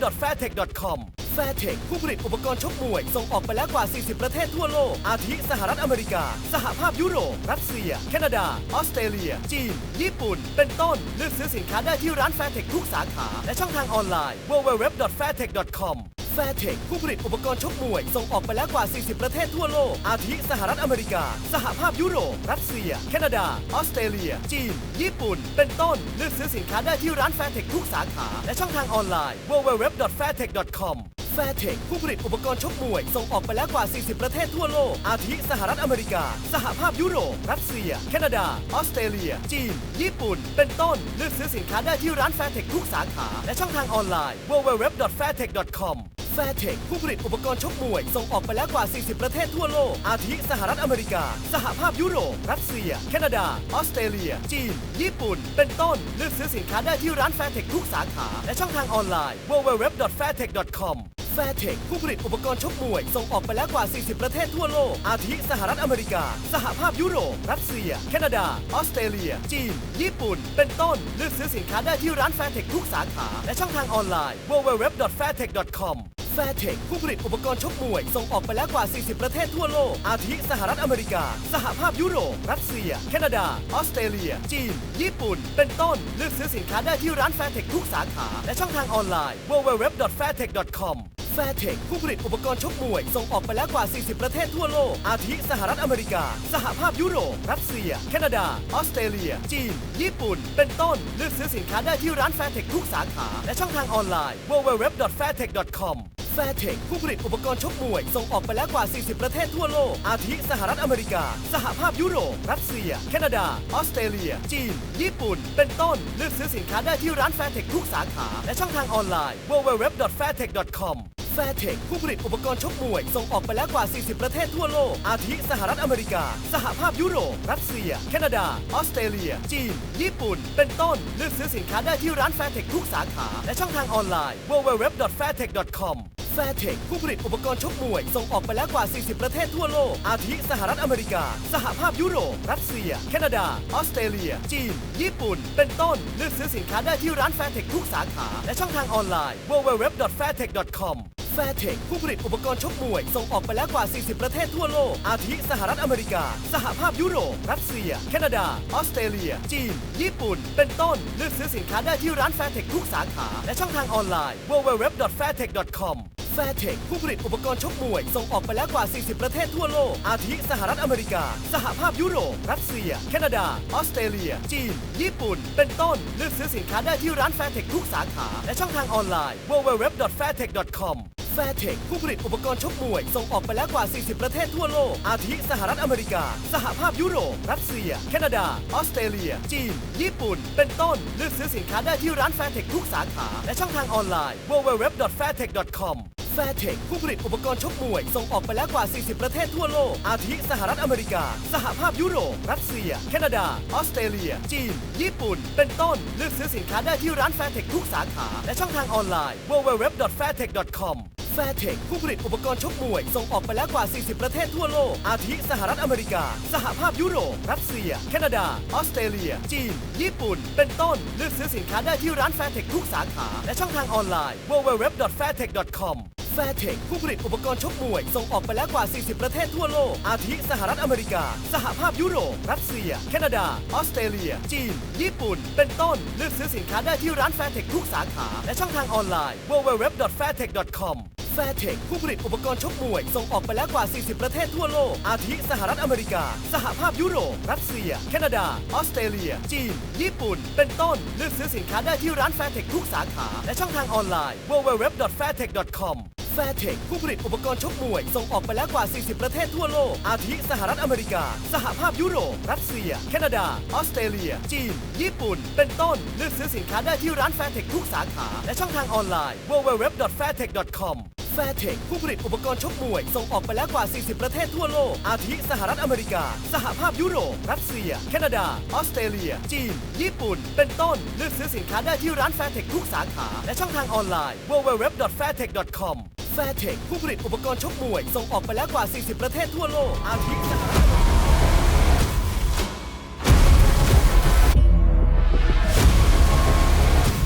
www.fairtex.com Fairtex ผู้ผลิตอุปกรณ์ชกมวยส่งออกไปแล้วกว่า 40 ประเทศทั่วโลกอาทิสหรัฐอเมริกาสหภาพยุโรปรัสเซียแคนาดาออสเตรเลียจีนญี่ปุ่นเป็นต้นเลือกซื้อสินค้าได้ที่ร้าน Fairtex ทุกสาขาและช่องทางออนไลน์ www.fairtex.com Fairtex ผู้ผลิตอุปกรณ์ชกมวยส่งออกไปแล้วกว่า 40 ประเทศทั่วโลกอาทิสหรัฐอเมริกาสหภาพยุโรปรัสเซียแคนาดาออสเตรเลียจีนญี่ปุ่นเป็นต้นเลือกซื้อสินค้าได้ที่ร้าน Fairtex ทุกสาขาและช่องทางออนไลน์ www.fairtex.com Fairtex ผู้ผลิตอุปกรณ์ชกมวยส่งออกไปแล้วกว่า 40 ประเทศทั่วโลกอาทิสหรัฐอเมริกาสหภาพยุโรปรัสเซียแคนาดาออสเตรเลียจีนญี่ปุ่นเป็นต้นเลือกซื้อสินค้าได้ที่ร้าน Fairtex ทุกสาขาและช่องทางออนไลน์ www.fairtex.com Fairtex ผู้ผลิตอุปกรณ์ชกมวยส่งออกไปแล้วกว่า 40 ประเทศทั่วโลกอาทิสหรัฐอเมริกาสหภาพยุโรปรัสเซียแคนาดาออสเตรเลียจีนญี่ปุ่นเป็นต้นเลือกซื้อสินค้าได้ที่ร้าน Fairtex ทุกสาขาและช่องทางออนไลน์ www.fairtex.com Fairtex ผู้ผลิตอุปกรณ์ชกมวยส่งออกไปแล้วกว่า 40 ประเทศทั่วโลกอาทิสหรัฐอเมริกาสหภาพยุโรปรัสเซียแคนาดาออสเตรเลียจีนญี่ปุ่นเป็นต้นเลือกซื้อสินค้าได้ที่ร้าน Fairtex ทุกสาขาและช่องทางออนไลน์ www.fairtex.com Fairtex ผู้ผลิตอุปกรณ์ชกมวยส่งออกไปแล้วกว่า 40 ประเทศทั่วโลกอาทิสหรัฐอเมริกาสหภาพยุโรปรัสเซียแคนาดาออสเตรเลียจีนญี่ปุ่นเป็นต้นเลือกซื้อสินค้าได้ที่ร้าน Fairtex ทุกสาขาและช่องทางออนไลน์ www.fairtex.com Fairtex ผู้ผลิตอุปกรณ์ชกมวยส่งออกไปแล้วกว่า 40 ประเทศทั่วโลกอาทิสหรัฐอเมริกาสหภาพยุโรปรัสเซียแคนาดาออสเตรเลียจีนญี่ปุ่นเป็นต้นเลือกซื้อสินค้าได้ที่ร้าน Fairtex ทุกสาขาและช่องทางออนไลน์ www.fairtex.com Fairtex ผู้ผลิตอุปกรณ์ชกมวยส่งออกไปแล้วกว่า 40 ประเทศทั่วโลกอาทิสหรัฐอเมริกาสหภาพยุโรปรัสเซียแคนาดาออสเตรเลียจีนญี่ปุ่นเป็นต้นเลือกซื้อสินค้าได้ที่ร้าน Fairtex ทุกสาขาและช่องทางออนไลน์ www.fairtex.com Fairtex ผู้ผลิตอุปกรณ์ชกมวยส่งออกไปแล้วกว่า 40 ประเทศทั่วโลกอาทิสหรัฐอเมริกาสหภาพยุโรปรัสเซียแคนาดาออสเตรเลียจีนญี่ปุ่นเป็นต้นเลือกซื้อสินค้าได้ที่ร้าน Fairtex ทุกสาขาและช่องทางออนไลน์ www.fairtex.com Fairtex ผู้ผลิตอุปกรณ์ชกมวยส่งออกไปแล้วกว่า 40 ประเทศทั่วโลกอาทิสหรัฐอเมริกาสหภาพยุโรปรัสเซียแคนาดาออสเตรเลียจีนญี่ปุ่นเป็นต้นเลือกซื้อสินค้าได้ที่ร้าน Fairtex ทุกสาขาและช่องทางออนไลน์ www.fairtex.com Fairtex ผู้ผลิตอุปกรณ์ชกมวยส่งออกไปแล้วกว่า 40 ประเทศทั่วโลกอาทิสหรัฐอเมริกาสหภาพยุโรปรัสเซียแคนาดาออสเตรเลียจีนญี่ปุ่นเป็นต้นเลือกซื้อสินค้าได้ที่ร้าน Fairtex ทุกสาขาและช่องทางออนไลน์ www.fairtex.com Fairtex ผู้ผลิตอุปกรณ์ชกมวยส่งออกไปแล้วกว่า 40 ประเทศทั่วโลกอาทิสหรัฐอเมริกาสหภาพยุโรปรัสเซียแคนาดาออสเตรเลียจีนญี่ปุ่นเป็นต้นเลือกซื้อสินค้าได้ที่ร้าน Fairtex ทุกสาขาและช่องทางออนไลน์ www.fairtex.com Fairtex ผู้ผลิตอุปกรณ์ชกมวยส่งออกไปแล้วกว่า 40 ประเทศทั่วโลกอาทิสหรัฐอเมริกาสหภาพยุโรปรัสเซียแคนาดาออสเตรเลียจีนญี่ปุ่นเป็นต้นเลือกซื้อสินค้าได้ที่ร้าน Fairtex ทุกสาขาและช่องทางออนไลน์ www.fairtex.com Fairtex ผู้ผลิตอุปกรณ์ชกมวยส่งออกไปแล้วกว่า 40 ประเทศทั่วโลกอาทิสหรัฐอเมริกาสหภาพยุโรปรัสเซียแคนาดาออสเตรเลียจีนญี่ปุ่นเป็นต้นเลือกซื้อสินค้าได้ที่ร้าน Fairtex ทุกสาขาและช่องทางออนไลน์ www.fairtex.com Fairtex ผู้ผลิตอุปกรณ์ชกมวยส่งออกไปแล้วกว่า 40 ประเทศทั่วโลกอาทิสหรัฐอเมริกาสหภาพยุโรปรัสเซียแคนาดาออสเตรเลียจีนญี่ปุ่นเป็นต้นเลือกซื้อสินค้าได้ที่ร้าน Fairtex ทุกสาขาและช่องทางออนไลน์ www.fairtex.com Fairtex ผู้ผลิตอุปกรณ์ชกมวยส่งออกไปแล้วกว่า 40 ประเทศทั่วโลกอาทิสหรัฐอเมริกาสหภาพยุโรปรัสเซียแคนาดาออสเตรเลียจีนญี่ปุ่นเป็นต้นเลือกซื้อสินค้าได้ที่ร้าน Fairtex ทุกสาขาและช่องทางออนไลน์ www.fairtex.com Fairtex ผู้ผลิตอุปกรณ์ชกมวยส่งออกไปแล้วกว่า 40 ประเทศทั่วโลกอาทิสหรัฐอเมริกาสหภาพยุโรปรัสเซียแคนาดาออสเตรเลียจีนญี่ปุ่นเป็นต้นเลือกซื้อสินค้าได้ที่ร้าน Fairtex ทุกสาขาและช่องทางออนไลน์ www.fairtex.com Fairtex ผู้ผลิตอุปกรณ์ชกมวยส่งออกไปแล้วกว่า 40 ประเทศทั่วโลกอาทิสหรัฐอเมริกาสหภาพยุโรปรัสเซียแคนาดาออสเตรเลียจีนญี่ปุ่นเป็นต้นเลือกซื้อสินค้าได้ที่ร้าน Fairtex ทุกสาขาและช่องทางออนไลน์ www.fairtex.com Fairtex ผู้ผลิตอุปกรณ์ชกมวยส่งออกไปแล้วกว่า 40 ประเทศทั่วโลกอาทิสหรัฐอเมริกาสหภาพยุโรปรัสเซียแคนาดาออสเตรเลียจีนญี่ปุ่นเป็นต้นเลือกซื้อสินค้าได้ที่ร้าน Fairtex ทุกสาขาและช่องทางออนไลน์ www.fairtex.com Fairtex ผู้ผลิตอุปกรณ์ชกมวยส่งออกไปแล้วกว่า 40 ประเทศทั่วโลกอาทิสหรัฐ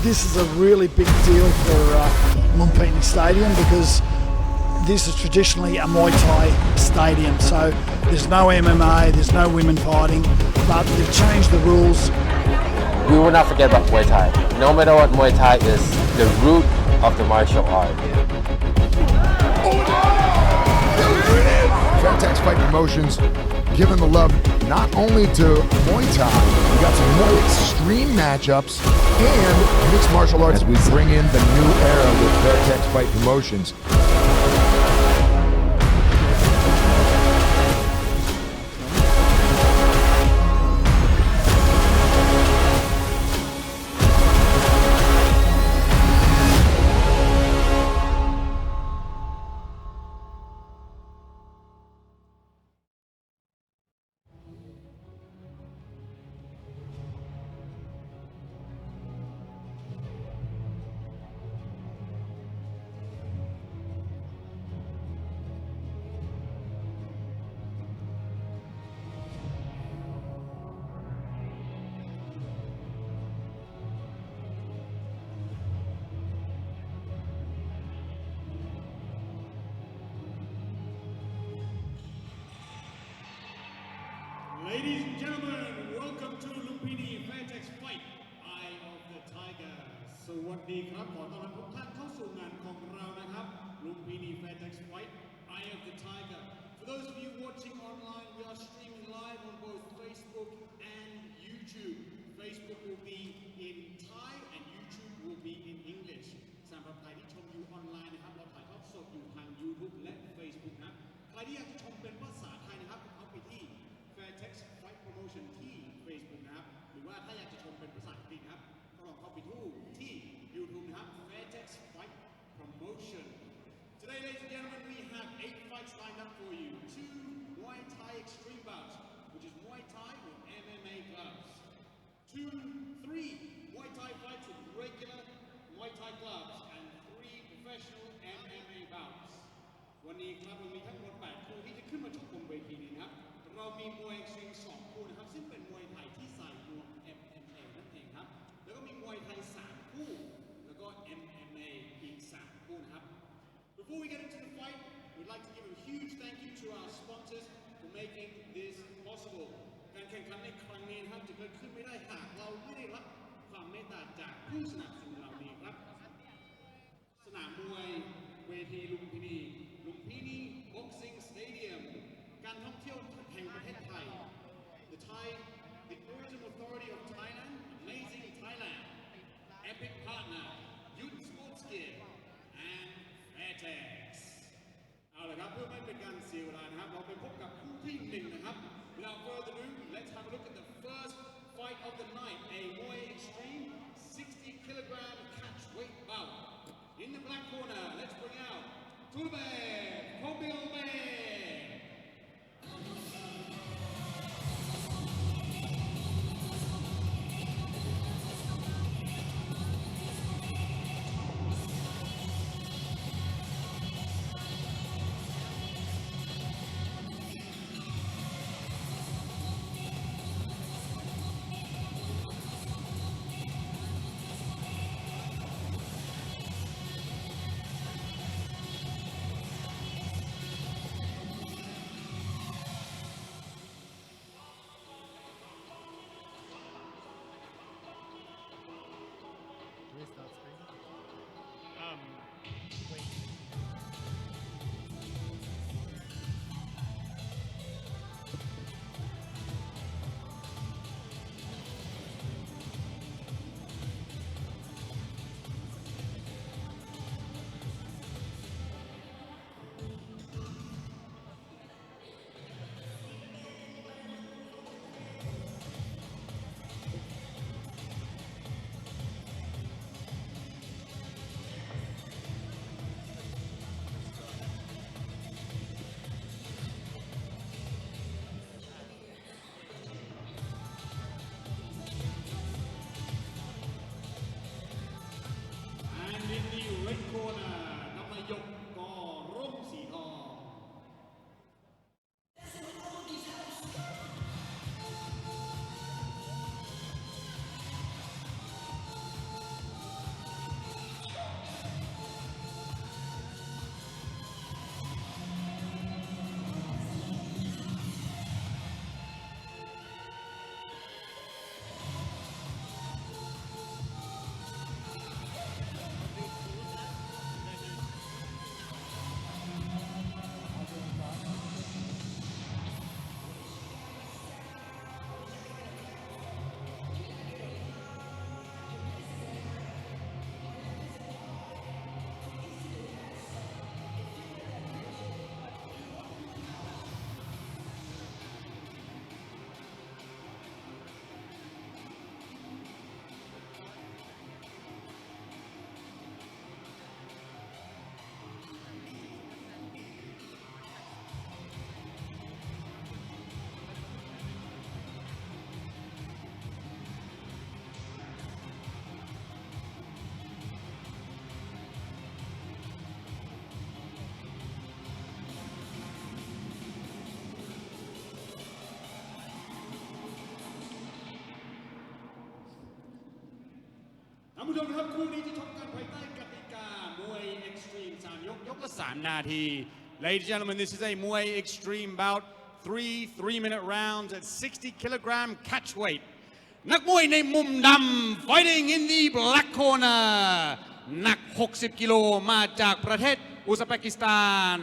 This is a really big deal for Lumpinee Lumpinee Stadium because this is traditionally a Muay Thai stadium. So there's no MMA, there's no women fighting, but they've changed the rules. We will not forget about Muay Thai. No matter what, Muay Thai is the root of the martial art. Fairtex Fight Promotions giving the love not only to Muay Thai, we got some Muay Extreme matchups and mixed martial arts. We bring in the new era with Fairtex Fight Promotions. Ladies and gentlemen, welcome to Lumpinee Fairtex Fight Eye of the Tiger สวัสดีครับขอต้อนรับทุกท่านเข้าสู่งานของเรานะครับ Lumpinee Fairtex Fight Eye of the Tiger. For those of you watching online, we are streaming live on both Facebook and YouTube. Facebook will be in Thai and YouTube will be in English. สำหรับใครที่ชมอยู่ออนไลน์นะครับเราถ่ายทอดสดอยู่ทาง YouTube และ Facebook นะใครที่อยากจะชมเป็นภาษาไทยนะครับเข้าไปที่Fairtex Fight Promotion ที่ Facebook นะครับหรือว่าถ้าอยากจะชมเป็นภาษาอังกฤษนะครับก็ลองเข้าไปที่ YouTube นะครับ Fairtex Fight Promotion. Today, ladies and gentlemen, we have 8 fights lined up for you. 2 Muay Thai Extreme bouts, which is Muay Thai with MMA gloves. 3 Muay Thai fights with regular Muay Thai gloves, and 3 professional MMA bouts. วันนี้ครับเรามีทั้งหมด8คู่ที่จะขึ้นมาชกบนเวทีนี้นะครับเรามีมวย Extreme 2 คู่นะครับซึ่งเป็นมวยไทยที่ใส่นวม MMA นั่นเองครับแล้วก็มีมวยไทย3 คู่แล้วก็ MMA อีก3 คู่นะครับ Before we get into the fight, we'd like to give a huge thank you to our sponsors for making this possible. การแข่งขันในครั้งนี้นะครับจะเกิดขึ้นไม่ได้หากเราไม่ได้รับความเมตตาจากผู้สนับสนุนเหล่านี้ครับสนามมวยเวทีลุมพินี Lumpinee Stadium การท่องเที่ยวแห่งประเทศไทย the Tourism Authority of Thailand, Amazing Thailand, Epic Partner, Youth Sports Gear, and Fairtex. เอาละครับเพื่อไม่เป็นการเสียเวลานะครับเราไปพบกับคู่ที่1นะครับ Without further ado, let's have a look at the first fight of the night, a Muay Extreme 60 kilogram catch weight bout. In the black corner, let's bring out Tulabaev, Kobile. ท่านผู้ชมครับคู่นี้จะชกกันภายใต้กติกามวย Extreme 3 ยกละ 3 นาที Ladies and gentlemen, this is a Muay Extreme bout. 3-minute rounds at 60 kilogram catch weight. นักมวยในมุมดำ fighting in the black corner หนัก 60 กิโลมาจากประเทศอุซเบกิสถาน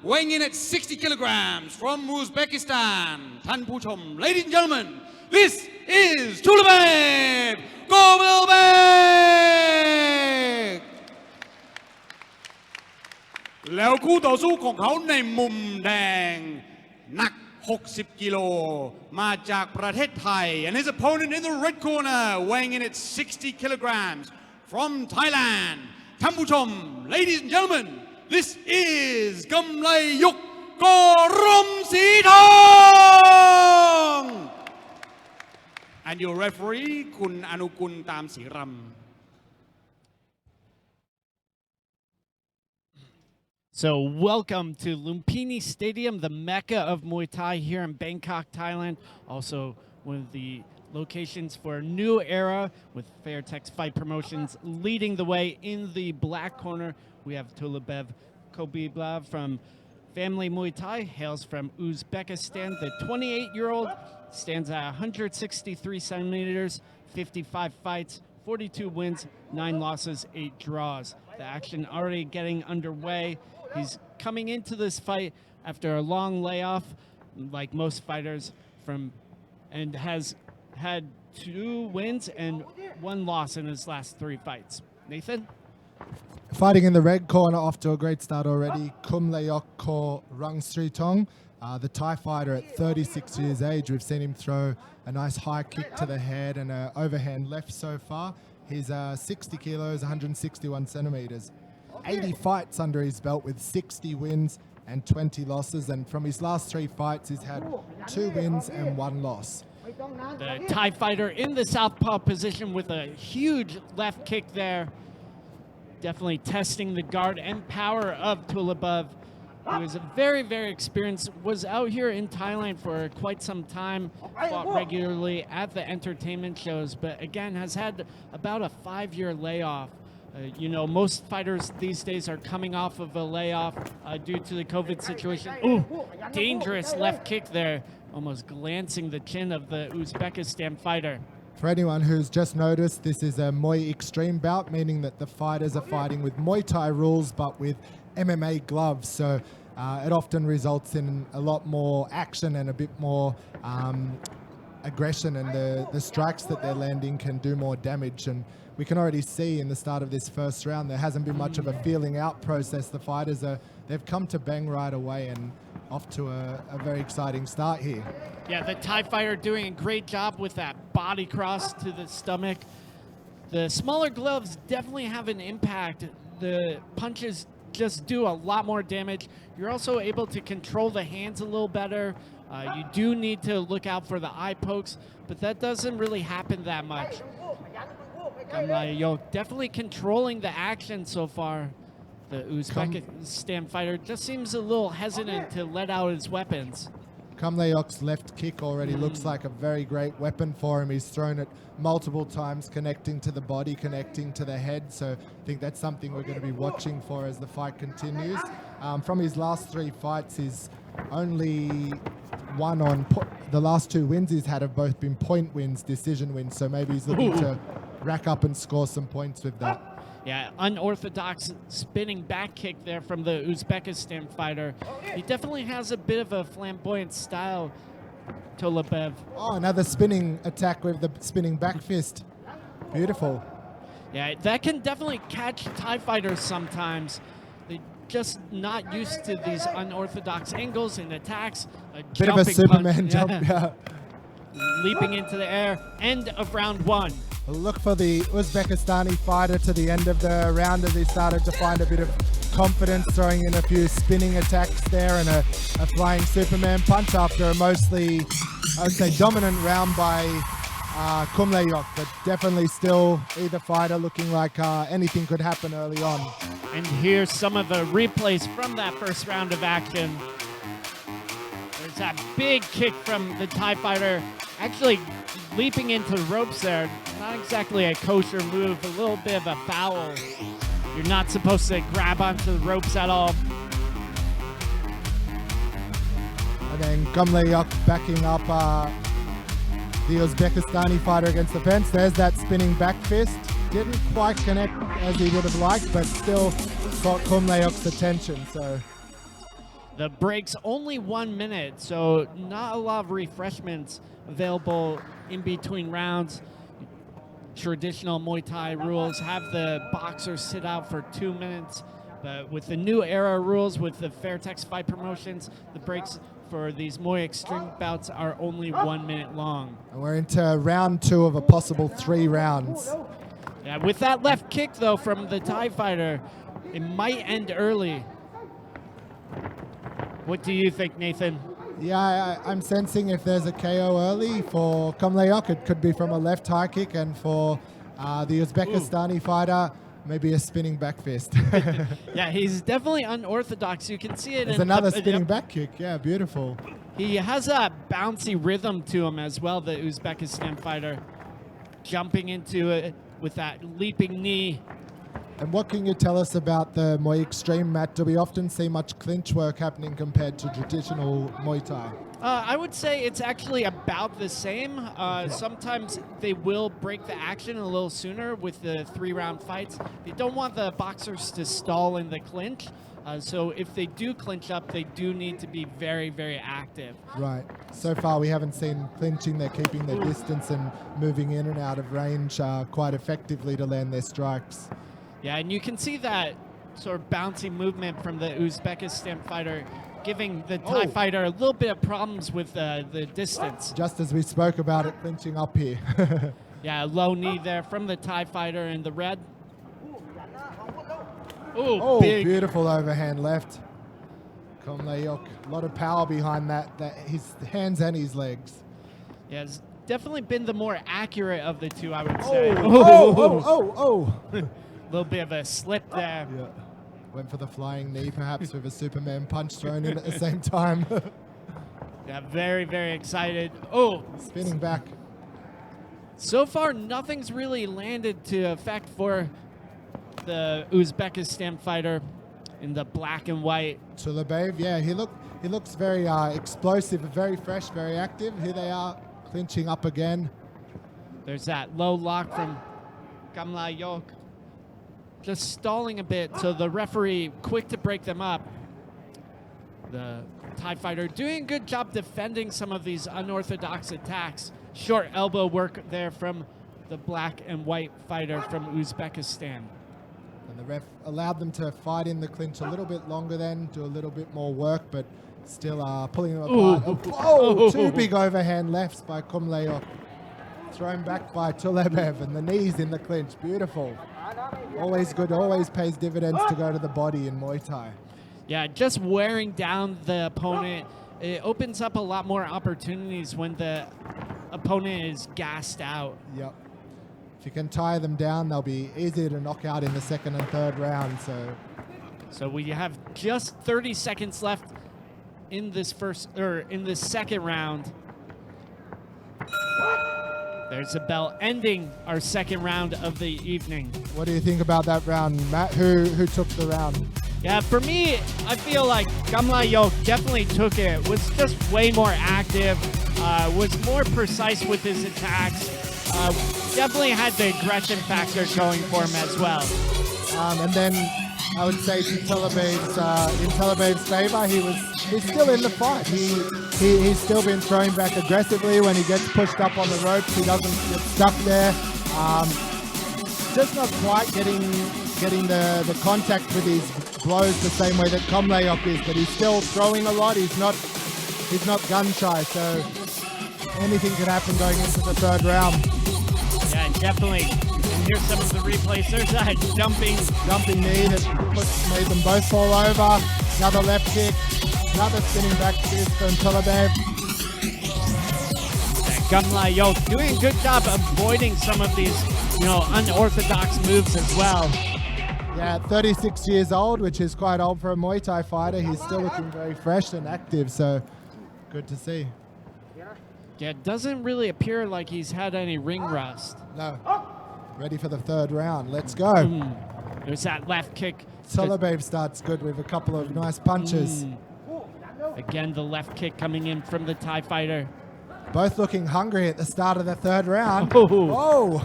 weighing in at 60 kilograms from Uzbekistan ท่านผู้ชม Ladies and gentlemen, this is Tulabaev Kobile แล้วคู่ต่อสู้ของเขาในมุมแดงหนัก 60 กิโลมาจากประเทศไทย and his opponent in the red corner weighing in at 60 kilograms from Thailand ท่านผู้ชม Ladies and gentlemen, this is KumlaiokKor.Romsrithon and your referee คุณอนุกุลตามศรีรำSo welcome to Lumpinee Stadium, the mecca of Muay Thai here in Bangkok, Thailand. Also one of the locations for a new era with Fairtex Fight Promotions leading the way. In the black corner, we have Tulabaev Kobile from Family Muay Thai, hails from Uzbekistan. The 28-year-old stands at 163 centimeters, 55 fights, 42 wins, 9 losses, 8 draws. The action already getting underway. He's coming into this fight after a long layoff, like most fighters, and has had 2 wins and 1 loss in his last 3 fights. Nathan? Fighting in the red corner, off to a great start already, KumlaiokKor.Romsrithon, the Thai fighter at 36 years age. We've seen him throw a nice high kick to the head and an overhand left so far. He's 60 kilos, 161 centimeters. 80 fights under his belt with 60 wins and 20 losses. And from his last 3 fights, he's had 2 wins and 1 loss. The Thai fighter in the southpaw position with a huge left kick there. Definitely testing the guard and power of Tulabaev, who is very, very experienced, was out here in Thailand for quite some time, fought regularly at the entertainment shows, but again has had about a 5-year layoff. You know, most fighters these days are coming off of a layoff due to the COVID situation. Ooh, dangerous left kick there, almost glancing the chin of the Uzbekistan fighter. For anyone who's just noticed, this is a Muay Extreme bout, meaning that the fighters are fighting with Muay Thai rules, but with MMA gloves. So it often results in a lot more action and a bit more aggression, and the strikes that they're landing can do more damage. And we can already see in the start of this first round, there hasn't been much of a feeling out process. The fighters they've come to bang right away and off to a very exciting start here. Yeah, the Thai fighter doing a great job with that body cross to the stomach. The smaller gloves definitely have an impact. The punches just do a lot more damage. You're also able to control the hands a little better. You do need to look out for the eye pokes, but that doesn't really happen that much. Kumlaiok definitely controlling the action so far. The Uzbekistan fighter just seems a little hesitant to let out his weapons. Kumlaiok's left kick already looks like a very great weapon for him. He's thrown it multiple times, connecting to the body, connecting to the head. So I think that's something we're going to be watching for as the fight continues. From his last 3 fights, he's only won on the last 2 wins he's had have both been point wins, decision wins. So maybe he's looking to rack up and score some points with that. Yeah, unorthodox spinning back kick there from the Uzbekistan fighter. He definitely has a bit of a flamboyant style, Tulabaev. Oh, another spinning attack with the spinning back fist. Beautiful. Yeah, that can definitely catch Thai fighters sometimes. They're just not used to these unorthodox angles and attacks. Bit of a Superman jump, yeah. Leaping into the air. End of round 1. We'll look for the Uzbekistani fighter to the end of the round as he started to find a bit of confidence, throwing in a few spinning attacks there and a flying Superman punch after a mostly, I would say, dominant round by Kumlaiok, but definitely still either fighter looking like anything could happen early on. And here's some of the replays from that first round of action. There's that big kick from the Thai fighter, actually leaping into the ropes there. not exactly a kosher move, a little bit of a foul. You're not supposed to grab onto the ropes at all. And then Kumlaiok backing up the Uzbekistani fighter against the fence. There's that spinning back fist. Didn't quite connect as he would have liked, but still got Kumlaiok's attention. So the break's only 1 minute, so not a lot of refreshments available in between rounds. Traditional Muay Thai rules have the boxers sit out for 2 minutes, but with the new era rules, with the Fairtex Fight promotions, the breaks for these Muay Extreme bouts are only 1 minute long. And we're into round 2 of a possible 3 rounds. Yeah, with that left kick, though, from the Thai fighter, it might end early. What do you think, Nathan? Yeah, I'm sensing if there's a KO early for Kumlaiok, it could be from a left high kick, and for the Uzbekistani fighter, maybe a spinning back fist. Yeah, he's definitely unorthodox. You can see it. There's another spinning back kick. Yeah, beautiful. He has a bouncy rhythm to him as well, the Uzbekistan fighter. Jumping into it with that leaping knee. And what can you tell us about the Muay Extreme, Matt? Do we often see much clinch work happening compared to traditional Muay Thai? I would say it's actually about the same. Sometimes they will break the action a little sooner with the 3-round fights. They don't want the boxers to stall in the clinch. So if they do clinch up, they do need to be very, very active. Right. So far, we haven't seen clinching. They're keeping their distance and moving in and out of range quite effectively to land their strikes. Yeah, and you can see that sort of bouncy movement from the Uzbekistan fighter, giving the Thai fighter a little bit of problems with the distance. Just as we spoke about it, clinching up here. Yeah, low knee there from the Thai fighter in the red. Ooh, big. Beautiful overhand left. Kumlaiok, a lot of power behind that, his hands and his legs. Yeah, it's definitely been the more accurate of the two, I would say. A little bit of a slip there. Yeah. Went for the flying knee, perhaps with a Superman punch thrown in at the same time. Yeah, very, very excited. Spinning back. So far, nothing's really landed to effect for the Uzbekistan fighter in the black and white. Tulabaev, yeah, he looks very explosive, very fresh, very active. Here they are, clinching up again. There's that low lock from Kumlaiok. Just stalling a bit, so the referee quick to break them up. The Thai fighter doing a good job defending some of these unorthodox attacks. Short elbow work there from the black and white fighter from Uzbekistan. And the ref allowed them to fight in the clinch a little bit longer then, do a little bit more work, but still pulling them apart. Two big overhand lefts by Kumlaiok. Thrown back by Tulabaev, and the knees in the clinch. Beautiful. Always good, always pays dividends to go to the body in Muay Thai. Yeah, just wearing down the opponent, it opens up a lot more opportunities when the opponent is gassed out. Yep. If you can tie them down, they'll be easier to knock out in the second and third round. So we have just 30 seconds left in this second round. There's a bell ending our second round of the evening. What do you think about that round, Matt? Who took the round? Yeah, for me, I feel like Kumlaiok definitely took it. Was just way more active, was more precise with his attacks. Definitely had the aggression factor going for him as well. And then I would say to Tulabaev's favor, he's still in the fight. He's still been throwing back aggressively. When he gets pushed up on the ropes, he doesn't get stuck there. Just not quite getting the contact with his blows the same way that Kumlaiok is, but he's still throwing a lot. He's not gun shy, so anything could happen going into the third round. Yeah, definitely. And here's some of the replays. There's that jumping knee that made them both fall over. Another left kick. Another spinning back fist from Tulabaev. Kumlaiok doing a good job avoiding some of these, unorthodox moves as well. Yeah, 36 years old, which is quite old for a Muay Thai fighter. He's still looking very fresh and active, so good to see. Yeah, it doesn't really appear like he's had any ring rust. No. Ready for the third round. Let's go. There's that left kick. Tulabaev starts good with a couple of nice punches. Again, the left kick coming in from the Thai fighter. Both looking hungry at the start of the third round. Oh. Whoa.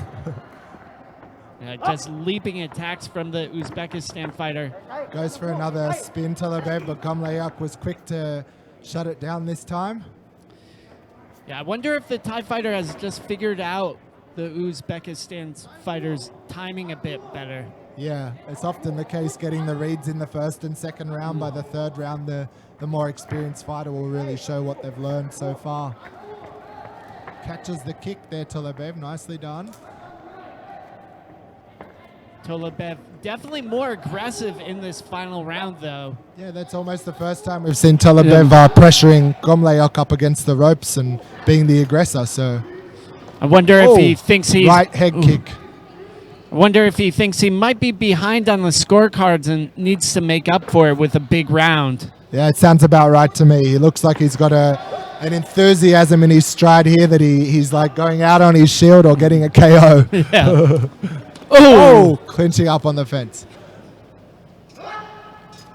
Just leaping attacks from the Uzbekistan fighter. Goes for another spin, Tulabaev, but Kumlaiok was quick to shut it down this time. Yeah, I wonder if the Thai fighter has just figured out the Uzbekistan fighter's timing a bit better. Yeah, it's often the case getting the reads in the first and second round. By the third round, the more experienced fighter will really show what they've learned so far. Catches the kick there, Tulabaev. Nicely done. Tulabaev definitely more aggressive in this final round, though. Yeah, that's almost the first time we've seen Tulabaev pressuring Kumlaiok up against the ropes and being the aggressor. So I wonder if he thinks he's... Right head kick. I wonder if he thinks he might be behind on the scorecards and needs to make up for it with a big round. Yeah, it sounds about right to me. He looks like he's got an enthusiasm in his stride here that he's like going out on his shield or getting a KO. Yeah. Oh, clinching up on the fence.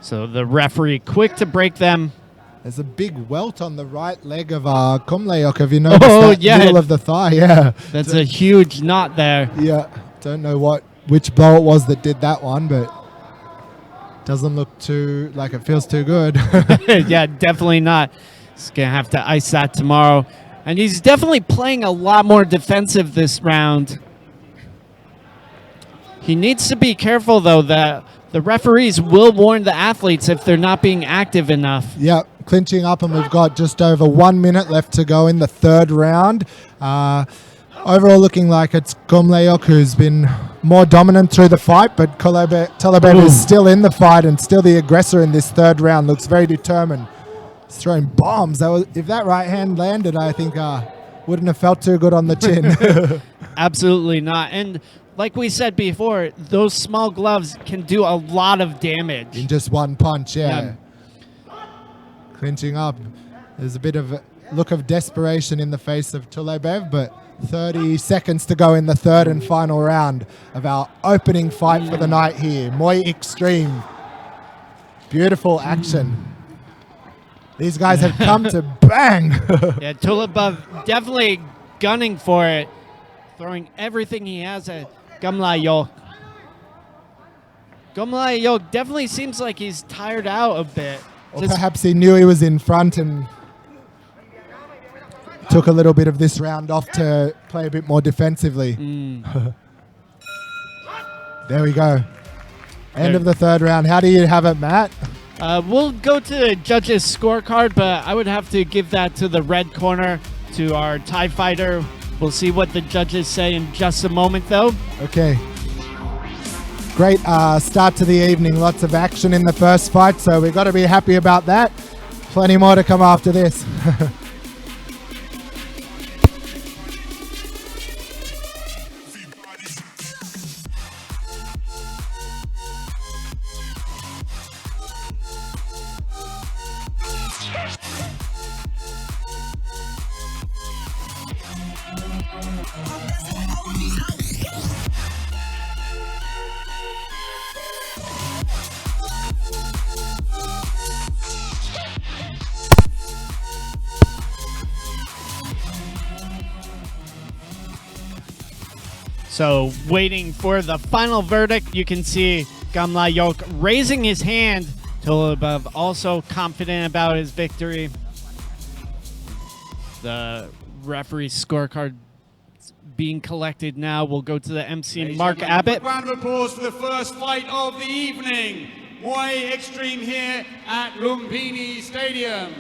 So the referee quick to break them. There's a big welt on the right leg of Kumlaiok. Have you noticed that? Yeah. Middle of the thigh, yeah. That's a huge knot there. Yeah, don't know which blow it was that did that one, but doesn't look too, like it feels too good. Yeah, definitely not. He's going to have to ice that tomorrow. And he's definitely playing a lot more defensive this round. He needs to be careful, though, that the referees will warn the athletes if they're not being active enough. Yep, clinching up, and we've got just over 1 minute left to go in the third round. Overall looking like it's Kumlaiok who's been more dominant through the fight, but Tulabaev is still in the fight and still the aggressor in this third round. Looks very determined. He's throwing bombs. If that right hand landed, I think wouldn't have felt too good on the chin. Absolutely not. And like we said before, those small gloves can do a lot of damage. In just one punch, yeah. Clinching up. There's a bit of a look of desperation in the face of Tulabaev, but 30 seconds to go in the third and final round of our opening fight for the night here. Muay Extreme. Beautiful action. These guys have come to bang. Yeah, Tulabaev definitely gunning for it, throwing everything he has at Kumlaiok. Kumlaiok definitely seems like he's tired out a bit. Or perhaps he knew he was in front and took a little bit of this round off to play a bit more defensively. There we go. End of the third round. How do you have it, Matt? We'll go to the judges' scorecard, but I would have to give that to the red corner, to our Thai fighter. We'll see what the judges say in just a moment, though. Okay. Great start to the evening. Lots of action in the first fight, so we've got to be happy about that. Plenty more to come after this. So waiting for the final verdict, you can see Kumlaiok raising his hand. Tulabaev also confident about his victory. The referee's scorecard being collected now. We'll go to the MC, Mark Abbott. Round of applause for the first fight of the evening. Muay Extreme here at Lumpinee Stadium.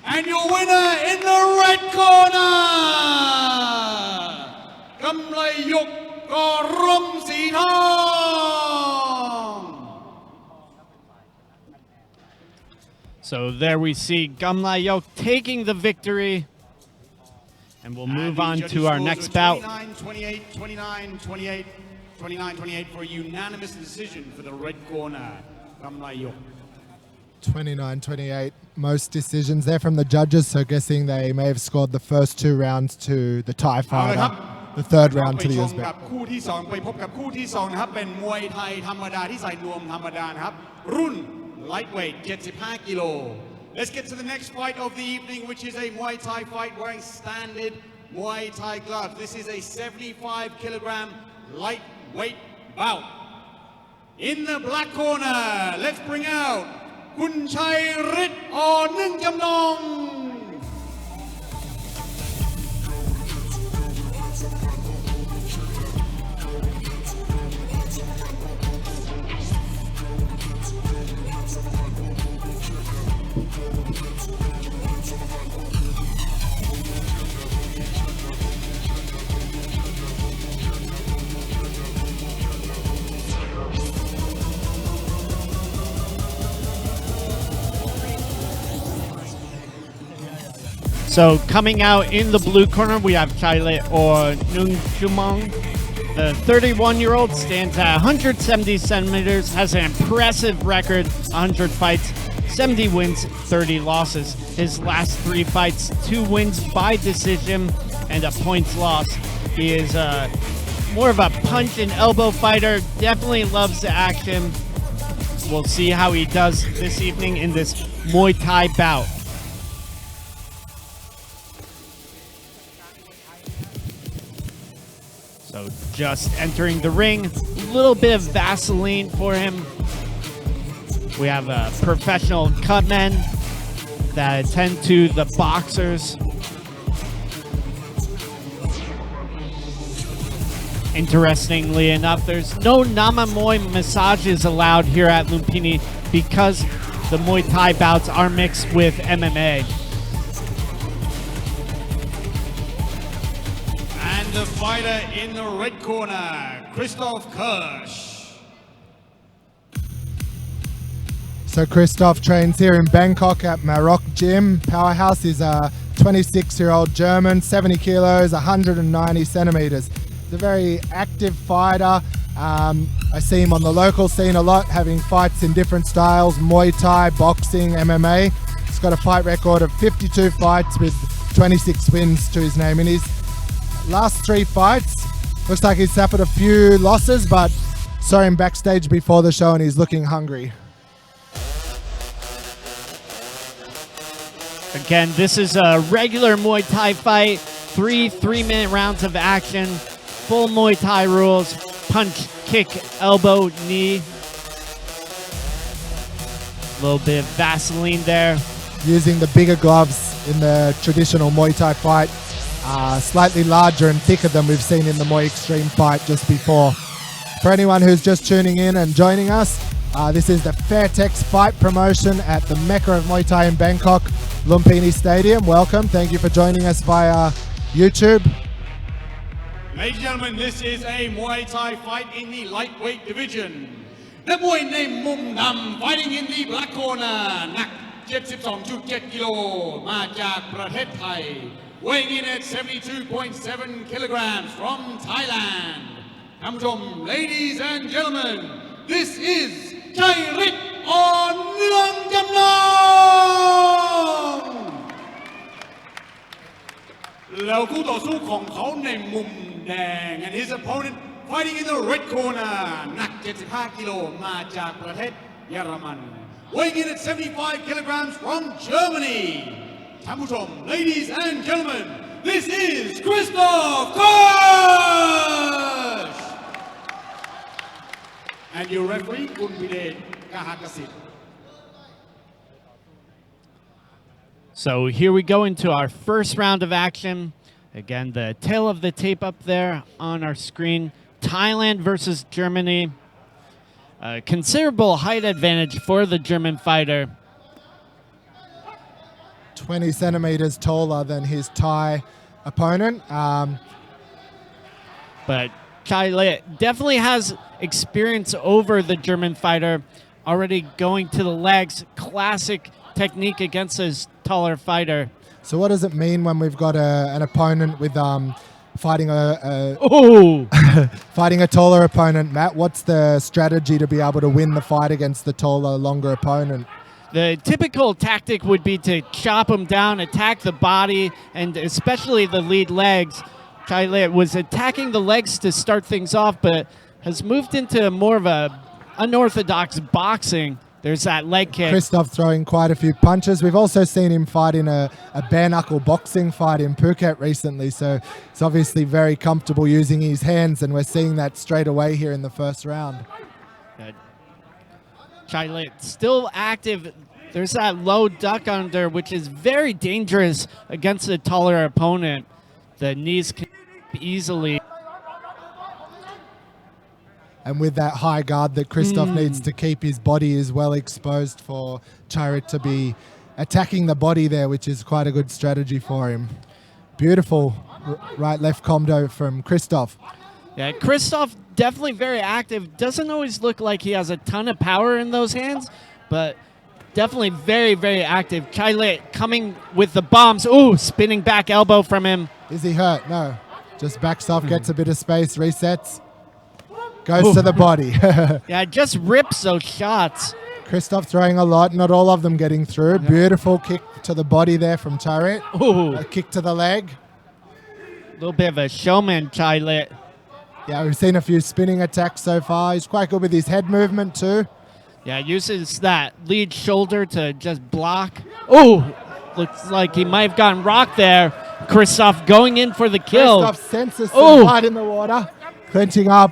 And your winner in the red corner, KumlaiokKor.Romsrithon. So there we see Kumlaiok taking the victory. And we'll move on to our next bout. 29-28, 29-28, 29-28 for a unanimous decision for the red corner, Kumlaiok. 29-28, most decisions there from the judges, so guessing they may have scored the first 2 rounds to the Thai เอาละครับ fighter, the third round to the ไปชม Uzbek. กับคู่ที่ 2 ไปพบกับคู่ที่ 2 นะครับ เป็นมวยไทยธรรมดาที่ใส่นวมธรรมดานะครับ รุ่น lightweight 75 กิโล Let's get to the next fight of the evening, which is a Muay Thai fight wearing standard Muay Thai gloves. This is a 75 kilogram lightweight bout. In the black corner, let's bring out คุณชัยฤทธิ์ or Nuengjumnong. So coming out in the blue corner, we have Chairit or Nuengjumnong. The 31-year-old stands at 170 centimeters, has an impressive record, 100 fights, 70 wins, 30 losses. His last 3 fights, 2 wins by decision and a points loss. He is more of a punch and elbow fighter, definitely loves the action. We'll see how he does this evening in this Muay Thai bout. So just entering the ring, a little bit of Vaseline for him. We have professional cutmen that attend to the boxers. Interestingly enough, there's no Nama Muay massages allowed here at Lumpinee because the Muay Thai bouts are mixed with MMA. The fighter in the red corner, Christoph Kirsch. So Christoph trains here in Bangkok at Maroc Gym. Powerhouse is a 26-year-old German, 70 kilos, 190 centimeters. He's a very active fighter. I see him on the local scene a lot, having fights in different styles, Muay Thai, boxing, MMA. He's got a fight record of 52 fights with 26 wins to his name. In his last 3 fights, looks like he's suffered a few losses, but saw him backstage before the show and he's looking hungry. Again, this is a regular Muay Thai fight, 3 3-minute rounds of action, full Muay Thai rules, punch, kick, elbow, knee. A little bit of Vaseline there. Using the bigger gloves in the traditional Muay Thai fight. Slightly larger and thicker than we've seen in the Muay Extreme fight just before. For anyone who's just tuning in and joining us, this is the Fairtex Fight promotion at the Mecca of Muay Thai in Bangkok, Lumpinee Stadium. Welcome. Thank you for joining us via YouTube. Ladies and gentlemen, this is a Muay Thai fight in the lightweight division. นักมวยในมุมดำ fighting in the black corner หนัก 72.7 กิโล มาจากประเทศไทย weighing in at 72.7 kilograms from Thailand. ท่านผู้ชม ladies and gentlemen, this is Chairit or Nuengjumnong. แล้วคู่ต่อสู้ของเขาในมุมแดง and his opponent fighting in the red corner หนัก 75 กิโล มาจากประเทศเยอรมัน weighing in at 75 kilograms from Germany. ท่านผู้ชม ladies and gentlemen, this is Christoph Kirsch and your referee คุณวิเดช กหกสิทธิ์ So here we go into our first round of action. Again, the tail of the tape up there on our screen. Thailand versus Germany. Considerable height advantage for the German fighter. 20 centimeters taller than his Thai opponent. But Chairit definitely has experience over the German fighter, already going to the legs. Classic technique against his taller fighter. So what does it mean when we've got an opponent with fighting fighting a taller opponent, Matt? What's the strategy to be able to win the fight against the taller, longer opponent? The typical tactic would be to chop him down, attack the body, and especially the lead legs. Chairit was attacking the legs to start things off, but has moved into more of a unorthodox boxing. There's that leg kick. Christoph throwing quite a few punches. We've also seen him fight in a bare knuckle boxing fight in Phuket recently, so it's obviously very comfortable using his hands, and we're seeing that straight away here in the first round. Chairit still active. There's that low duck under, which is very dangerous against a taller opponent. The knees can easily. And with that high guard that Christoph needs to keep, his body is well exposed for Chairit to be attacking the body there, which is quite a good strategy for him. Beautiful right-left combo from Christoph. Yeah, Christoph definitely very active. Doesn't always look like he has a ton of power in those hands, but definitely very, very active. Chairit coming with the bombs. Ooh, spinning back elbow from him. Is he hurt? No. Just backs off, gets a bit of space, resets. Goes to the body. Yeah, just rips those shots. Christoph throwing a lot, not all of them getting through. Beautiful kick to the body there from Chairit. Ooh. A kick to the leg. A little bit of a showman, Chairit. Yeah, we've seen a few spinning attacks so far. He's quite good with his head movement too. Yeah, uses that lead shoulder to just block. Oh, looks like he might have gotten rocked there. Christoph going in for the kill. Christoph senses some blood in the water. Clenching up.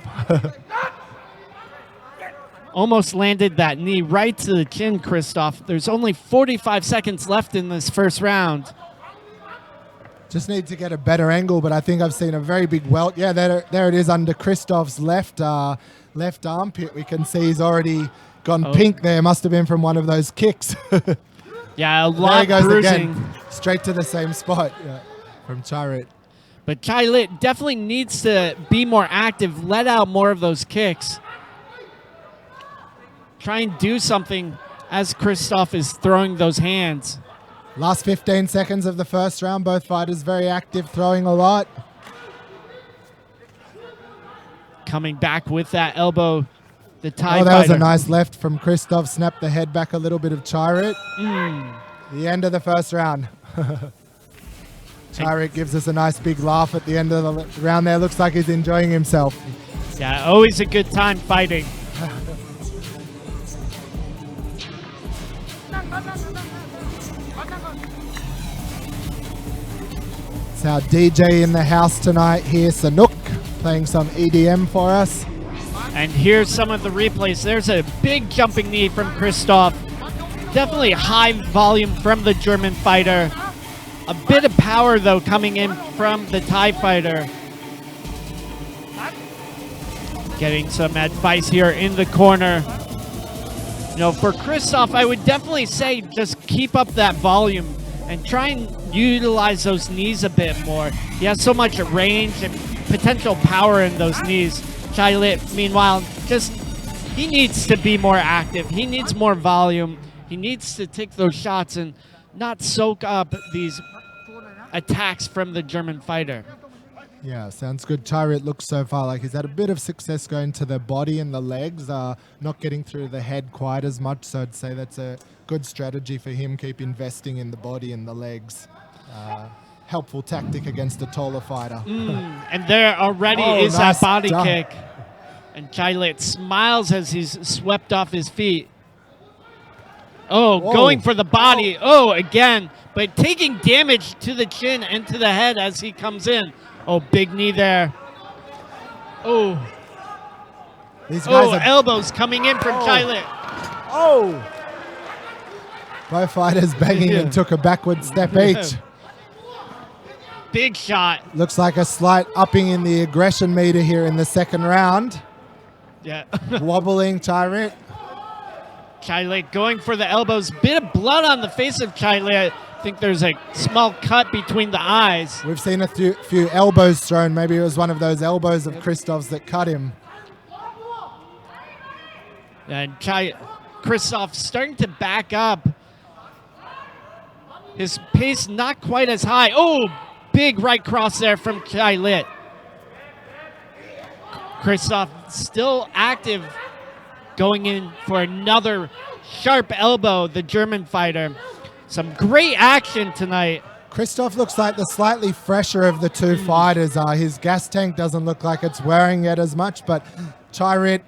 Almost landed that knee right to the chin, Christoph. There's only 45 seconds left in this first round. Just need to get a better angle, but I think I've seen a very big welt. Yeah, there it is under Christoph's left armpit. We can see he's already gone pink there. Must have been from one of those kicks. Yeah, a lot there he goes bruising. again, straight to the same spot from Chairit. But Chairit definitely needs to be more active, let out more of those kicks. Try and do something as Christoph is throwing those hands. Last 15 seconds of the first round. Both fighters very active, throwing a lot. Coming back with that elbow, the Thai that was fighter. a nice left from Christoph. Snapped the head back a little bit of Chairit. The end of the first round. Chairit gives us a nice big laugh at the end of the round there. Looks like he's enjoying himself. Yeah, always a good time fighting. It's our DJ in the house tonight here, Sanook, playing some EDM for us. And here's some of the replays. There's a big jumping knee from Christoph. Definitely high volume from the German fighter. A bit of power, though, coming in from the Thai fighter. Getting some advice here in the corner. You know, for Christoph, I would definitely say just keep up that volume and try and utilize those knees a bit more. He has so much range and potential power in those knees. Chairit, meanwhile, he needs to be more active. He needs more volume. He needs to take those shots and not soak up these attacks from the German fighter. Yeah, sounds good. Chairit looks so far like he's had a bit of success going to the body and the legs, not getting through the head quite as much, so I'd say that's a good strategy for him. Keep investing in the body and the legs. Helpful tactic against a taller fighter. And there already is nice that body dump. kick. And Chairit smiles as he's swept off his feet. Oh, going for the body. Oh, again. But taking damage to the chin and to the head as he comes in. Oh, big knee there. Oh. These guys are elbows coming in from Chairit. both fighters banging and took a backward step each. Big shot. Looks like a slight upping in the aggression meter here in the second round. Yeah. Wobbling Chairit. Chairit going for the elbows. Bit of blood on the face of Chairit. I think there's a small cut between the eyes. We've seen a few elbows thrown. Maybe it was one of those elbows of Christoph's that cut him. And Christoph starting to back up. His pace not quite as high. Oh, big right cross there from Chairit. Christoph still active, going in for another sharp elbow, the German fighter. Some great action tonight. Christoph looks like the slightly fresher of the two fighters. His gas tank doesn't look like it's wearing it as much, but Chairit,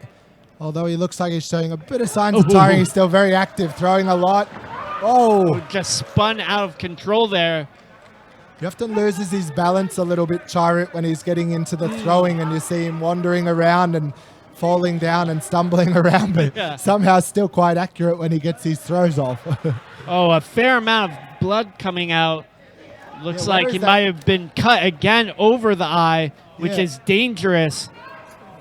although he looks like he's showing a bit of signs of tiring, he's still very active, throwing a lot. Oh, just spun out of control there. He often loses his balance a little bit, Chairit, when he's getting into the throwing, and you see him wandering around and falling down and stumbling around, but somehow still quite accurate when he gets his throws off. Oh, a fair amount of blood coming out. Looks like he might have been cut again over the eye, which is dangerous.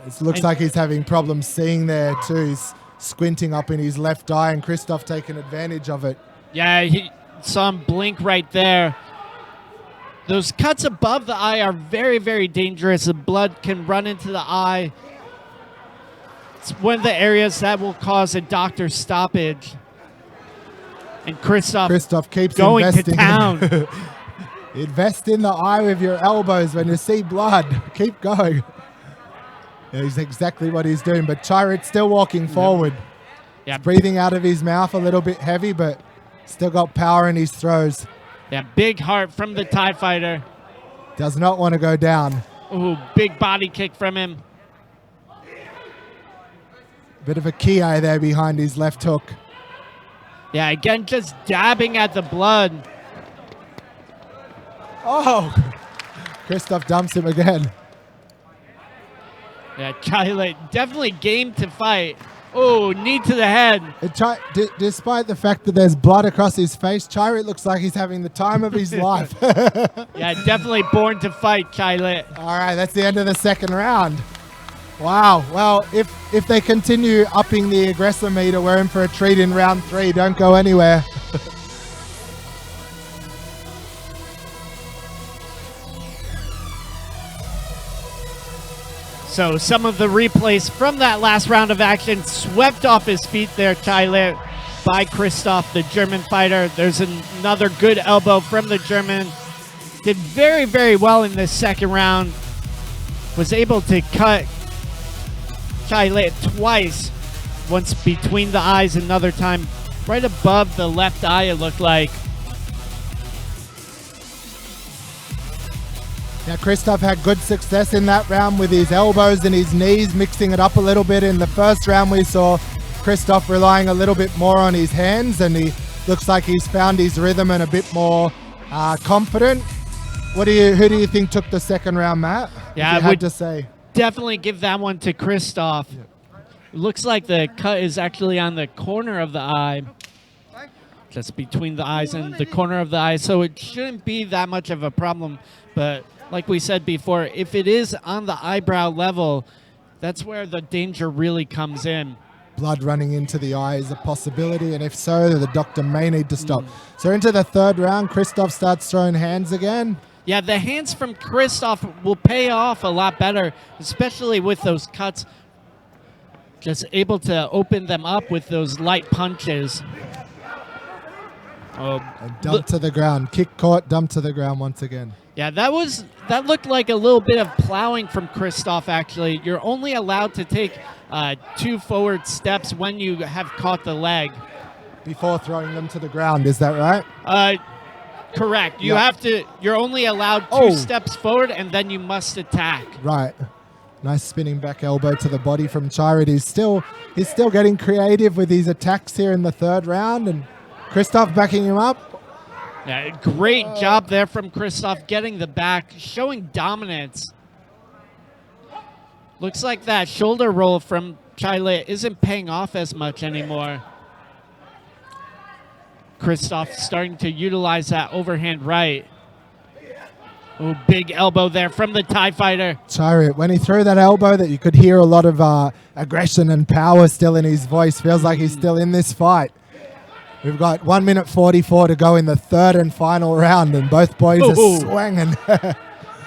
It looks like he's having problems seeing there too. He's squinting up in his left eye, and Christoph taking advantage of it. Yeah, he saw him blink right there. Those cuts above the eye are very, very dangerous. The blood can run into the eye. It's one of the areas that will cause a doctor's stoppage. And Christoph keeps going investing to town. Invest in the eye with your elbows when you see blood. Keep going. Yeah, he's exactly what he's doing. But Chairit's still walking forward. Yeah, he's breathing out of his mouth a little bit heavy, but still got power in his throws. Yeah, big heart from the Thai fighter. Does not want to go down. Ooh, big body kick from him. Bit of a ki there behind his left hook. Yeah, again, just dabbing at the blood. Oh, Christoph dumps him again. Yeah, Chairit definitely game to fight. Oh, knee to the head. Despite the fact that there's blood across his face, Chairit looks like he's having the time of his life. Yeah, definitely born to fight, Chairit. All right, that's the end of the second round. Wow. Well, if they continue upping the aggressor meter, we're in for a treat in round 3. Don't go anywhere. So some of the replays from that last round of action swept off his feet there, Chairit, by Christoph, the German fighter. There's another good elbow from the German. Did very, very well in this second round. Was able to cut Chairit twice. Once between the eyes, another time right above the left eye, it looked like. Now, Christoph had good success in that round with his elbows and his knees, mixing it up a little bit. In the first round, we saw Christoph relying a little bit more on his hands, and he looks like he's found his rhythm and a bit more confident. Who do you think took the second round, Matt? Yeah, I had to say. Definitely give that one to Christoph. Yeah. Looks like the cut is actually on the corner of the eye. Just between the eyes and the corner of the eye, so it shouldn't be that much of a problem. But like we said before, if it is on the eyebrow level, that's where the danger really comes in. Blood running into the eye is a possibility, and if so, the doctor may need to stop. So into the third round, Christoph starts throwing hands again. Yeah, the hands from Christoph will pay off a lot better, especially with those cuts. Just able to open them up with those light punches. And dump to the ground. Kick caught, dump to the ground once again. Yeah, that looked like a little bit of plowing from Christoph, actually. You're only allowed to take 2 forward steps when you have caught the leg. Before throwing them to the ground, is that right? Correct. You're only allowed 2 steps forward, and then you must attack. Right. Nice spinning back elbow to the body from Chairit. He's still getting creative with his attacks here in the third round, and Christoph backing him up. Yeah, great job there from Christoph, getting the back, showing dominance. Looks like that shoulder roll from Chairit isn't paying off as much anymore. Christoph starting to utilize that overhand right. Oh, big elbow there from the Thai fighter. Chairit, when he threw that elbow, that you could hear a lot of aggression and power still in his voice. Feels like he's still in this fight. We've got 1 minute 44 to go in the third and final round, and both boys are swinging.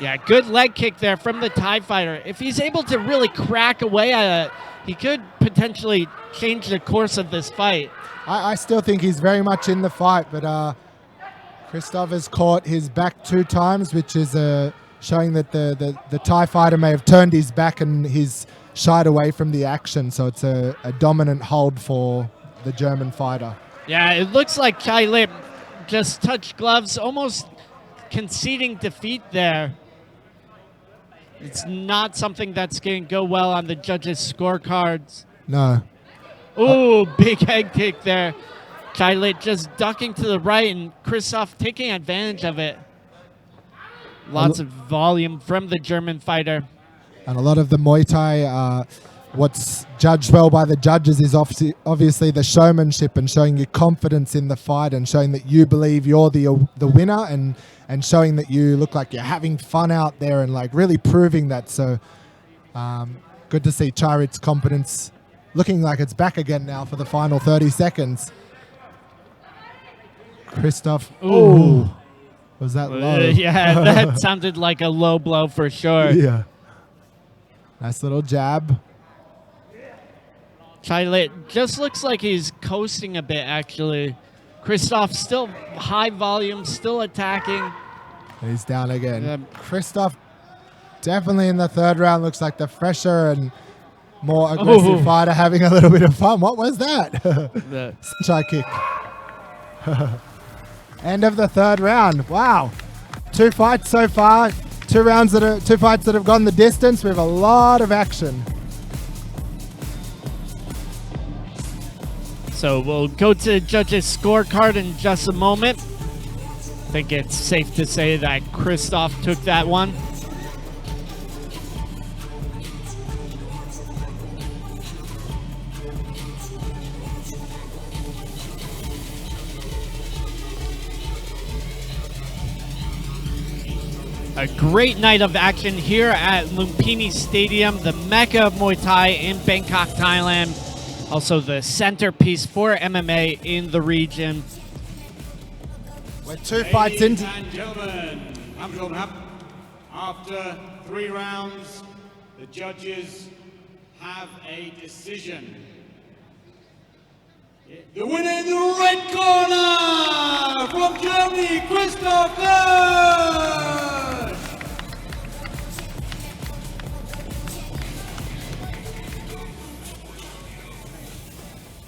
Yeah, good leg kick there from the Thai fighter. If he's able to really crack away at it, he could potentially change the course of this fight. I still think he's very much in the fight, but Christoph has caught his back 2 times, which is showing that the Thai fighter may have turned his back and he's shied away from the action. So it's a dominant hold for the German fighter. Yeah, it looks like Chairit just touched gloves, almost conceding defeat there. It's not something that's going to go well on the judges' scorecards. No. Ooh, big head kick there. Chairit just ducking to the right and Christoph taking advantage of it. Lots of volume from the German fighter. And a lot of the Muay Thai, what's judged well by the judges is obviously the showmanship and showing your confidence in the fight and showing that you believe you're the winner and showing that you look like you're having fun out there and like really proving that. So good to see Chairit's confidence looking like it's back again now for the final 30 seconds. Christoph. Ooh. Was that low? Yeah, that sounded like a low blow for sure. Yeah. Nice little jab. Chairit just looks like he's coasting a bit, actually. Christoph still high volume, still attacking. He's down again. Christoph definitely in the third round looks like the fresher and more aggressive fighter having a little bit of fun. What was that? Chai kick. End of the third round. Wow. 2 fights so far. 2 fights that have gone the distance with a lot of action. So we'll go to the judges' scorecard in just a moment. I think it's safe to say that Christoph took that one. A great night of action here at Lumpinee Stadium, the mecca of Muay Thai in Bangkok, Thailand. Also the centerpiece for MMA in the region. We're 2 fights into... Ladies and gentlemen, after 3 rounds, the judges have a decision. The winner in the red corner from Germany, Christoph Deutsch.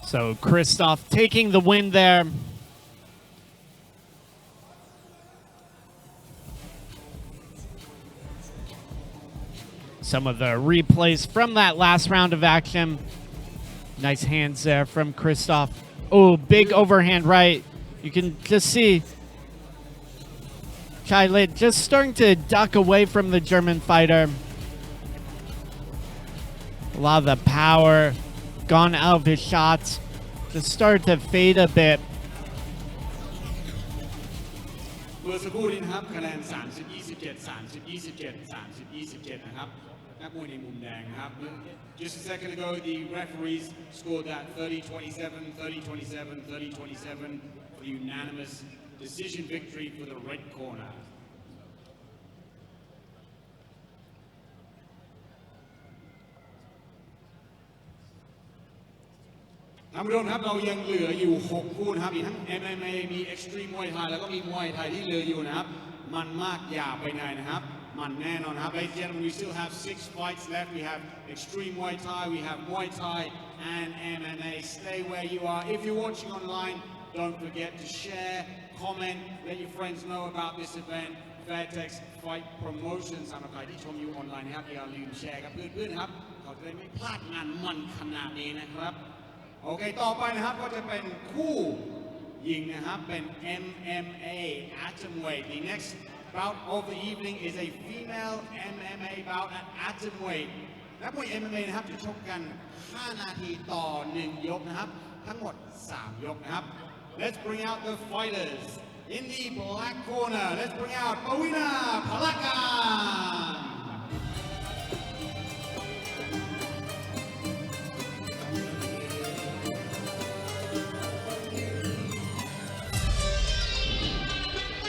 So Christoph taking the win there. Some of the replays from that last round of action. Nice hands there from Christoph. Oh, big overhand right. You can just see Chairit just starting to duck away from the German fighter. A lot of the power gone out of his shots. Just started to fade a bit. เมื่อสักครู่นี้นะครับคะแนน30-27 30-27 30-27 นะครับนักมวยในมุมแดงนะครับ Just a second ago the referees scored that 30-27 30-27 30-27 for the unanimous decision victory for the red corner. ท่านผู้ชมครับเรายังเหลืออยู่6คู่นะครับมีทั้ง MMA มี Extreme Muay Thai แล้วก็มี Muay Thai ที่เหลืออยู่นะครับมันมากอย่าไปไหนนะครับมันแน่นอนครับ Ladies and gentlemen, we still have 6 fights left. We have Extreme Muay Thai, we have Muay Thai and MMA. Stay where you are. If you're watching online, don't forget to share, comment, let your friends know about this event. Fairtex Fight Promotions สำหรับใครที่ชมอยู่ออนไลน์นะครับอย่าลืมแชร์กับเพื่อนๆครับเขาจะได้ไม่พลาดงานมันขนาดนี้นะครับโอเคต่อไปนะครับก็จะเป็นคู่ยิงนะครับเป็น MMA Atomweight. The next bout of the evening is a female MMA bout at Atomweight. นักมวย MMA นะครับจะชกกัน5 นาทีต่อ1 ยกนะครับทั้งหมด3 ยกนะครับ Let's bring out the fighters in the black corner. Let's bring out Paweena, Phalakan.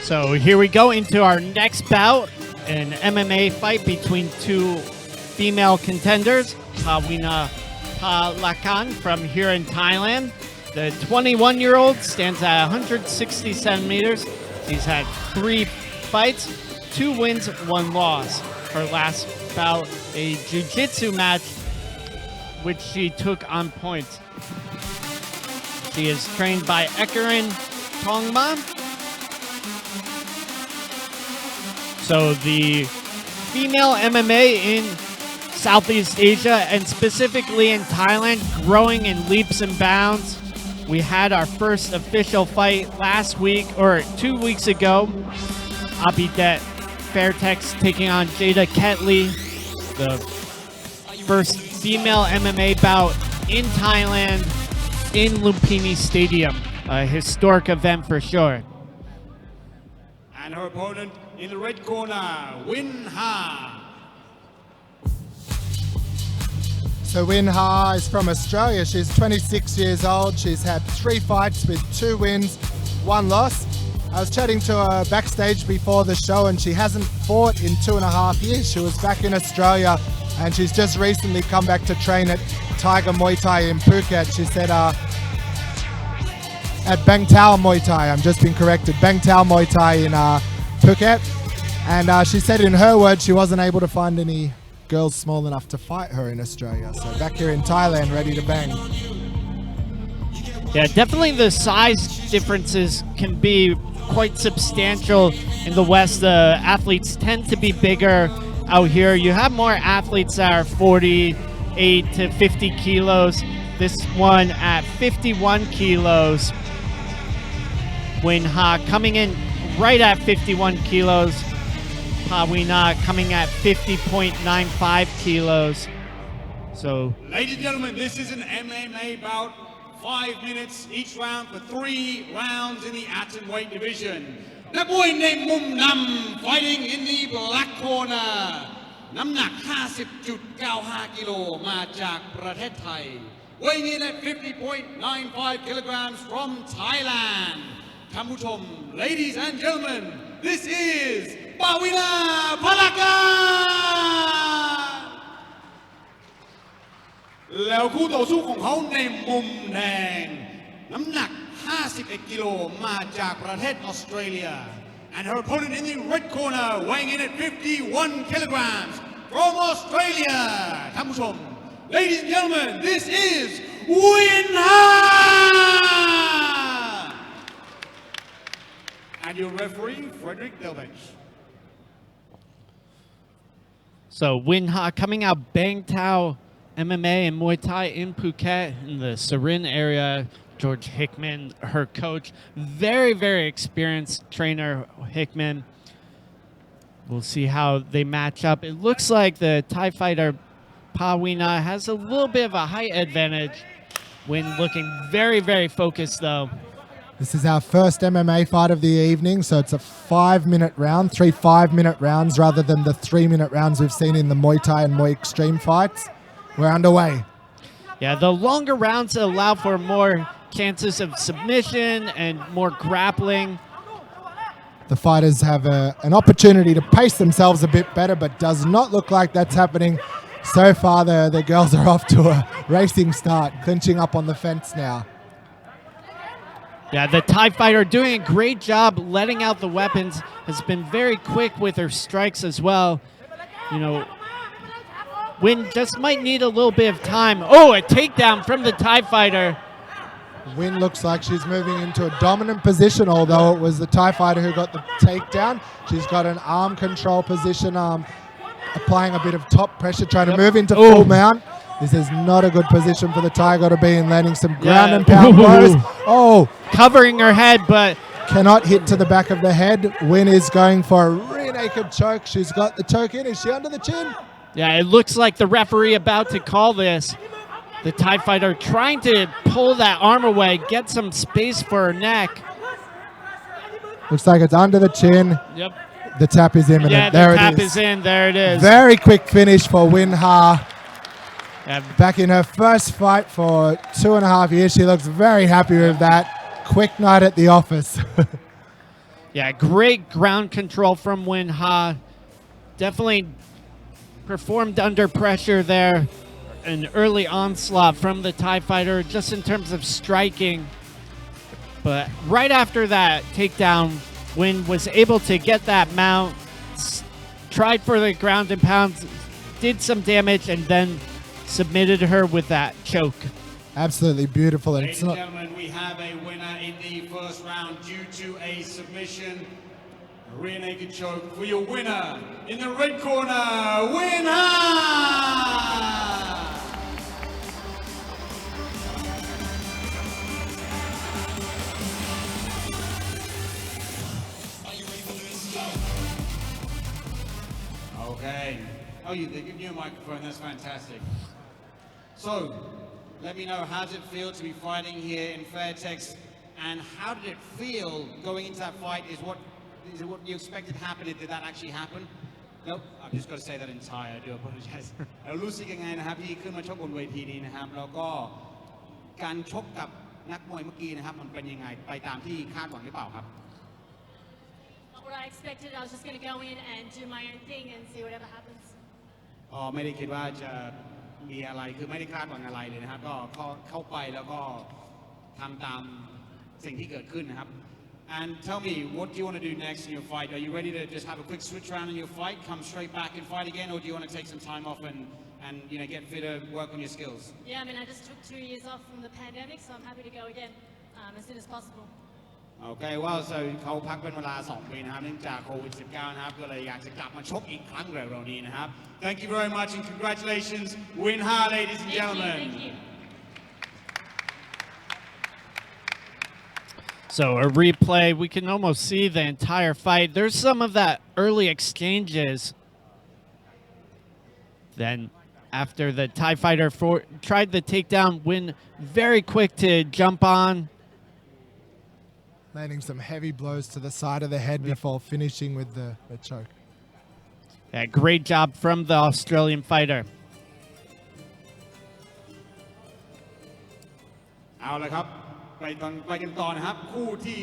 So here we go into our next bout, an MMA fight between 2 female contenders, Paweena Phalakan from here in Thailand. The 21-year-old stands at 160 centimeters. She's had 3 fights, 2 wins, 1 loss. Her last bout, a jiu-jitsu match, which she took on points. She is trained by Ekarin Tongma. So the female MMA in Southeast Asia and specifically in Thailand growing in leaps and bounds. We had our first official fight last week or 2 weeks ago. Abidet Fairtex taking on Jada Ketley, the first female MMA bout in Thailand in Lumpinee Stadium. A historic event for sure. And her opponent in the red corner, Win Ha. So Win Ha is from Australia. She's 26 years old. She's had 3 fights with 2 wins, 1 loss. I was chatting to her backstage before the show and she hasn't fought in 2.5 years. She was back in Australia and she's just recently come back to train at Tiger Muay Thai in Phuket. She said at Bang Tao Muay Thai, I'm just being corrected, Bang Tao Muay Thai in Phuket. And she said in her words she wasn't able to find any girls small enough to fight her in Australia. So back here in Thailand, ready to bang. Yeah, definitely the size differences can be quite substantial in the West. The athletes tend to be bigger out here. You have more athletes that are 48 to 50 kilos. This one at 51 kilos. Win Ha coming in right at 51 kilos. Paweena coming at 50.95 kilos. So, ladies and gentlemen, this is an MMA bout. 5 minutes each round for 3 rounds in the Atomweight division. นักมวยในมุมนำ fighting in the black corner น้ำหนัก 50.95 กิโลมาจากประเทศไทย weighing in at 50.95 kilograms from Thailand ท่านผู้ชม ladies and gentlemen, this is Paweena Phalakan แล้วคู่ต่อสู้ของเขาในมุมแดงน้ำหนัก 51 กิโลมาจากประเทศออสเตรเลีย and her opponent in the red corner weighing in at 51 kilograms from Australia ท่านผู้ชม ladies and gentlemen, this is Win Ha and your referee Frederick Devid. So Win Ha coming out Bang Tao MMA and Muay Thai in Phuket in the Sarin area. George Hickman, her coach, very, very experienced trainer, Hickman. We'll see how they match up. It looks like the Thai fighter Paweena has a little bit of a height advantage. Win looking very, very focused though. This is our first MMA fight of the evening, so it's a 5-minute round, 3 5-minute rounds rather than the 3-minute rounds we've seen in the Muay Thai and Muay Extreme fights. We're underway. Yeah, the longer rounds allow for more chances of submission and more grappling. The fighters have an opportunity to pace themselves a bit better, but does not look like that's happening so far. The girls are off to a racing start, clinching up on the fence now. Yeah, the Thai fighter doing a great job letting out the weapons, has been very quick with her strikes as well. You know, Win just might need a little bit of time. Oh, a takedown from the Thai fighter. Win looks like she's moving into a dominant position, although it was the Thai fighter who got the takedown. She's got an arm control position, applying a bit of top pressure, trying to move into full mount. This is not a good position for the Tiger to be in, landing some ground and pound blows. Oh, covering her head, but cannot hit to the back of the head. Win is going for a rear naked choke. She's got the choke in. Is she under the chin? Yeah, it looks like the referee about to call this. The Thai fighter trying to pull that arm away, get some space for her neck. Looks like it's under the chin. Yep. The tap is imminent. Yeah, there the tap it is. is in. There it is. Very quick finish for Win Ha. Yeah. Back in her first fight for 2.5 years. She looks very happy with that. Quick night at the office. Yeah, great ground control from Win Ha. Definitely performed under pressure there. An early onslaught from the Thai fighter just in terms of striking. But right after that takedown, Win was able to get that mount, tried for the ground and pound, did some damage, and then submitted her with that choke. Absolutely beautiful. And Ladies it's and not. gentlemen, we have a winner in the first round due to a submission. A rear naked choke for your winner in the red corner, winner! Okay. Oh, they give you a microphone. That's fantastic. So, let me know, how does it feel to be fighting here in Fairtex, and how did it feel going into that fight? Is it what you expected happened? Did that actually happen? Nope, I've just got to say that in Thai. I do apologize. แล้วรู้สึกยังไงนะครับที่ขึ้นมาชกบนเวทีนี้นะครับแล้วก็การชกกับนักมวยเมื่อกี้นะครับมันเป็นยังไงไปตามที่คาดหวังหรือเปล่าครับ What I expected, I was just going to go in and do my own thing and see whatever happens. ไม่ได้คิดว่าจะมีอะไรคือไม่ได้คาดหวังอะไรเลยนะครับก็เข้าไปแล้วก็ทำตามสิ่งที่เกิดขึ้นนะครับ And tell me, what do you want to do next in your fight? Are you ready to just have a quick switch around in your fight, come straight back and fight again, or do you want to take some time off and get fitter, work on your skills? Yeah, I mean, I just took 2 years off from the pandemic, so I'm happy to go again as soon as possible. Okay, well, so เขาพักเป็นเวลา2 ปีนะครับเนื่องจากโควิด -19 นะครับก็เลยอยากจะกลับมาชกอีกครั้งเร็วๆนี้นะครับ Thank you very much and congratulations, win hard, ladies and gentlemen. Thank you. So a replay, we can almost see the entire fight. There's some of that early exchanges. Then after the Thai fighter tried the takedown, Win very quick to jump on. Landing some heavy blows to the side of the head before finishing with the choke. Yeah, great job from the Australian fighter. เอาละครับไปกันต่อนะครับคู่ที่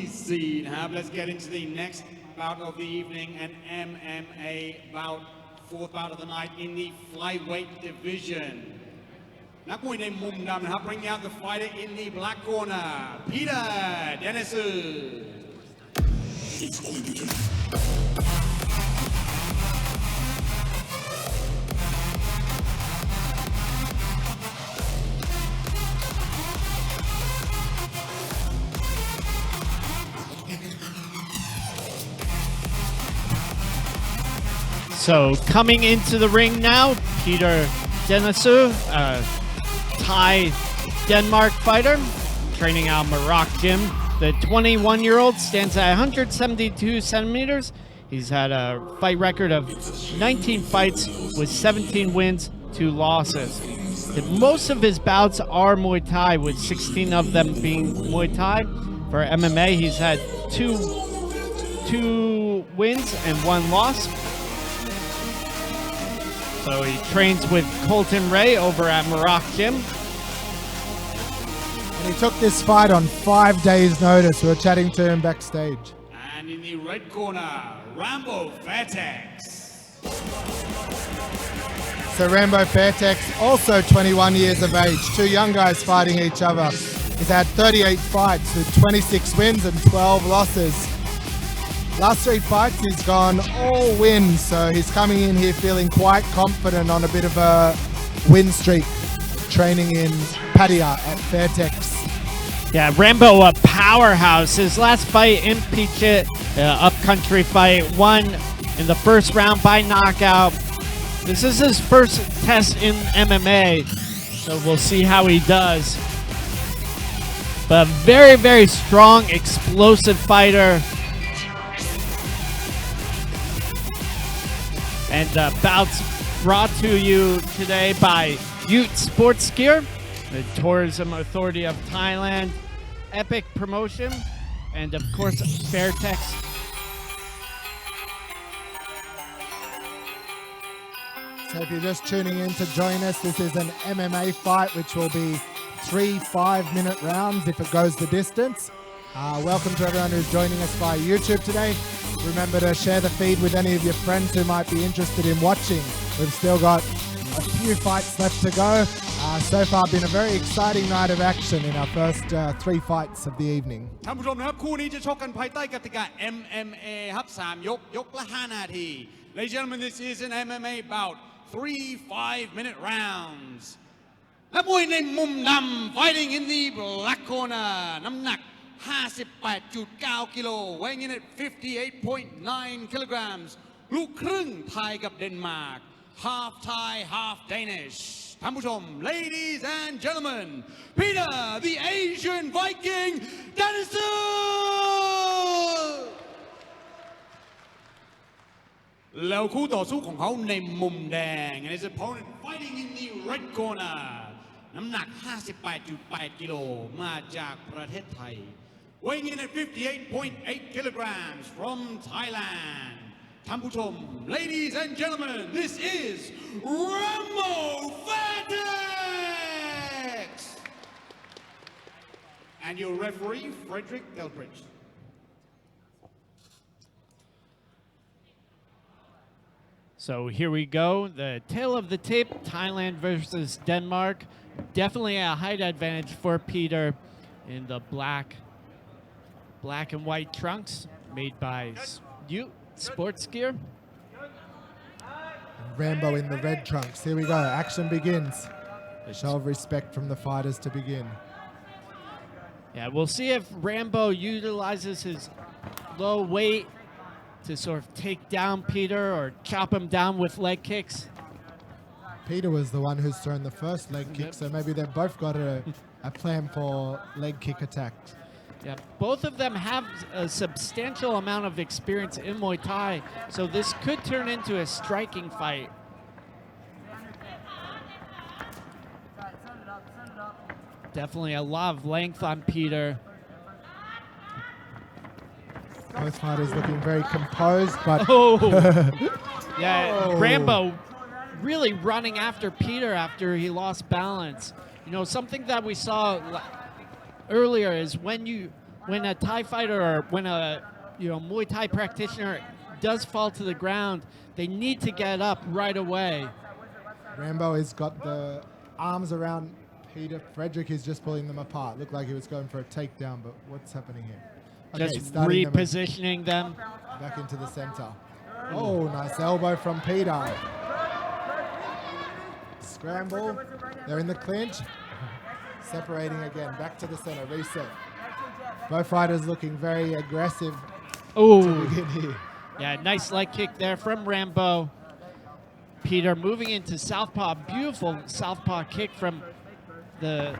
4 นะครับ Let's get into the next bout of the evening, an MMA bout, 4th bout of the night in the Flyweight division. นักมวยในมุมดำนะครับ bring out the fighter in the black corner, Peter Dennisoo. So coming into the ring now, Peter Dennisoo, Thai Denmark fighter, training out Maroc Gym. The 21-year-old stands at 172 centimeters. He's had a fight record of 19 fights with 17 wins, 2 losses. Most of his bouts are Muay Thai, with 16 of them being Muay Thai. For MMA, he's had two wins and 1 loss. So he trains with Colton Ray over at Maroc Gym. And he took this fight on 5 days' notice. We were chatting to him backstage. And in the red corner, Rambo Fairtex. So Rambo Fairtex, also 21 years of age. 2 young guys fighting each other. He's had 38 fights with 26 wins and 12 losses. Last 3 fights, he's gone all wins, so he's coming in here feeling quite confident on a bit of a win streak, training in Pattaya at Fairtex. Yeah, Rambo, a powerhouse. His last fight in Phuket, upcountry fight, won in the first round by knockout. This is his first test in MMA, so we'll see how he does. But very, very strong, explosive fighter. And bouts brought to you today by Ute Sports Gear, the Tourism Authority of Thailand, Epic Promotion, and of course Fairtex. So if you're just tuning in to join us, this is an MMA fight which will be 3 5-minute rounds if it goes the distance. Welcome to everyone who's joining us via YouTube today. Remember to share the feed with any of your friends who might be interested in watching. We've still got a few fights left to go. So far been a very exciting night of action in our first 3 fights of the evening. ท่านผู้ชมนะครับคู่นี้จะชกกันภายใต้กติกา MMA ครับ3ยกละ5 นาที Ladies and gentlemen, this is an MMA bout, 3 5-minute rounds. และมวยในมุมดำ fighting in the black corner น้ำหนัก 58.9 กิโล weighing in at 58.9 kilograms ลูกครึ่งไทยกับเดนมาร์ก half Thai half Danish ท่านผู้ชม ladies and gentlemen Peter the Asian Viking Danisu แล้วคู่ต่อสู้ของเขาในมุมแดง and his opponent fighting in the red corner น้ำหนัก 58.8 กิโลมาจากประเทศไทย weighing in at 58.8 kilograms from Thailand ท่านผู้ชม ladies and gentlemen this is Rambo Fairtex and your referee Frederick Delbridge. So here we go, the tail of the tape, Thailand versus Denmark. Definitely a height advantage for Peter in the black and white trunks made by Sports Gear. Rambo in the red trunks. Here we go. Action begins. A show of respect from the fighters to begin. Yeah, we'll see if Rambo utilizes his low weight to sort of take down Peter or chop him down with leg kicks. Peter was the one who's thrown the first leg kick, so maybe they've both got a plan for leg kick attacks. Yeah, both of them have a substantial amount of experience in Muay Thai, so this could turn into a striking fight. Definitely a lot of length on Peter. Both fighters looking very composed, but... Yeah, Rambo really running after Peter after he lost balance. You know, something that we saw earlier is when a Thai fighter or when a Muay Thai practitioner does fall to the ground, they need to get up right away. Rambo has got the arms around Peter. Frederick is just pulling them apart. Looked like he was going for a takedown, but what's happening here? Okay, just repositioning them back into the center. Oh, nice elbow from Peter. Scramble. They're in the clinch. Separating again. Back to the center. Reset. Both fighters looking very aggressive to begin here. Yeah, nice leg kick there from Rambo. Peter moving into southpaw. Beautiful southpaw kick from the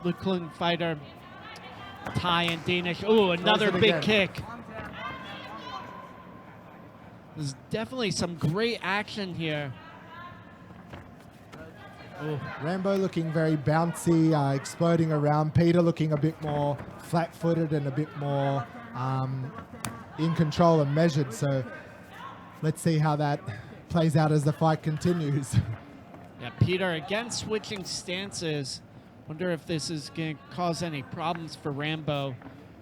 Luklung fighter. Thai and Danish. Oh, another big kick. There's definitely some great action here. Oh. Rambo looking very bouncy, exploding around. Peter looking a bit more flat-footed and a bit more in control and measured. So let's see how that plays out as the fight continues. Yeah, Peter again switching stances. Wonder if this is going to cause any problems for Rambo.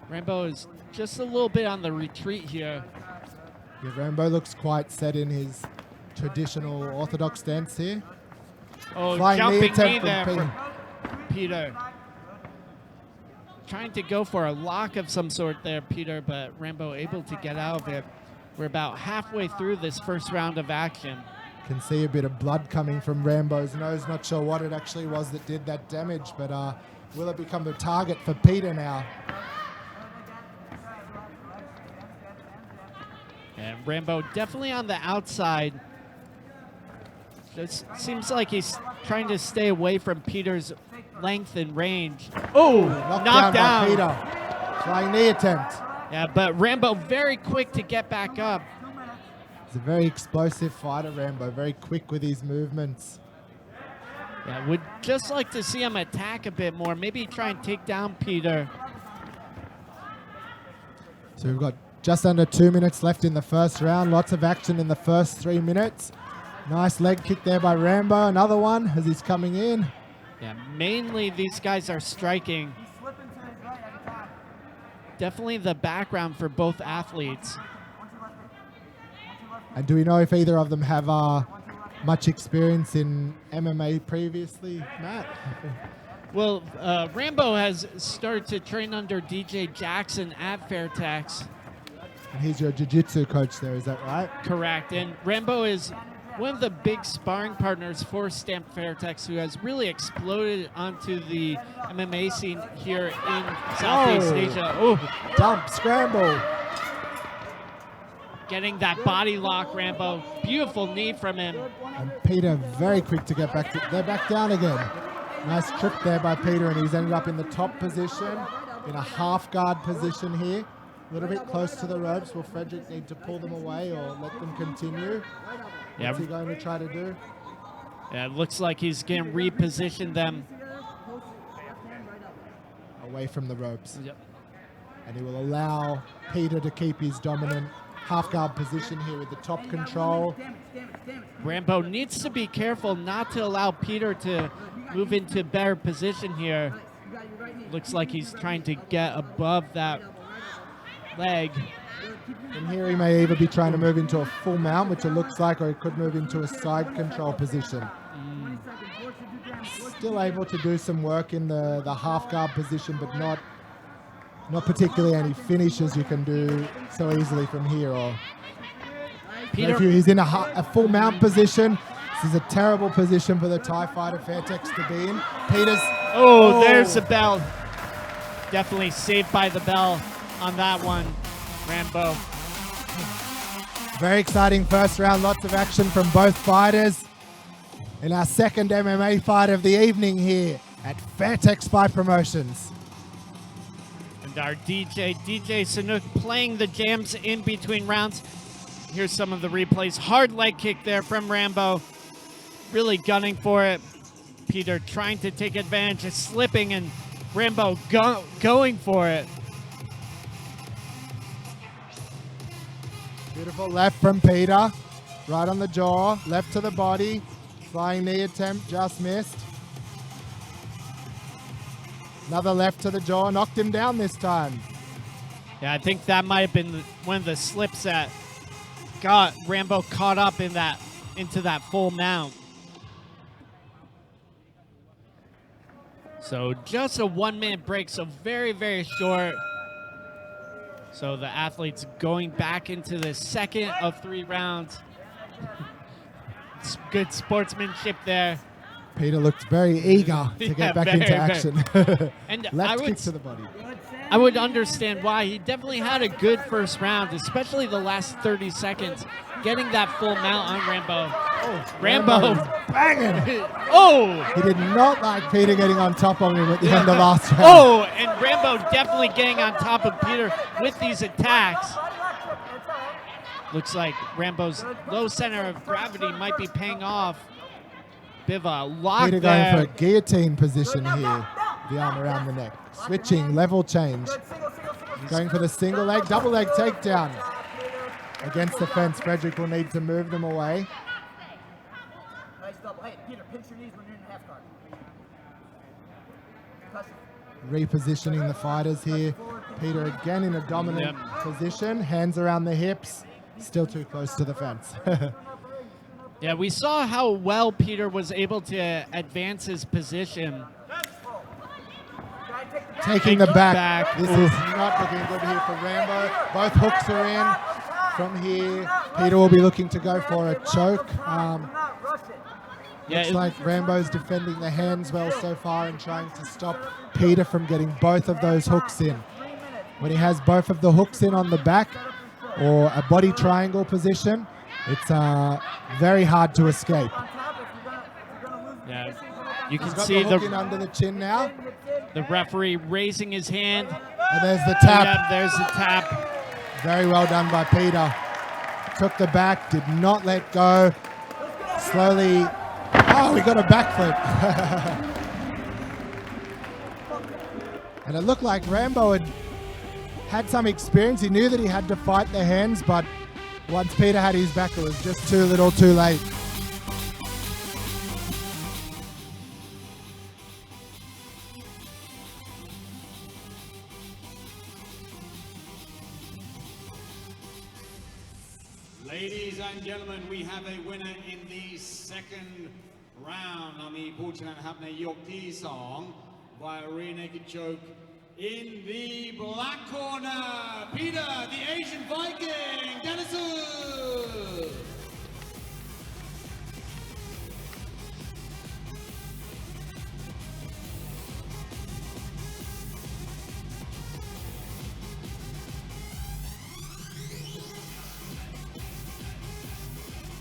Rambo is just a little bit on the retreat here. Yeah, Rambo looks quite set in his traditional orthodox stance here. Oh, flying jumping knee from there from Peter. Trying to go for a lock of some sort there, Peter, but Rambo able to get out of it. We're about halfway through this first round of action. Can see a bit of blood coming from Rambo's nose. Not sure what it actually was that did that damage, but will it become the target for Peter now? And Rambo definitely on the outside. Just seems like he's trying to stay away from Peter's length and range. Oh, knocked down. By Peter. Flying knee attempt. Yeah, but Rambo very quick to get back up. He's a very explosive fighter, Rambo. Very quick with his movements. Yeah, would just like to see him attack a bit more. Maybe try and take down Peter. So we've got just under 2 minutes left in the first round. Lots of action in the first 3 minutes. Nice leg kick there by Rambo. Another one as he's coming in. Yeah, mainly these guys are striking. Definitely the background for both athletes. And do we know if either of them have much experience in MMA previously, Matt? Well, Rambo has started to train under DJ Jackson at Fairtex. And he's your jiu-jitsu coach there, is that right? Correct. And Rambo is one of the big sparring partners for Stamp Fairtex, who has really exploded onto the MMA scene here in Southeast Asia. Oh, dump, scramble. Getting that body lock, Rambo. Beautiful knee from him. And Peter very quick to get back. They're back down again. Nice trip there by Peter, and he's ended up in the top position, in a half guard position here. A little bit close to the ropes. Will Frederick need to pull them away or let them continue? What's he going to try to do? Yeah, it looks like he's going to reposition them away from the ropes. Yep. And he will allow Peter to keep his dominant half guard position here with the top control. Rambo needs to be careful not to allow Peter to move into better position here. Looks like he's trying to get above that leg. And here he may either be trying to move into a full mount, which it looks like, or he could move into a side control position. Still able to do some work in the half guard position, but not particularly any finishes you can do so easily from here. Or Peter, if he's in a full mount position, this is a terrible position for the Thai fighter Fairtex to be in. Peter's... Oh, there's the bell. Definitely saved by the bell on that one, Rambo. Very exciting first round, lots of action from both fighters in our second MMA fight of the evening here at Fairtex Fight Promotions. And our DJ Sanook playing the jams in between rounds. Here's some of the replays. Hard leg kick there from Rambo. Really gunning for it. Peter trying to take advantage of slipping, and Rambo going for it. Beautiful left from Peter. Right on the jaw, left to the body. Flying knee attempt, just missed. Another left to the jaw, knocked him down this time. Yeah, I think that might have been one of the slips that got Rambo caught up in into that full mount. So just a 1 minute break, so very, very short. So the athletes going back into the second of 3 rounds. It's good sportsmanship there. Peter looked very eager to get back into action. And left kick to the body. I would understand why. He definitely had a good first round, especially the last 30 seconds. Getting that full mount on Rambo. Oh, Rambo banging. Oh! He did not like Peter getting on top of him at the end of last round. Oh, and Rambo definitely getting on top of Peter with these attacks. Looks like Rambo's low center of gravity might be paying off. Biva locked Peter there. going for a guillotine position here. The arm around the neck. Switching, level change. Going for the single leg, double leg takedown. Against the fence, Frederick will need to move them away. Nice double. Hey, Peter, pinch your knees when you're in the half guard. Repositioning the fighters here. Peter again in a dominant position. Hands around the hips. Still too close to the fence. Yeah, we saw how well Peter was able to advance his position. Taking the back. This is not looking good here for Rambo. Both hooks are in. From here, Peter will be looking to go for a choke. Looks like Rambo's defending the hands well so far and trying to stop Peter from getting both of those hooks in. When he has both of the hooks in on the back or a body triangle position, it's very hard to escape. Yeah, you can He's got see the hook in under the chin now. The referee raising his hand. And there's the tap. Yeah, there's the tap. Very well done by Peter. Took the back, did not let go. Slowly, oh, we got a backflip. And it looked like Rambo had some experience. He knew that he had to fight the hands, but once Peter had his back, it was just too little, too late. Ladies and gentlemen, we have a winner in the second round. เรามีผู้ชนะครับในยกที่2 via rear naked choke in the black corner, Peter, the Asian Viking, Denisu.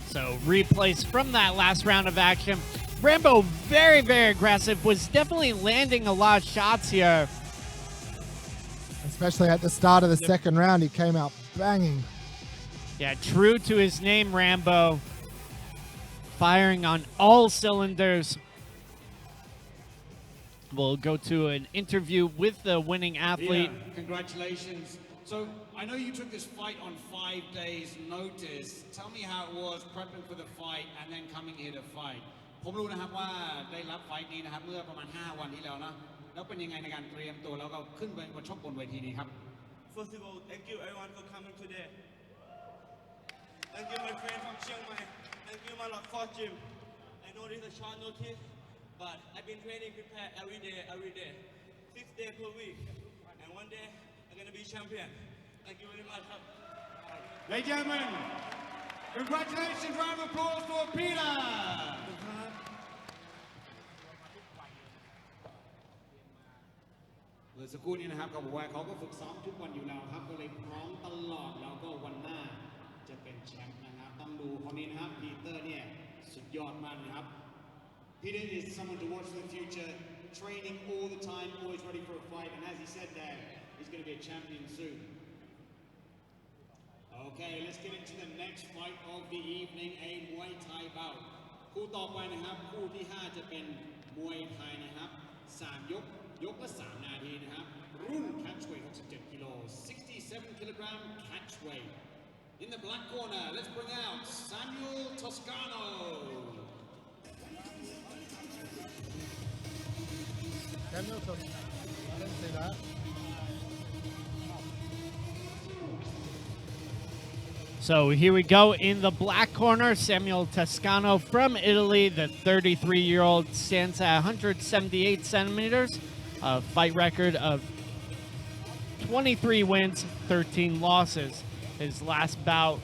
So replays from that last round of action. Rambo, very, very aggressive, was definitely landing a lot of shots here. Especially at the start of the second round, he came out banging. Yeah, true to his name, Rambo. Firing on all cylinders. We'll go to an interview with the winning athlete. Yeah, congratulations. So I know you took this fight on 5 days' notice. Tell me how it was prepping for the fight and then coming here to fight. ผมรู้นะครับว่าได้รับไฟต์นี้นะครับเมื่อประมาณ5 วันที่แล้วนะแล้วเป็นยังไงในการเตรียมตัวแล้วก็ขึ้นไปชกบนเวทีนี้ครับ First of all, thank you everyone for coming today. Thank you my friend from Chiang Mai. Thank you my Kor gym. I know this is a short notice, but I've been training prepare every day, 6 days per week, and one day I'm gonna be champion. Thank you very much. Ladies and gentlemen, congratulations, round of applause for Peter. เมื่อสักครู่นี้นะครับเขาบอกว่าเขาก็ฝึกซ้อมทุกวันอยู่แล้วครับก็เลยพร้อมตลอดแล้วก็วันหน้าจะเป็นแชมป์นะครับต้องดูคนนี้นะครับปีเตอร์เนี่ยสุดยอดมากนะครับ Peter is someone to watch for the future, training all the time, always ready for a fight, and as he said there, he's going to be a champion soon. Okay, let's get into the next fight of the evening, a Muay Thai bout. คู่ต่อไปนะครับคู่ที่ 5 จะเป็นมวยไทยนะครับ3 ยกละ 3 นาทีนะครับรุ่น catch weight 67 กิโล 67 kilogram catch weight. In the black corner, let's bring out Samuel Toscono. Samuel Toscono, I didn't see that. So here we go in the black corner, Samuel Toscono from Italy. The 33-year-old stands at 178 centimeters, a fight record of 23 wins, 13 losses. His last bout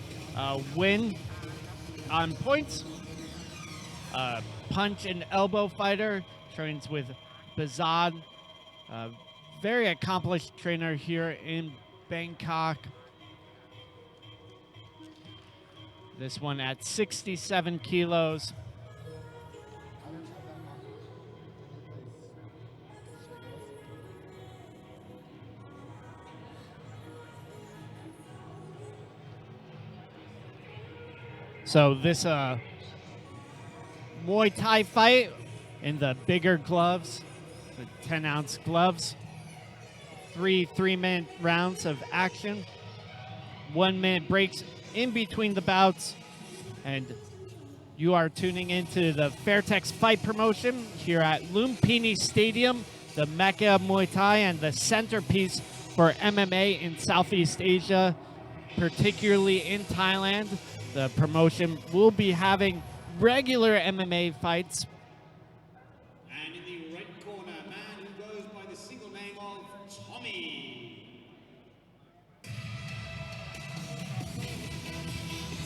win on points. Punch and elbow fighter, trains with Bazad. Very accomplished trainer here in Bangkok. This one at 67 kilos. So this Muay Thai fight in the bigger gloves, the 10-ounce gloves. 3 3-minute rounds of action. 1-minute breaks in between the bouts, and you are tuning into the Fairtex Fight promotion here at Lumpinee Stadium, the Mecca of Muay Thai and the centerpiece for MMA in Southeast Asia, particularly in Thailand. The promotion will be having regular MMA fights. And in the red corner, a man who goes by the single name of Tommy.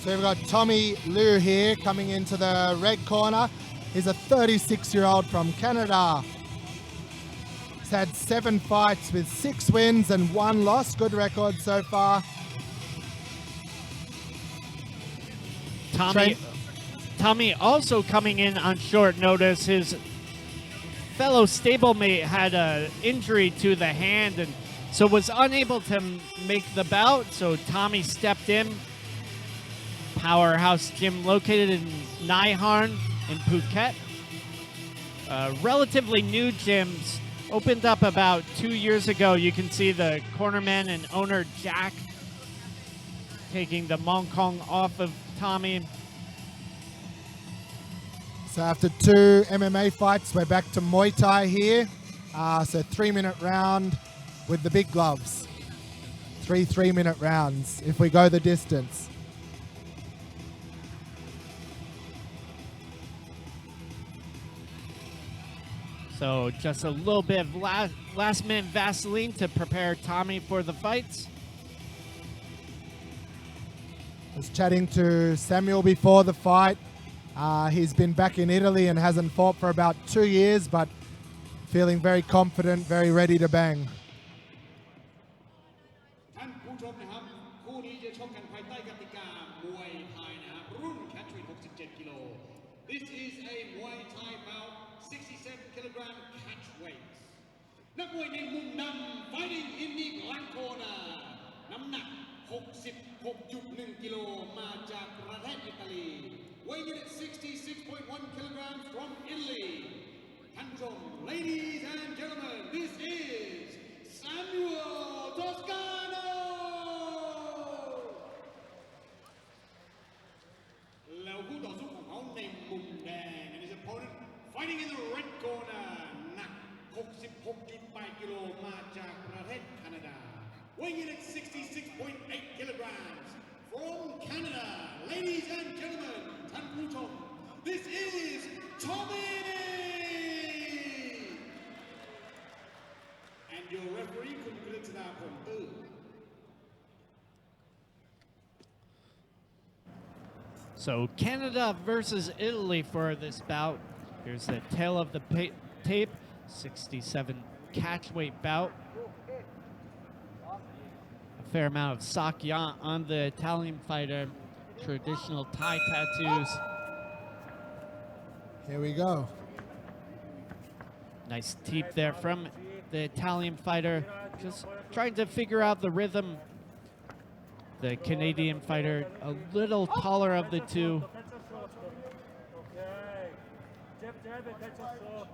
So we've got Tommy Liu here coming into the red corner. He's a 36-year-old from Canada. He's had 7 fights with 6 wins and 1 loss. Good record so far. Tommy also coming in on short notice. His fellow stablemate had an injury to the hand and so was unable to make the bout. So Tommy stepped in. Powerhouse gym located in Nai Harn in Phuket. Relatively new gyms, opened up about 2 years ago. You can see the cornerman and owner Jack taking the Mong Kong off of Tommy. So after 2 MMA fights, we're back to Muay Thai here. So 3-minute round with the big gloves. 3 3-minute rounds if we go the distance. So just a little bit of last-minute Vaseline to prepare Tommy for the fights. I was chatting to Samuel before the fight. He's been back in Italy and hasn't fought for about 2 years, but feeling very confident, very ready to bang. ท่านผู้ชมนะครับคู่ นี้จะชกกันภายใต้กติกามวยไทยนะครับรุ่นแคทเวท67 กิโล This is a Muay Thai bout 67 kilogram catch weight นักมวยในมุมนำ fighting in the black corner น้ำหนัก 66.1 กิโลมาจากประเทศอิตาลี weighing in at 66.1 kilograms from Italy ท่านผู้ชม ladies and gentlemen this is Toscono แล้วคู่ต่อสู้ของเขาในมุมแดง and his opponent fighting in the red corner หนัก 66.8 กิโลมาจากประเทศแคนาดา weighing in at 66.8 kilograms from Canada ladies and gentlemen ท่านผู้ชม this is Tommy and your referee คุณกฤษดาพงษ์ตื้อ So Canada versus Italy for this bout. Here's the tail of the tape, 67 catch weight bout. A fair amount of sakya on the Italian fighter, traditional Thai tattoos. Here we go. Nice teep there from the Italian fighter, just trying to figure out the rhythm. The Canadian fighter, a little taller of the two.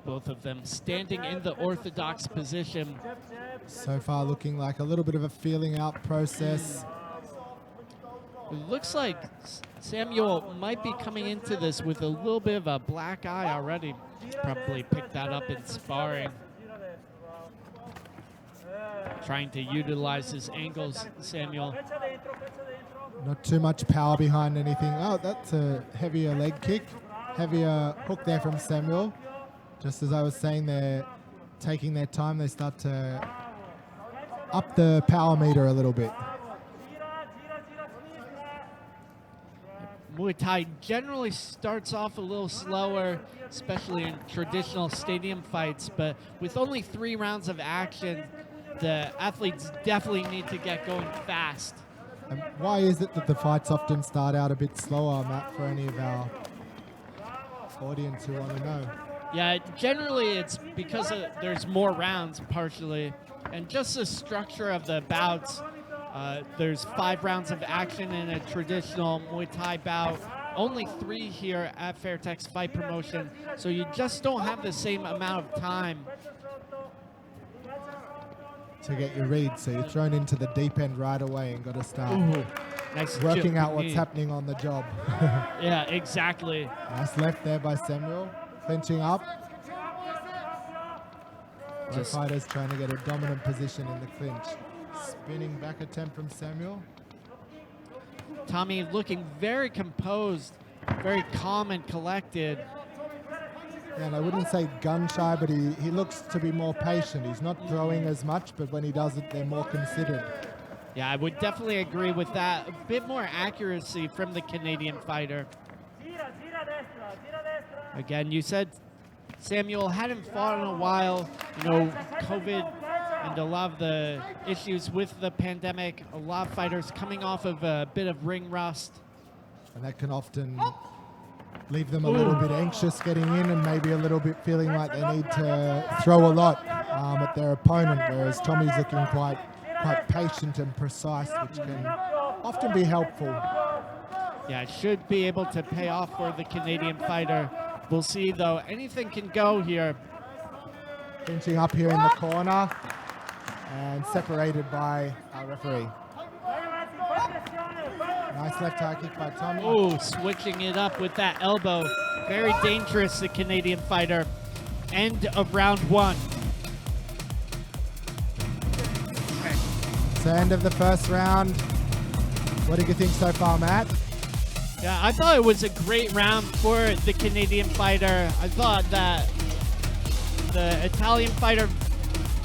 Both of them standing in the orthodox position. So far looking like a little bit of a feeling out process. It looks like Samuel might be coming into this with a little bit of a black eye already. Probably picked that up in sparring. Trying to utilize his angles, Samuel. Not too much power behind anything. Oh, that's a heavier leg kick. Heavier hook there from Samuel. Just as I was saying, they're taking their time. They start to up the power meter a little bit. Muay Thai generally starts off a little slower, especially in traditional stadium fights, but with only 3 rounds of action, the athletes definitely need to get going fast. And why is it that the fights often start out a bit slower, Matt, for any of our audience who want to know? Yeah, generally it's because there's more rounds, partially, and just the structure of the bouts. There's 5 rounds of action in a traditional Muay Thai bout, only 3 here at Fairtex Fight Promotion, so you just don't have the same amount of time to get your read, so you're thrown into the deep end right away and got to start working out what's happening on the job. Yeah, exactly. Nice left there by Samuel, clinching up. Both fighters trying to get a dominant position in the clinch. Spinning back attempt from Samuel. Tommy looking very composed, very calm and collected. Yeah, and I wouldn't say gun shy, but he looks to be more patient. He's not throwing as much, but when he does it, they're more considered. Yeah, I would definitely agree with that. A bit more accuracy from the Canadian fighter. Again, you said Samuel hadn't fought in a while. You know, COVID and a lot of the issues with the pandemic, a lot of fighters coming off of a bit of ring rust. And that can often leave them a little bit anxious getting in and maybe a little bit feeling like they need to throw a lot at their opponent, whereas Tommy's looking quite patient and precise, which can often be helpful. Yeah, it should be able to pay off for the Canadian fighter. We'll see, though. Anything can go here. Finishing up here in the corner and separated by our referee. Nice left high kick by Tommy. Oh, switching it up with that elbow. Very dangerous, the Canadian fighter. End of round 1. So end of the first round. What did you think so far, Matt? Yeah, I thought it was a great round for the Canadian fighter. I thought that the Italian fighter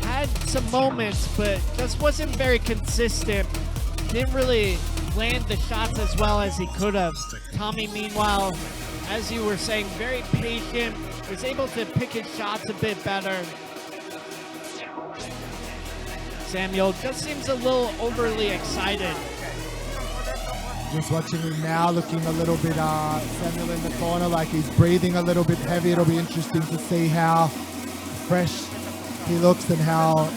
had some moments, but just wasn't very consistent. Didn't really land the shots as well as he could have. Tommy, meanwhile, as you were saying, very patient, was able to pick his shots a bit better. Samuel just seems a little overly excited. Just watching him now, looking a little bit, Samuel in the corner, like he's breathing a little bit heavy. It'll be interesting to see how fresh he looks and how,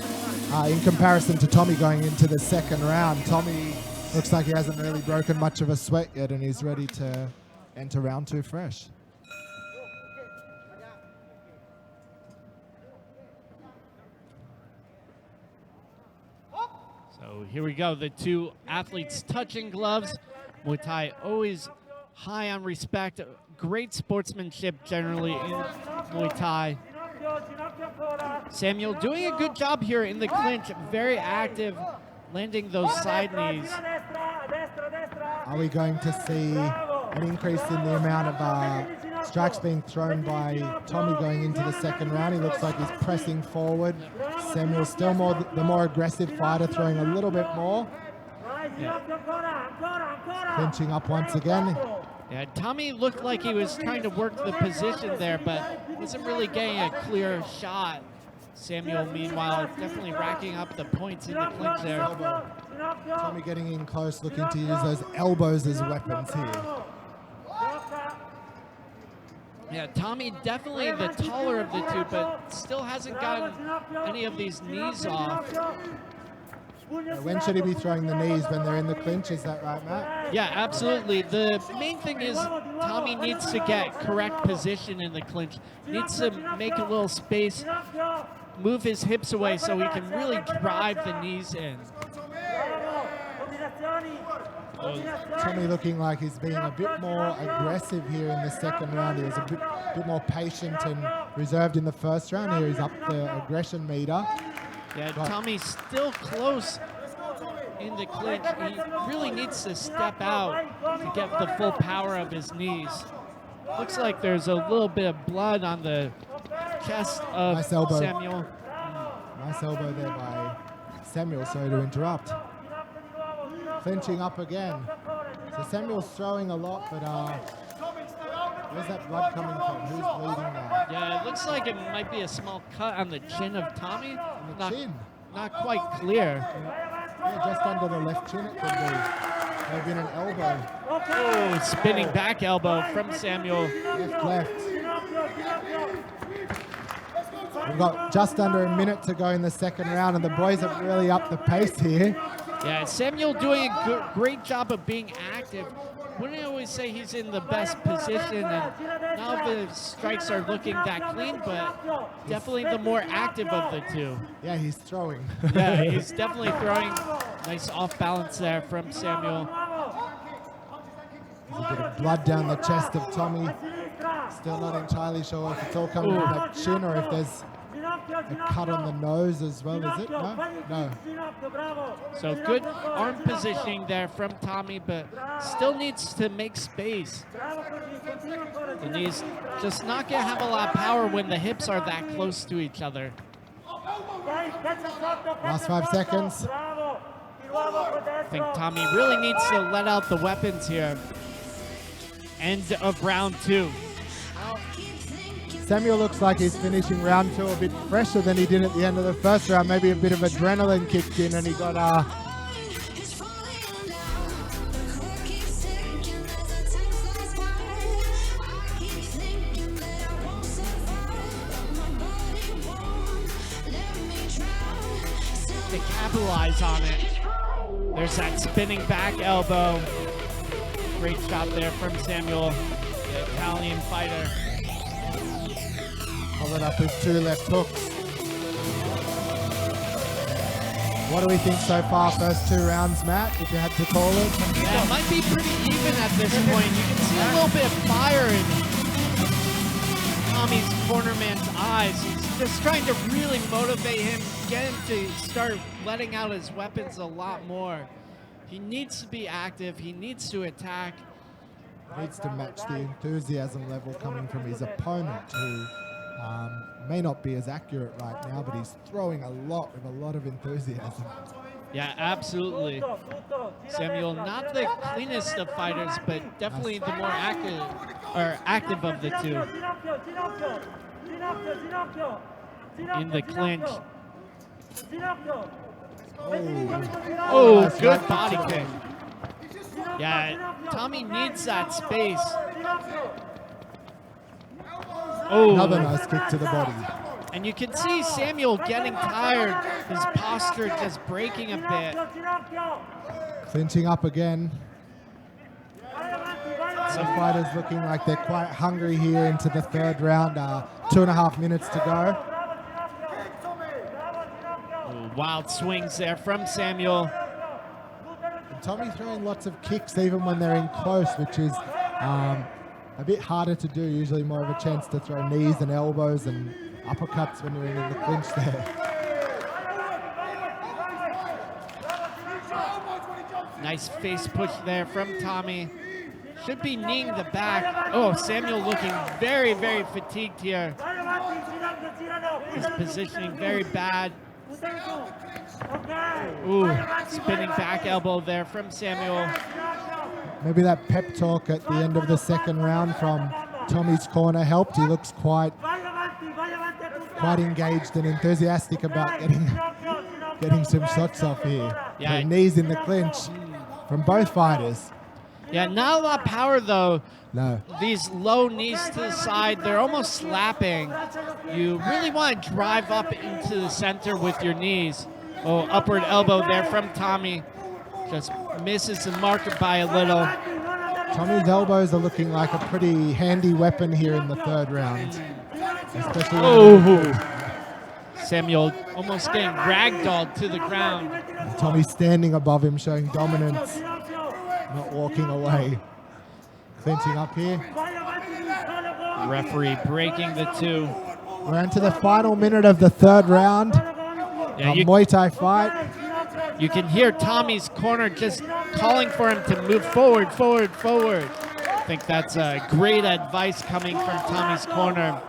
in comparison to Tommy going into the second round, Tommy looks like he hasn't really broken much of a sweat yet and he's ready to enter round 2 fresh. So here we go, the two athletes touching gloves. Muay Thai always high on respect, great sportsmanship generally in Muay Thai. Samuel doing a good job here in the clinch, very active, landing those side knees. Are we going to see an increase in the amount of strikes being thrown by Tommy going into the second round? He looks like he's pressing forward. Samuel's still the more aggressive fighter, throwing a little bit more. Clinching up once again. Yeah, Tommy looked like he was trying to work the position there, but wasn't really getting a clear shot. Samuel, meanwhile, definitely racking up the points in the clinch there. Tommy getting in close, looking to use those elbows as weapons here. Yeah, Tommy definitely the taller of the two, but still hasn't gotten any of these knees off. When should he be throwing the knees? When they're in the clinch, is that right, Matt? Yeah, absolutely. The main thing is Tommy needs to get correct position in the clinch, needs to make a little space, move his hips away so he can really drive the knees in. Tommy looking like he's being a bit more aggressive here in the second round. He was a bit more patient and reserved in the first round. Here he's up the aggression meter. Yeah, Tommy's still close in the clinch. He really needs to step out to get the full power of his knees. Looks like there's a little bit of blood on the chest of Nice elbow. Samuel. Nice elbow there by Samuel, sorry to interrupt. Clinching up again. So Samuel's throwing a lot, but where's that blood coming from? Who's bleeding now? Yeah, it looks like it might be a small cut on the chin of Tommy. Chin? Not quite clear. Yeah, just under the left chin it could be. Maybe an elbow. Oh, spinning back elbow from Samuel. Left. We've got just under a minute to go in the second round, and the boys have really upped the pace here. Yeah, Samuel doing a great job of being active. Wouldn't always say he's in the best position, and now the strikes are looking that clean, but definitely the more active of the two. Yeah, he's throwing. Yeah, he's definitely throwing. Nice off balance there from Samuel. There's a bit of blood down the chest of Tommy. Still not entirely sure if it's all coming from that chin or if there's a cut on the nose as well, is it? No? No. So good arm positioning there from Tommy, but still needs to make space. And he's just not going to have a lot of power when the hips are that close to each other. Last 5 seconds. I think Tommy really needs to let out the weapons here. End of round 2. Samuel looks like he's finishing round 2 a bit fresher than he did at the end of the first round. Maybe a bit of adrenaline kicked in and he got to capitalize on it. There's that spinning back elbow. Great shot there from Samuel, the Italian fighter. followed up with 2 left hooks. What do we think so far, first 2 rounds, Matt, if you had to call it? Yeah, it might be pretty even at this point. You can see a little bit of fire in Tommy's cornerman's eyes. He's just trying to really motivate him, get him to start letting out his weapons a lot more. He needs to be active. He needs to attack. Needs to match the enthusiasm level coming from his opponent, who may not be as accurate right now, but he's throwing a lot with a lot of enthusiasm. Yeah, absolutely. Samuel, not the cleanest of fighters, but definitely the more active of the two. In the clinch. Oh, good body kick. Yeah, Tommy needs that space. Oh, Another nice kick to the body. And you can see Samuel getting tired. His posture just breaking a bit. Clinching up again. Some fighters looking like they're quite hungry here into the third round. 2.5 minutes to go. Ooh, wild swings there from Samuel. And Tommy throwing lots of kicks even when they're in close, which is a bit harder to do. Usually more of a chance to throw knees and elbows and uppercuts when you're in the clinch there. Nice face push there from Tommy. Should be kneeing the back. Oh, Samuel looking very, very fatigued here. His positioning very bad. Ooh, spinning back elbow there from Samuel. Maybe that pep talk at the end of the second round from Tommy's corner helped. He looks quite engaged and enthusiastic about getting some shots off here. Yeah. The knees in the clinch from both fighters. Yeah, not a lot of power though. No. These low knees to the side, they're almost slapping. You really want to drive up into the center with your knees. Oh, upward elbow there from Tommy. Just misses the marker by a little. Tommy's elbows are looking like a pretty handy weapon here in the third round. Especially Samuel almost getting ragdolled to the ground. Tommy standing above him, showing dominance, not walking away. Clinching up here. Referee breaking the two. We're into the final minute of the third round. Yeah, Muay Thai fight. You can hear Tommy's corner just calling for him to move forward, forward, forward. I think that's great advice coming from Tommy's corner,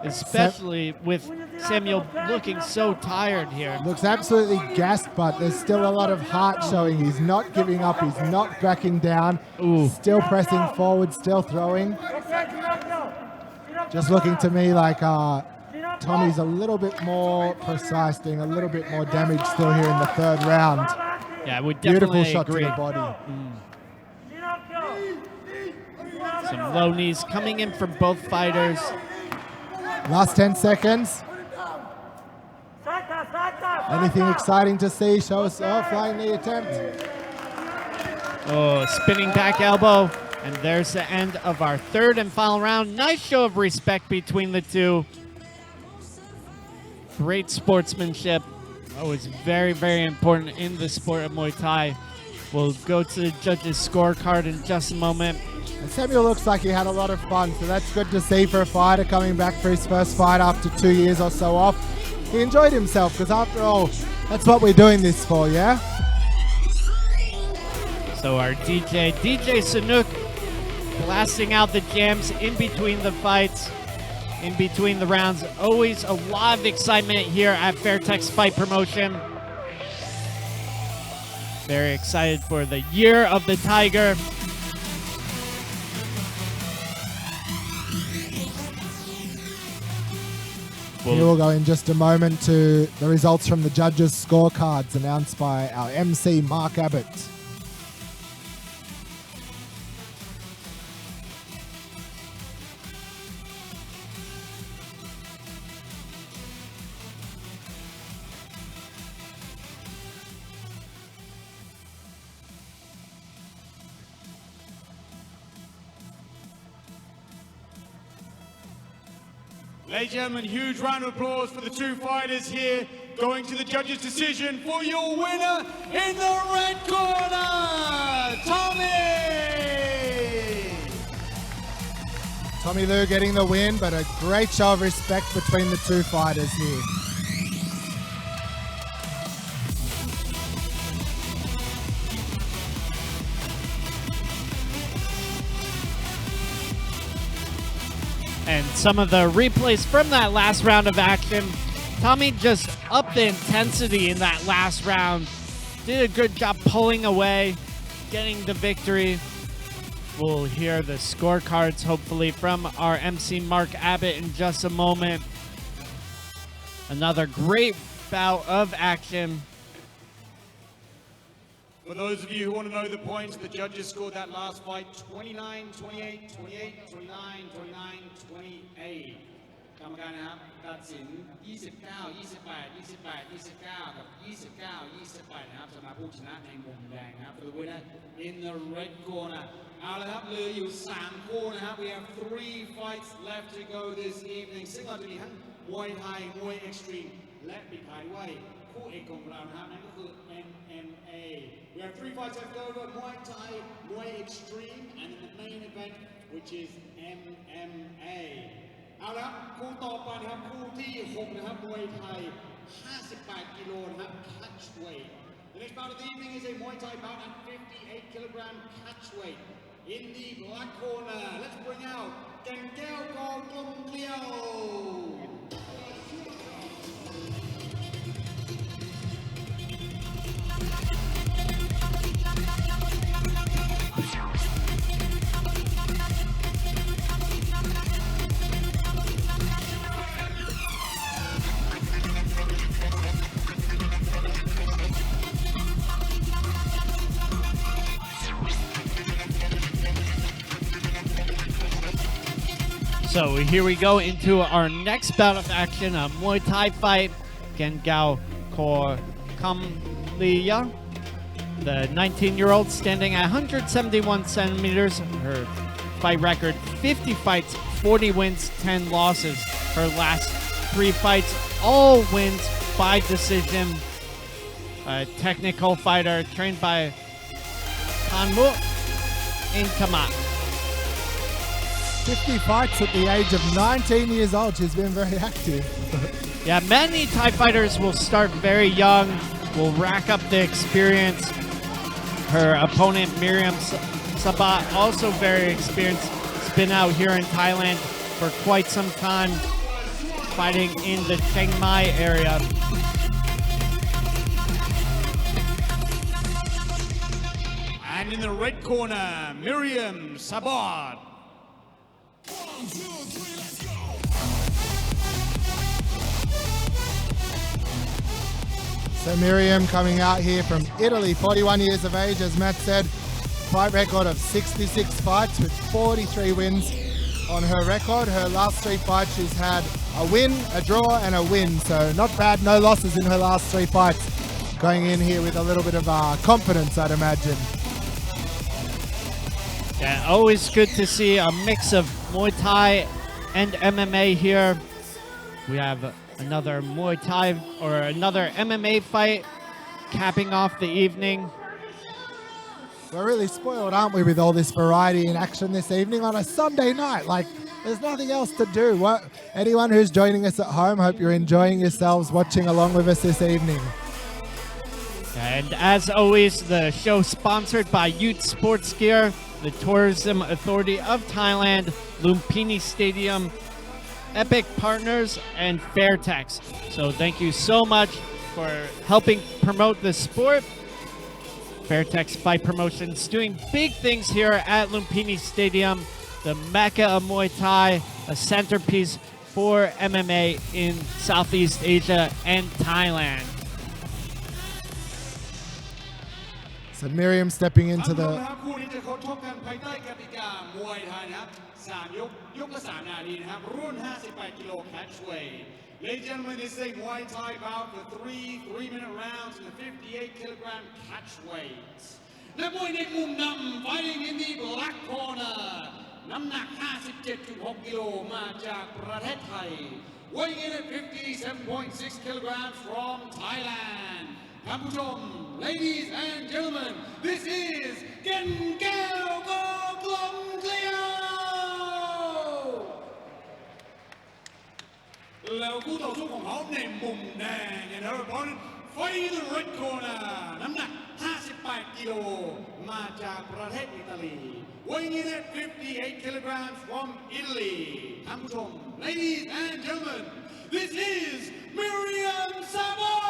especially with Samuel looking so tired here. Looks absolutely gassed, but there's still a lot of heart showing. He's not giving up. He's not backing down. Ooh. Still pressing forward, still throwing. Just looking to me like Tommy's a little bit more precise, doing a little bit more damage still here in the third round. Yeah, we definitely Beautiful shot agree. to the body. Some low knees coming in from both fighters. Last 10 seconds. Anything exciting to see? Show us. Oh, flying knee attempt. Oh, spinning back elbow. And there's the end of our third and final round. Nice show of respect between the two. Great sportsmanship. Always very, very important in the sport of Muay Thai. We'll go to the judges' scorecard in just a moment. And Samuel looks like he had a lot of fun, so that's good to see for a fighter coming back for his first fight after 2 years or so off. He enjoyed himself, because after all, that's what we're doing this for, yeah? So our DJ Sanook, blasting out the jams in between the fights, in between the rounds. Always a lot of excitement here at Fairtex Fight Promotion. Very excited for the Year of the Tiger. Here we'll go in just a moment to the results from the judges' scorecards announced by our MC, Mark Abbott. Ladies and gentlemen, huge round of applause for the two fighters here. Going to the judges' decision for your winner in the red corner, Tommy! Tommy Liu getting the win, but a great show of respect between the two fighters here. And some of the replays from that last round of action. Tommy just upped the intensity in that last round. Did a good job pulling away, getting the victory. We'll hear the scorecards hopefully from our MC Mark Abbott in just a moment. Another great bout of action. For those of you who want to know the points, the judges scored that last fight 29, 28, 28, 29, 29, 28 กรรมการนะครับตัดสิน 29 28 28 29 กับ 29 28 นะครับสำหรับผู้ชนะในมุมแดงนะครับ For the winner in the red corner เอาละครับเหลืออยู่3คู่นะครับ We have 3 fights left to go this evening ซึ่งเราจะมีทั้งมวยไทยมวย Extreme และปิดท้ายด้วยคู่เอกของเรานะครับนั่นก็คือ MMA We have 3 fights left over Muay Thai Muay Extreme and in the main event which is MMAเอาละคู่ต่อไปนะครับคู่ที่6นะครับมวยไทย58กิโลนะครับ catch weight The next bout of the evening is a Muay Thai bout at 58 kilogram catch weight in the black corner let's bring out Kenkeaw Kor.Komkeliyw So here we go into our next bout of action, a Muay Thai fight. Kenkeaw Kor.Komkeliyw, the 19-year-old standing at 171 centimeters. Her fight record, 50 fights, 40 wins, 10 losses. Her last 3 fights, all wins by decision. A technical fighter trained by Pumpunmuang. 50 fights at the age of 19 years old. She's been very active. Yeah, many Thai fighters will start very young, will rack up the experience. Her opponent, Miriam Sabot, also very experienced. Has been out here in Thailand for quite some time, fighting in the Chiang Mai area. And in the red corner, Miriam Sabot. So Miriam coming out here from Italy, 41 years of age, as Matt said. Fight record of 66 fights with 43 wins on her record. Her last 3 fights she's had a win, a draw and a win. So not bad, no losses in her last 3 fights. Going in here with a little bit of confidence, I'd imagine. Yeah, always good to see a mix of Muay Thai and MMA here. We have another Muay Thai or another MMA fight capping off the evening. We're really spoiled, aren't we, with all this variety in action this evening on a Sunday night. Like, there's nothing else to do. Anyone who's joining us at home, hope you're enjoying yourselves watching along with us this evening. And as always, the show sponsored by Youth Sports Gear, the Tourism Authority of Thailand, Lumpinee Stadium, Epic Partners, and Fairtex. So thank you so much for helping promote the sport. Fairtex Fight Promotions doing big things here at Lumpinee Stadium, the Mecca of Muay Thai, a centerpiece for MMA in Southeast Asia and Thailand. So Miriam stepping into the... 3 ยกละ3 นาทีนะครับรุ่น 58 กิโล catch weight. Ladies and gentlemen, this is a Muay Thai bout for 3-minute rounds in the 58 kilogram catch weight. นักมวยในมุมนำ fighting in the black corner น้ำหนัก 57.6 กิโลมาจากประเทศไทย weighing in at 57.6 kilograms from Thailand. ท่านผู้ชม ladies and gentlemen, this is Kenkeaw Kor.Komkeliyw แล้วคู่ต่อสู้ของเขาในมุมแดงเนี่ยนะบอล fighting in the red corner น้ำหนัก 58 กิโลมาจากประเทศอิตาลี weighing in at 58 kilograms from Italy ท่านผู้ชม ladies and gentlemen, this is Miriam Sabot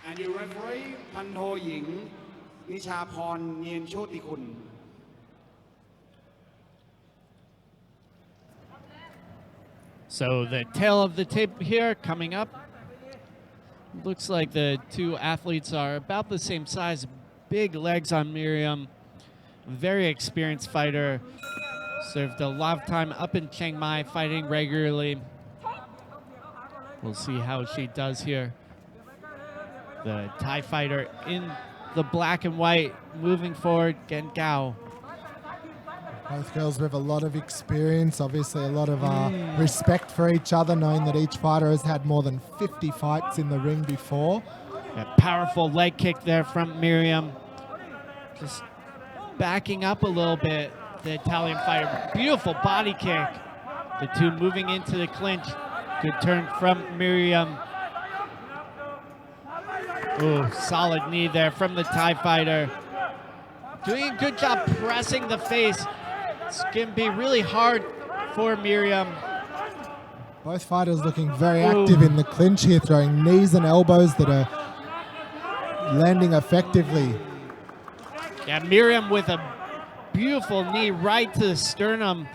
and your referee พันโทหญิงนิชาพรเนียนโชติคุณ So the tail of the tape here coming up. Looks like the two athletes are about the same size. Big legs on Miriam. Very experienced fighter. Served a lot of time up in Chiang Mai, fighting regularly. We'll see how she does here. The Thai fighter in the black and white, moving forward, Kenkeaw. Both girls with a lot of experience, obviously a lot of respect for each other, knowing that each fighter has had more than 50 fights in the ring before. A powerful leg kick there from Miriam. Just backing up a little bit, the Italian fighter. Beautiful body kick. The two moving into the clinch. Good turn from Miriam. Ooh, solid knee there from the Thai fighter. Doing a good job pressing the face. It's going to be really hard for Miriam. Both fighters looking very active in the clinch here, throwing knees and elbows that are landing effectively. Yeah, Miriam with a beautiful knee right to the sternum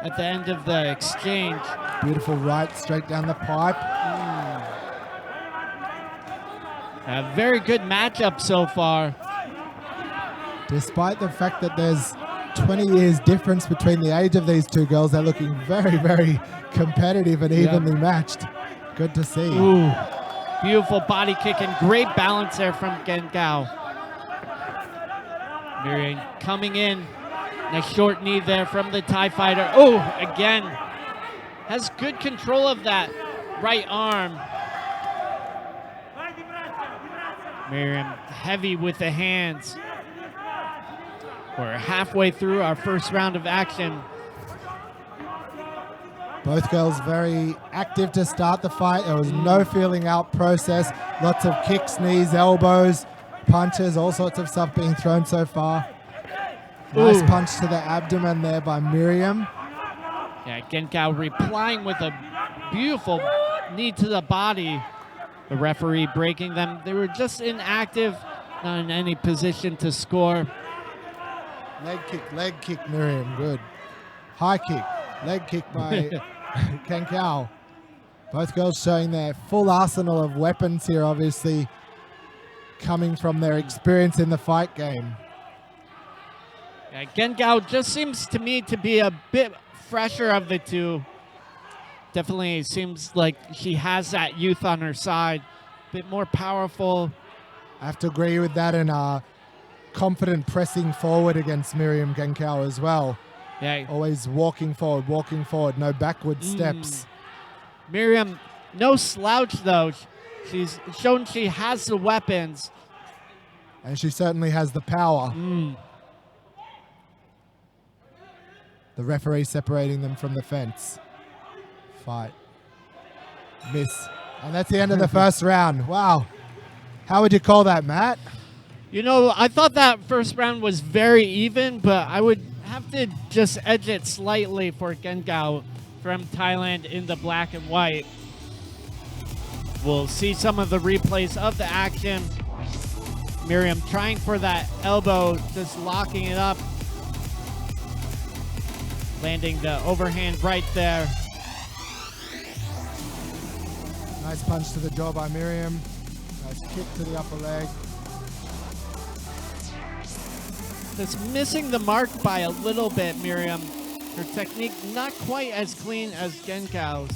at the end of the exchange. Beautiful right straight down the pipe. A very good matchup so far. Despite the fact that there's 20 years difference between the age of these two girls, they're looking very, very competitive and evenly matched. Good to see. Ooh, beautiful body kick and great balance there from Kenkeaw. Miriam coming in. A short knee there from the Thai fighter. Oh, again. Has good control of that right arm. Miriam heavy with the hands. We're halfway through our first round of action. Both girls very active to start the fight. There was no feeling out process. Lots of kicks, knees, elbows, punches, all sorts of stuff being thrown so far. Nice punch to the abdomen there by Miriam. Yeah, Kenkeaw replying with a beautiful knee to the body. The referee breaking them. They were just inactive, not in any position to score. Leg kick, Miriam, good. High kick, leg kick by Kenkeaw. Both girls showing their full arsenal of weapons here, obviously coming from their experience in the fight game. Yeah, Kenkeaw just seems to me to be a bit fresher of the two. Definitely seems like she has that youth on her side. A bit more powerful. I have to agree with that, and confident pressing forward against Miriam Kenkeaw as well. Yeah. Always walking forward, no backward steps. Miriam, no slouch though. She's shown she has the weapons. And she certainly has the power. The referee separating them from the fence. Fight. Miss. And that's the end of the first round. Wow. How would you call that, Matt? You know, I thought that first round was very even, but I would have to just edge it slightly for Kenkeaw from Thailand in the black and white. We'll see some of the replays of the action. Miriam trying for that elbow, just locking it up. Landing the overhand right there. Nice punch to the jaw by Miriam. Nice kick to the upper leg. Just missing the mark by a little bit, Miriam. Her technique not quite as clean as Kenkeaw's.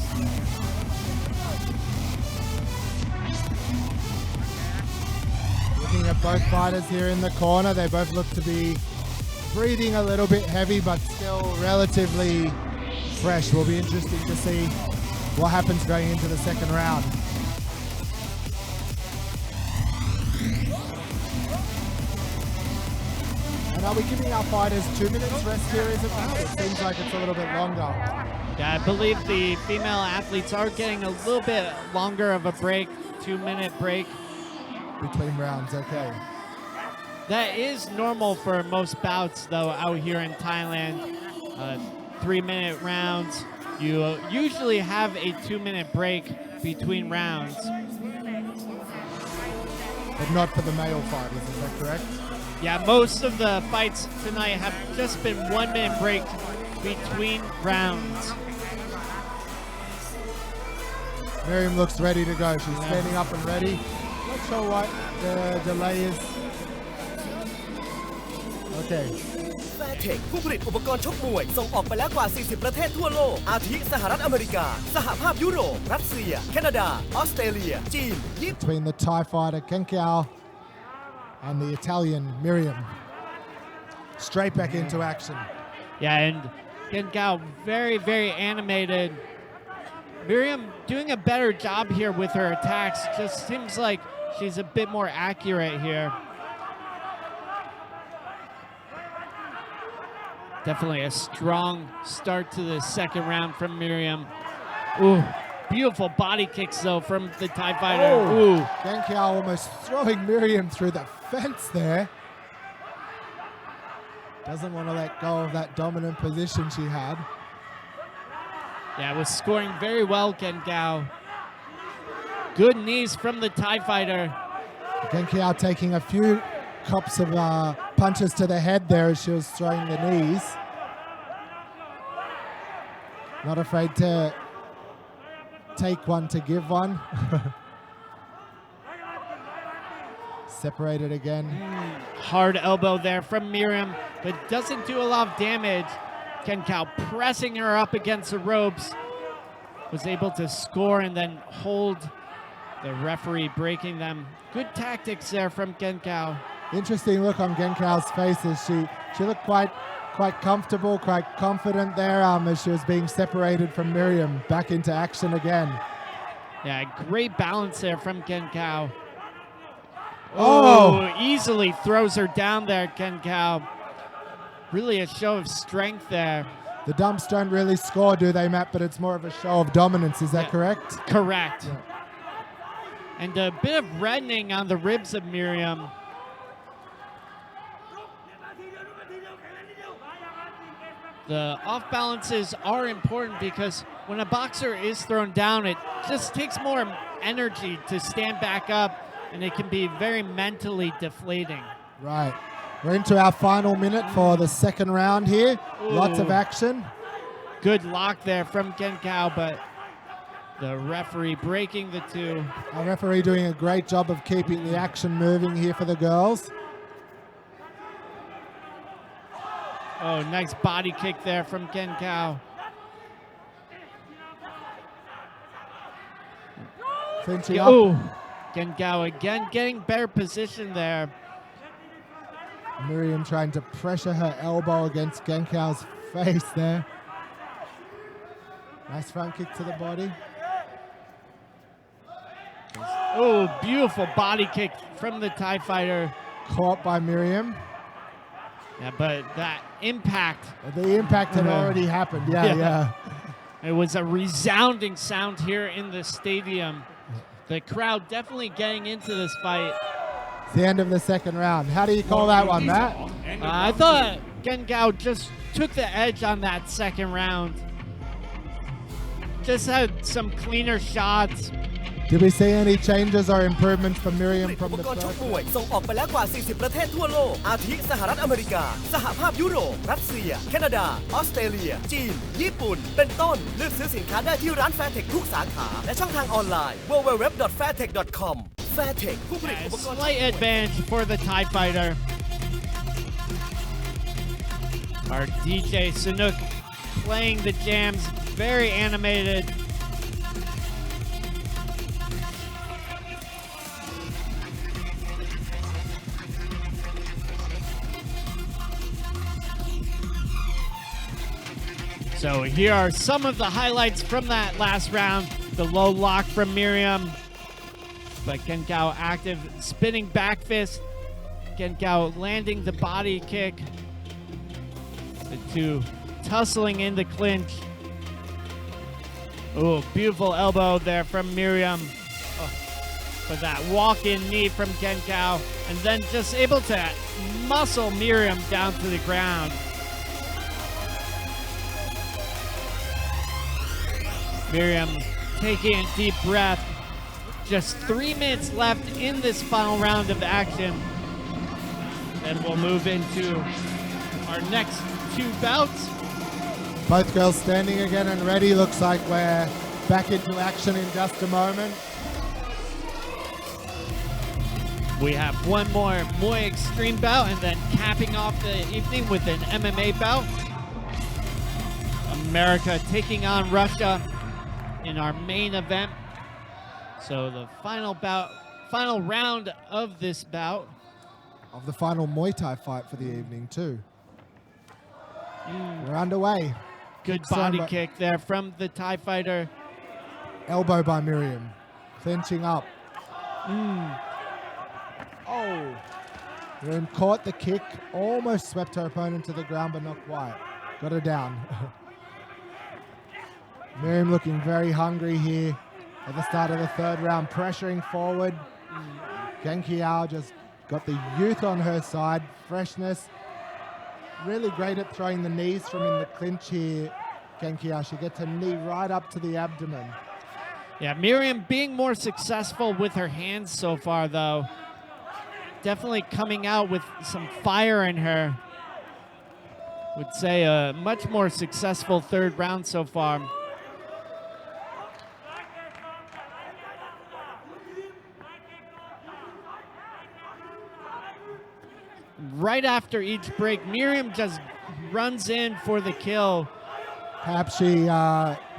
Looking at both fighters here in the corner, they both look to be breathing a little bit heavy, but still relatively fresh. Will be interesting to see what happens going into the second round. And are we giving our fighters 2 minutes rest here, is it now? It seems like it's a little bit longer. Yeah, I believe the female athletes are getting a little bit longer of a break, 2-minute break. Between rounds, okay. That is normal for most bouts, though, out here in Thailand. 3-minute rounds. You usually have a 2-minute break between rounds. But not for the male fighters, is that correct? Yeah, most of the fights tonight have just been 1-minute break between rounds. Miriam looks ready to go. She's standing up and ready. Not sure what the delay is. Okay. Fairtex ผู้ผลิตอุปกรณ์ชกมวยส่งออกไปแล้วกว่า 40 ประเทศทั่วโลก อาทิสหรัฐอเมริกา สหภาพยุโรป รัสเซีย แคนาดา ออสเตรเลีย จีน ญี่ปุ่น Between the Thai fighter Kenkeaw and the Italian Miriam. Straight back into action. Yeah, and Kenkeaw very, very animated. Miriam doing a better job here with her attacks. Just seems like she's a bit more accurate here. Definitely a strong start to the second round from Miriam. Ooh, beautiful body kicks though from the Thai fighter. Ooh. Kenkeaw almost throwing Miriam through the fence there. Doesn't want to let go of that dominant position she had. Yeah, was scoring very well, Kenkeaw. Good knees from the Thai fighter. Kenkeaw taking a few cups of punches to the head there as she was throwing the knees. Not afraid to take one to give one. Separated again. Hard elbow there from Miriam, but doesn't do a lot of damage. Kenkeaw pressing her up against the ropes. Was able to score and then hold the referee breaking them. Good tactics there from Kenkeaw. Interesting look on Kenkeaw's face as she looked quite comfortable, quite confident there as she was being separated from Miriam. Back into action again. Yeah, great balance there from Kenkeaw. Oh! Easily throws her down there, Kenkeaw. Really a show of strength there. The dumps don't really score, do they, Matt? But it's more of a show of dominance, is that correct? Correct. Yeah. And a bit of reddening on the ribs of Miriam. The off balances are important because when a boxer is thrown down, it just takes more energy to stand back up, and it can be very mentally deflating. Right. We're into our final minute for the second round here. Ooh. Lots of action. Good lock there from Kenkeaw, but the referee breaking the two. Our referee doing a great job of keeping the action moving here for the girls. Oh, nice body kick there from Kenkeaw. Finching up. Oh, Kenkeaw again getting better position there. Miriam trying to pressure her elbow against Kenkeaw's face there. Nice front kick to the body. Oh, beautiful body kick from the Thai fighter. Caught by Miriam. Yeah, but that impact. The impact had already happened. Yeah. It was a resounding sound here in the stadium. The crowd definitely getting into this fight. It's the end of the second round. How do you call that one, Matt? I thought Kenkeaw just took the edge on that second round. Just had some cleaner shots. Did we see any changes or improvements from Miriam from the อุปกรณ์ชก first? มวยส่งออกไปแล้วกว่า 40 ประเทศทั่วโลก อาทิสหรัฐอเมริกา สหภาพยุโรป รัสเซีย แคนาดา ออสเตรเลีย จีน ญี่ปุ่น เป็นต้น เลือกซื้อสินค้าได้ที่ร้าน Fairtex ทุกสาขา และช่องทางออนไลน์ www.fairtex.com Fairtex ผู้ผลิตอุปกรณ์ Slight advantage for the Thai fighter. Our DJ Sanook playing the jams, very animated. So here are some of the highlights from that last round. The low lock from Miriam, but Kenkeaw active, spinning back fist. Kenkeaw landing the body kick. The two tussling in the clinch. Oh, beautiful elbow there from Miriam. Oh, but that walk-in knee from Kenkeaw, and then just able to muscle Miriam down to the ground. Miriam taking a deep breath. Just 3 minutes left in this final round of action. Then we'll move into our next two bouts. Both girls standing again and ready. Looks like we're back into action in just a moment. We have one more Muay Extreme bout and then capping off the evening with an MMA bout. America taking on Russia in our main event. So the final round of this bout. Of the final Muay Thai fight for the evening too. We're underway. Good body kick there from the Thai fighter. Elbow by Miriam. Clinching up. Oh. Miriam caught the kick. Almost swept her opponent to the ground, but not quite. Got her down. Miriam looking very hungry here at the start of the third round, pressuring forward. Kenkeaw just got the youth on her side, freshness. Really great at throwing the knees from in the clinch here, Kenkeaw. She gets her knee right up to the abdomen. Yeah, Miriam being more successful with her hands so far, though. Definitely coming out with some fire in her. Would say a much more successful third round so far. Right after each break, Miriam just runs in for the kill. Perhaps she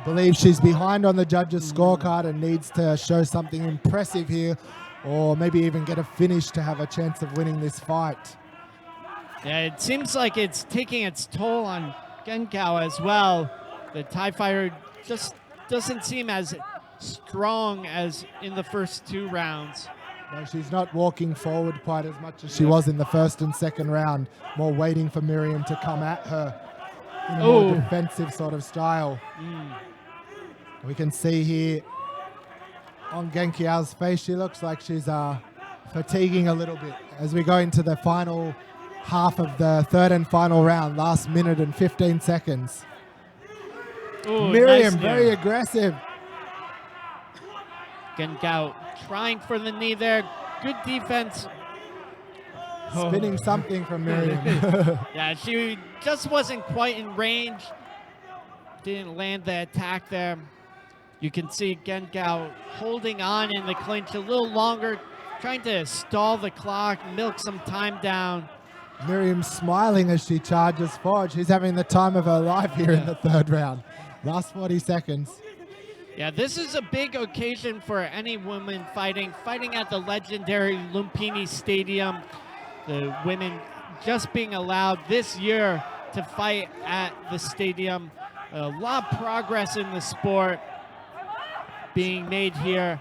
believes she's behind on the judges' scorecard and needs to show something impressive here, or maybe even get a finish to have a chance of winning this fight. Yeah, it seems like it's taking its toll on Kenkeaw as well. The Thai fighter just doesn't seem as strong as in the first two rounds. No, she's not walking forward quite as much as she was in the first and second round. More waiting for Miriam to come at her in a more defensive sort of style. We can see here on Kenkeaw's face, she looks like she's fatiguing a little bit as we go into the final half of the third and final round, last minute and 15 seconds. Miriam, nice very aggressive. Kenkeaw trying for the knee there. Good defense. Spinning something from Miriam. Yeah, she just wasn't quite in range. Didn't land the attack there. You can see Kenkeaw holding on in the clinch a little longer, trying to stall the clock, milk some time down. Miriam smiling as she charges forward. She's having the time of her life here in the third round. Last 40 seconds. Yeah, this is a big occasion for any woman fighting at the legendary Lumpinee Stadium. The women just being allowed this year to fight at the stadium. A lot of progress in the sport being made here.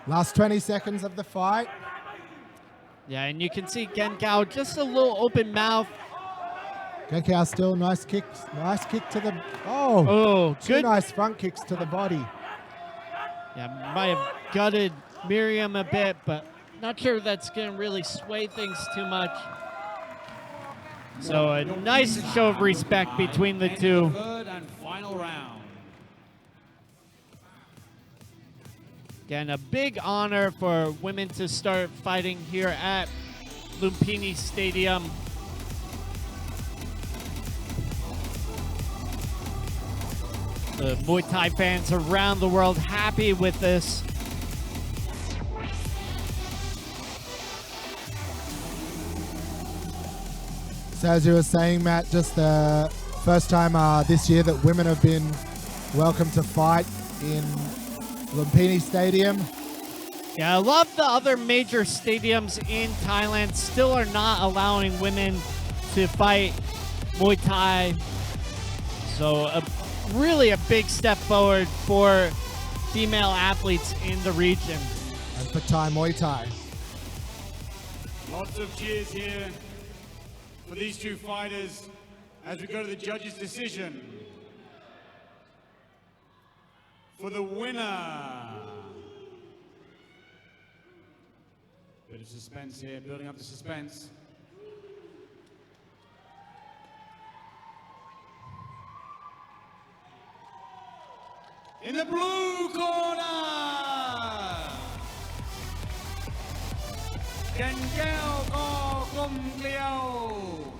Last 20 seconds of the fight. Yeah, and you can see Kenkeaw just a little open mouth. Kenkeaw still nice kicks. Nice kick to the... two good. Nice front kicks to the body. Yeah, might have gutted Miriam a bit, but not sure that's going to really sway things too much. So a nice show of respect between the two. Third and final round. Again, a big honor for women to start fighting here at Lumpinee Stadium. The Muay Thai fans around the world happy with this. So as you were saying, Matt, just the first time this year that women have been welcome to fight in Lumpinee Stadium. Yeah, a lot of the other major stadiums in Thailand still are not allowing women to fight Muay Thai. So really a big step forward for female athletes in the region. And for Thai Muay Thai. Lots of cheers here for these two fighters as we go to the judges' decision. For the winner. Bit of suspense here, building up the suspense. In the blue corner, Kenkeaw Kor.Komkeliyw.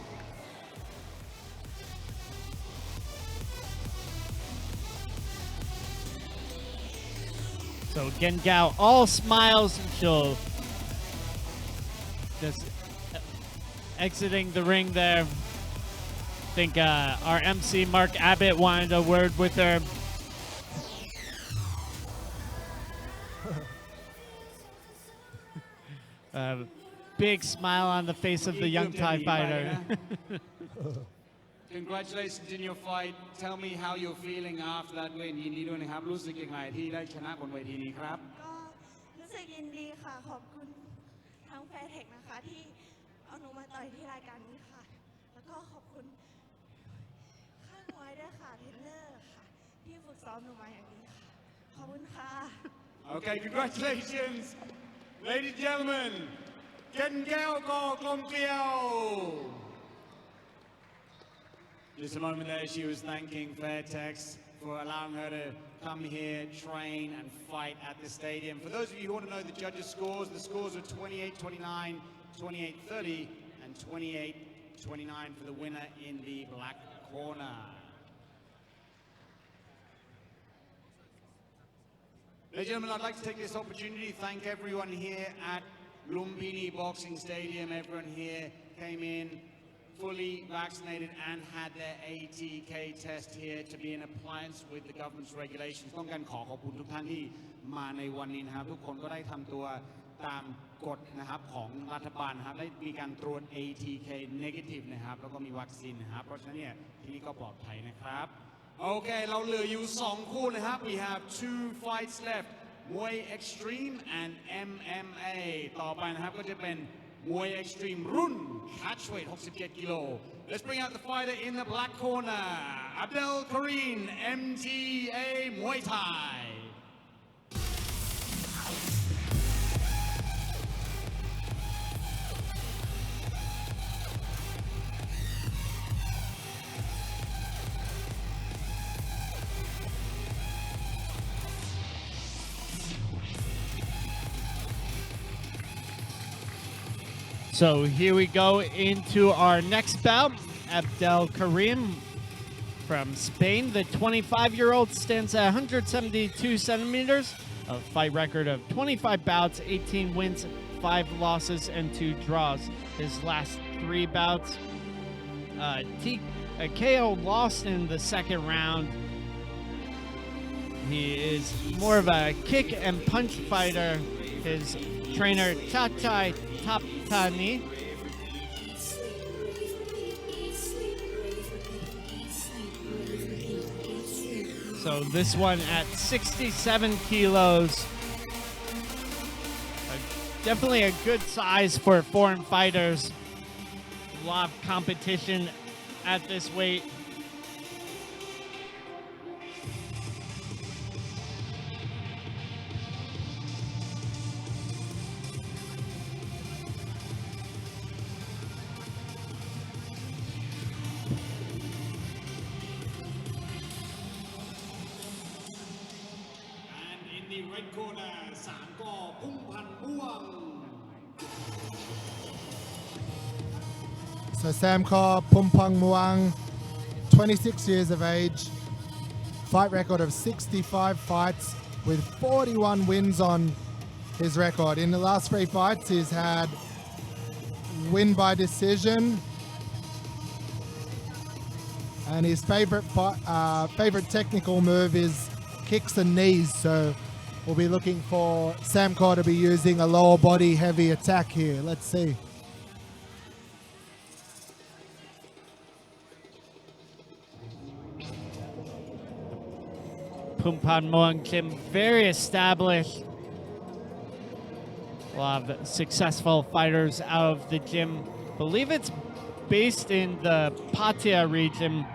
So Kenkeaw all smiles. She'll just exiting the ring there. I think our MC Mark Abbott wanted a word with her. Big smile on the face of the young Thai fighter. Congratulations in your fight. Tell me how you're feeling after that win. ยินดีด้วยนะครับรู้สึกยังไงที่ได้ชนะบนเวทีนี้ครับ ก็รู้สึกยินดีค่ะขอบคุณทั้งแฟร์เทคนะคะที่เอาหนูมาต่อยที่รายการนี้ค่ะแล้วก็ขอบคุณค่ายมวยด้วยค่ะเทรนเนอร์ค่ะที่ฝึกซ้อมหนูมาอย่างดีค่ะขอบคุณค่ะ Okay, congratulations, ladies and gentlemen. Kor.Komkeliyw. Just a moment there, she was thanking Fairtex for allowing her to come here, train, and fight at the stadium. For those of you who want to know the judges' scores, the scores are 28-29, 28-30, and 28-29 for the winner in the black corner. Ladies and gentlemen, I'd like to take this opportunity to thank everyone here at Lumpinee Boxing Stadium. Everyone here came in fully vaccinated and had their ATK test here to be in compliance with the government's regulations. ต้องการขอบคุณทุกท่านที่มาในวันนี้นะครับทุกคนก็ได้ทำตัวตามกฎนะครับของรัฐบาลนะครับได้มีการตรวจ ATK negative นะครับแล้วก็มีวัคซีนนะครับเพราะฉะนั้นเนี่ยที่นี่ก็ปลอดภัยนะครับโอเคเราเหลืออยู่2คู่นะครับ we have 2 fights left Muay Extreme and MMA ต่อไปนะครับก็จะเป็น Muay Extreme รุ่น catchweight 67 กิโล Let's bring out the fighter in the black corner Abdelkarin MTA Muay Thai So here we go into our next bout. Abdelkarin from Spain, the 25-year-old stands at 172 centimeters, a fight record of 25 bouts, 18 wins, 5 losses, and 2 draws. His last 3 bouts, KO lost in the second round. He is more of a kick and punch fighter. His trainer, Chachai Taptani. So this one at 67 kilos. Definitely a good size for foreign fighters. A lot of competition at this weight. Red corner, Samkor, Pumpunmuang. So Samkor, Pumpunmuang, 26 years of age, fight record of 65 fights with 41 wins on his record. In the last 3 fights, he's had win by decision, and his favorite technical move is kicks and knees. So we'll be looking for Samkor to be using a lower body heavy attack here. Let's see. Pumpunmuang gym, very established. A lot of successful fighters out of the gym. I believe it's based in the Pattaya region,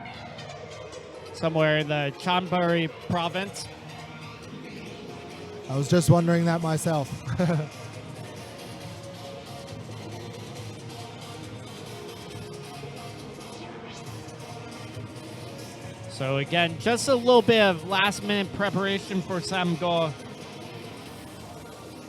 somewhere in the Chonburi province. I was just wondering that myself. So again, just a little bit of last-minute preparation for Samkor.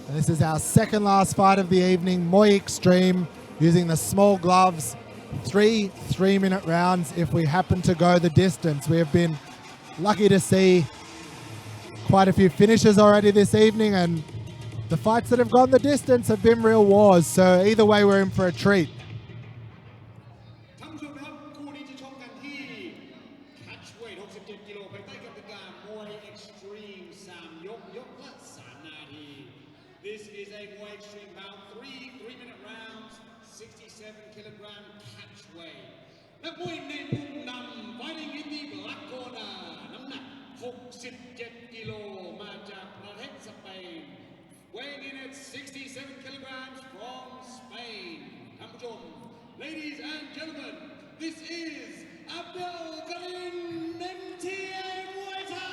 And this is our second last fight of the evening, Muay Extreme, using the small gloves, 3 3-minute rounds if we happen to go the distance. We have been lucky to see quite a few finishes already this evening, and the fights that have gone the distance have been real wars. So either way, we're in for a treat. ท่านผู้ชมครับคู่นี้จะชกกันที่ catch weight 67 กิโลภายใต้กติกา Muay Extreme 3 ยก ยกละ 3 นาที This is a Muay Extreme bout 3-minute rounds 67 kilogram catch weight นักมวยในมุมนำ fighting in the black corner น้ำหนัก 67 กิโลมาจากประเทศสเปน weighing in at 67 kilograms from Spain ท่านผู้ชม Ladies and gentlemen, this is Abdelkarin MTA Muay Thai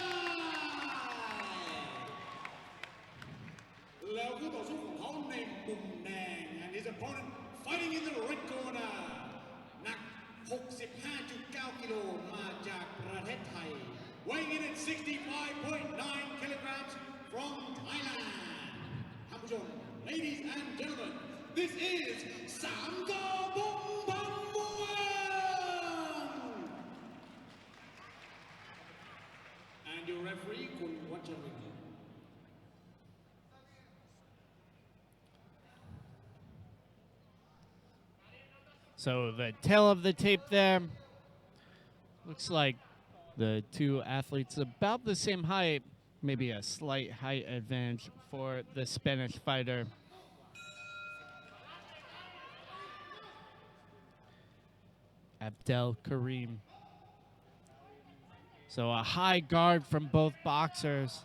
แล้วคู่ต่อสู้ของเขาในมุมแดง and his opponent fighting in the red corner หนัก 65.9 กิโลมาจากประเทศไทย weighing in at 65.9 kilograms from Thailand ท่านผู้ชม Ladies and gentlemen, this is Samkor Pumpunmuang and your referee Kun Chairit. So the tail of the tape there looks like the two athletes about the same height, maybe a slight height advantage for the Spanish fighter. Abdelkarin. So a high guard from both boxers.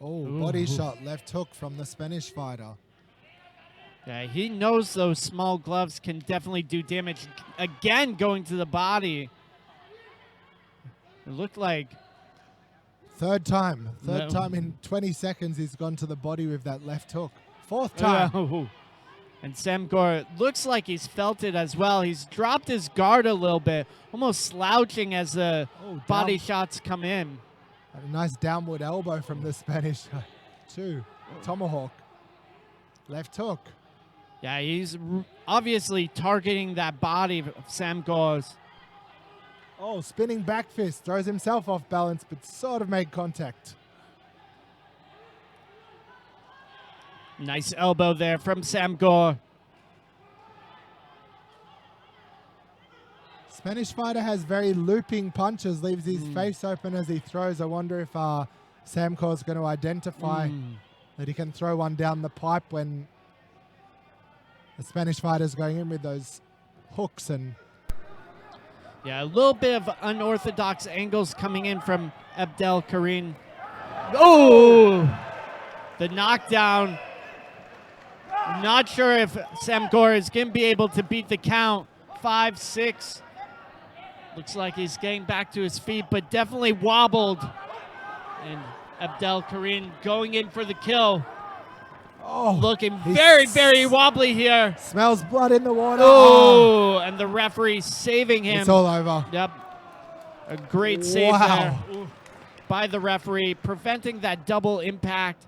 Oh, body shot, left hook from the Spanish fighter. Yeah, he knows those small gloves can definitely do damage. Again, going to the body. It looked like... Third time in 20 seconds he's gone to the body with that left hook. Fourth time. And Samkor looks like he's felt it as well. He's dropped his guard a little bit, almost slouching as the body shots come in. A nice downward elbow from the Spanish too. Tomahawk. Left hook. Yeah, he's obviously targeting that body of Samkor's. Oh, spinning back fist. Throws himself off balance, but sort of made contact. Nice elbow there from Samkor. Spanish fighter has very looping punches, leaves his face open as he throws. I wonder if Samkor's going to identify that he can throw one down the pipe when the Spanish fighter's going in with those hooks. And yeah, a little bit of unorthodox angles coming in from Abdelkarin. Oh! The knockdown. Not sure if Samkor is going to be able to beat the count. 5-6. Looks like he's getting back to his feet, but definitely wobbled. And Abdelkarin going in for the kill. Oh, looking very, very wobbly here. Smells blood in the water. Oh, and the referee saving him. It's all over. Yep. A great save there by the referee, preventing that double impact.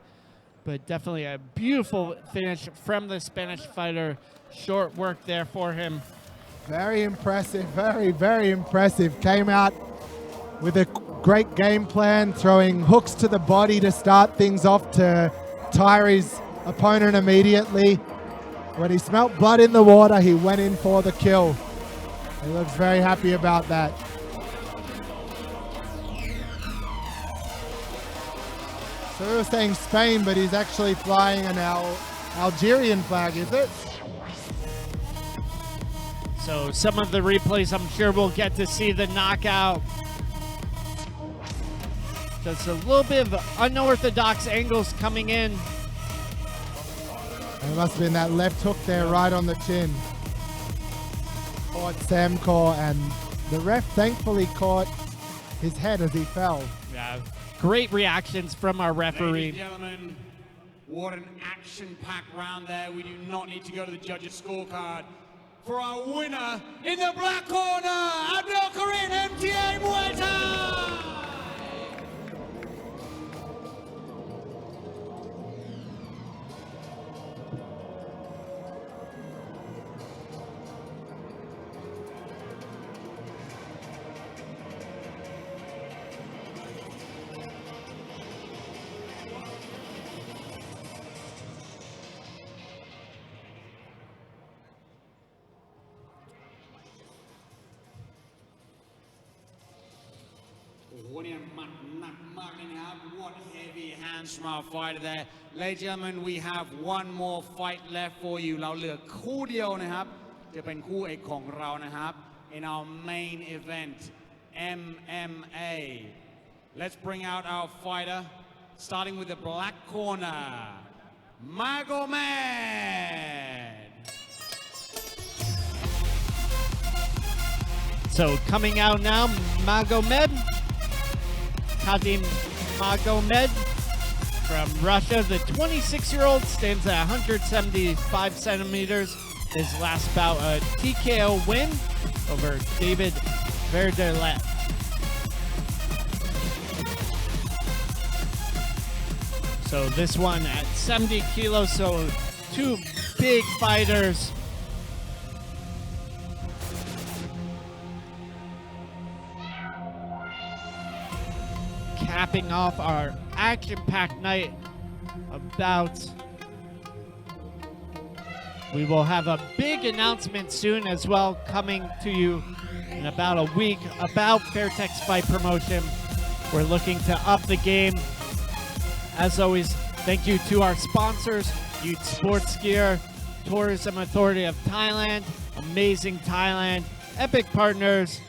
But definitely a beautiful finish from the Spanish fighter. Short work there for him. Very impressive, very, very impressive. Came out with a great game plan, throwing hooks to the body to start things off to tire his opponent immediately. When he smelt blood in the water, he went in for the kill. He looks very happy about that. So we were saying Spain, but he's actually flying an Algerian flag, is it? So some of the replays, I'm sure we'll get to see the knockout. Just a little bit of unorthodox angles coming in. It must have been that left hook there right on the chin. Caught Samkor, and the ref thankfully caught his head as he fell. Yeah, great reactions from our referee. Ladies and gentlemen, what an action-packed round there. We do not need to go to the judges' scorecard. For our winner in the black corner, Abdelkarin MTA Muay Thai. เนี่ยหมัดหนักมากเลยนะครับ What heavy hands from our fighter there. Ladies and gentlemen, we have one more fight left for you. เราเหลือคู่เดียวนะครับ จะเป็นคู่เอกของเรานะครับ in our main event, MMA. Let's bring out our fighter, starting with the black corner, Magomed. So coming out now, Magomed, Kadim Magomed from Russia. The 26-year-old stands at 175 centimeters. His last bout, a TKO win over Devid. So this one at 70 kilos, so two big fighters. Capping off our action-packed night about. We will have a big announcement soon as well, coming to you in about a week about Fairtex Fight promotion. We're looking to up the game. As always, thank you to our sponsors, Youth Sports Gear, Tourism Authority of Thailand, Amazing Thailand, Epic Partners,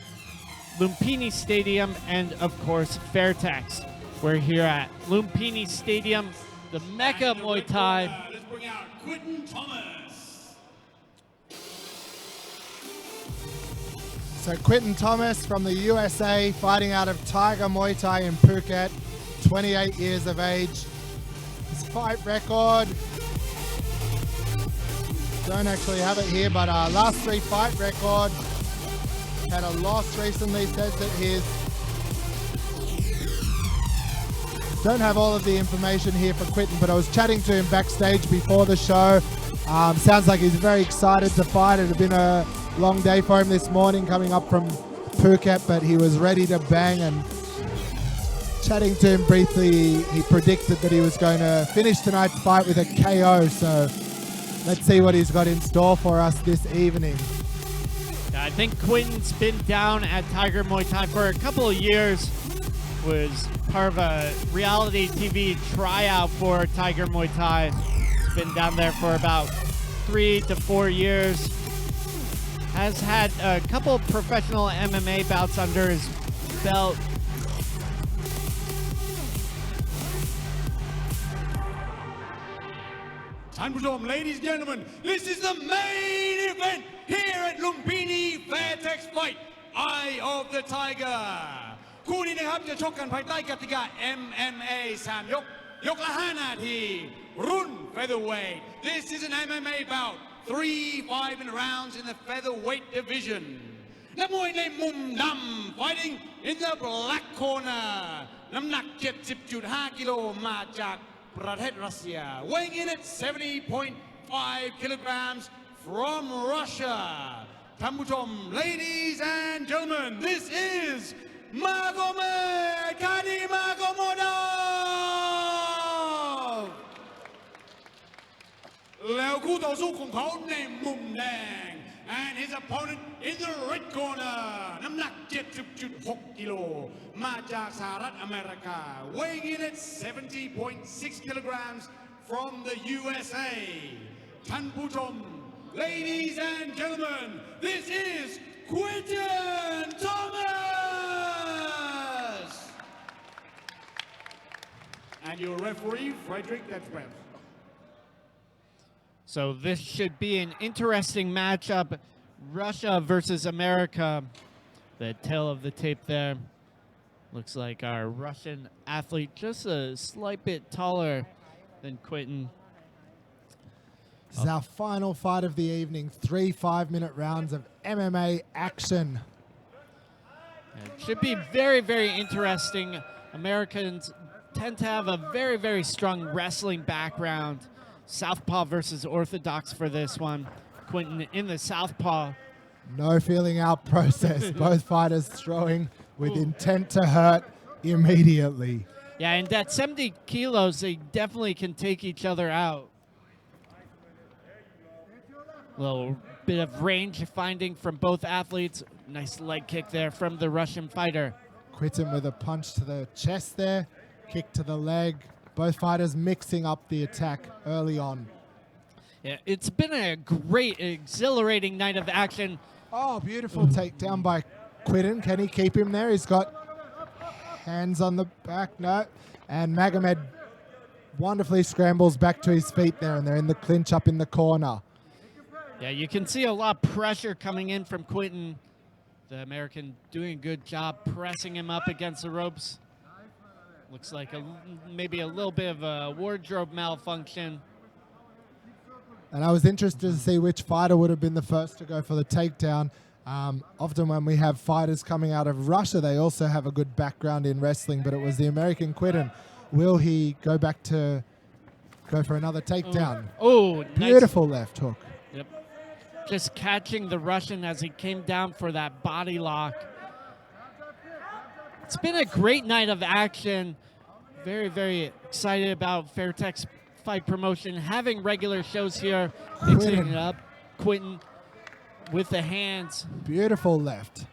Lumpinee Stadium, and of course, Fairtex. We're here at Lumpinee Stadium, the Mecca of Muay Thai. Let's bring out Quinton Thomas. So Quinton Thomas from the USA, fighting out of Tiger Muay Thai in Phuket, 28 years of age. His fight record, don't actually have it here, but last 3 fight record, had a loss recently, says that his, don't have all of the information here for Quinton, but I was chatting to him backstage before the show. Sounds like he's very excited to fight. It had been a long day for him this morning coming up from Phuket, but he was ready to bang. And chatting to him briefly, he predicted that he was going to finish tonight's fight with a KO. So let's see what he's got in store for us this evening. I think Quinton's been down at Tiger Muay Thai for a couple of years. Was part of a reality TV tryout for Tiger Muay Thai. He's been down there for about 3 to 4 years. Has had a couple professional MMA bouts under his belt. Ladies and gentlemen, this is the main event here at Lumpinee Fairtex Fight, Eye of the Tiger. คู่นี้นะครับจะชกกันภายใต้กติกา MMA 3 ยก ยกละ 5 นาที รุ่น Featherweight. This is an MMA bout. 3 5 rounds in the featherweight division. นักมวยในมุมดำ fighting in the black corner. น้ำหนัก 70.5 กิโลมาจากประเทศรัสเซีย weighing in at 70.5 kilograms from Russia. ท่านผู้ชม ladies and gentlemen, this is Magomed Magomedov แล้วคู่ต่อสู้ของเขาในมุมแดง and his opponent in the red corner น้ำหนัก 70.6 กิโลมาจากสหรัฐอเมริกา weighing in at 70.6 kilograms from the USA ท่านผู้ชม ladies and gentlemen, this is Quinton Thomas and your referee Frederick Devid. So this should be an interesting matchup. Russia versus America. The tail of the tape there. Looks like our Russian athlete just a slight bit taller than Quinton. This is our final fight of the evening. 3 5-minute rounds of MMA action. It should be very, very interesting. Americans tend to have a very, very strong wrestling background. Southpaw versus Orthodox for this one. Quinton in the Southpaw. No feeling out process. Both fighters throwing with intent to hurt immediately. Yeah, and at 70 kilos, they definitely can take each other out. Little bit of range finding from both athletes. Nice leg kick there from the Russian fighter. Quitting with a punch to the chest there, kick to the leg. Both fighters mixing up the attack early on. Yeah, it's been a great, exhilarating night of action. Oh, beautiful takedown by Quitten. Can he keep him there? He's got hands on the back. No. And Magomed wonderfully scrambles back to his feet there, and they're in the clinch up in the corner. Yeah, you can see a lot of pressure coming in from Quitten. The American doing a good job pressing him up against the ropes. Looks like maybe a little bit of a wardrobe malfunction. And I was interested to see which fighter would have been the first to go for the takedown. Often when we have fighters coming out of Russia, they also have a good background in wrestling, but it was the American Quitten. Will he go back to go for another takedown? Oh, beautiful nice left hook. Yep. Just catching the Russian as he came down for that body lock. It's been a great night of action. Very, very excited about Fairtex Fight Promotion having regular shows here, mixing it up. Quitten with the hands. Beautiful left.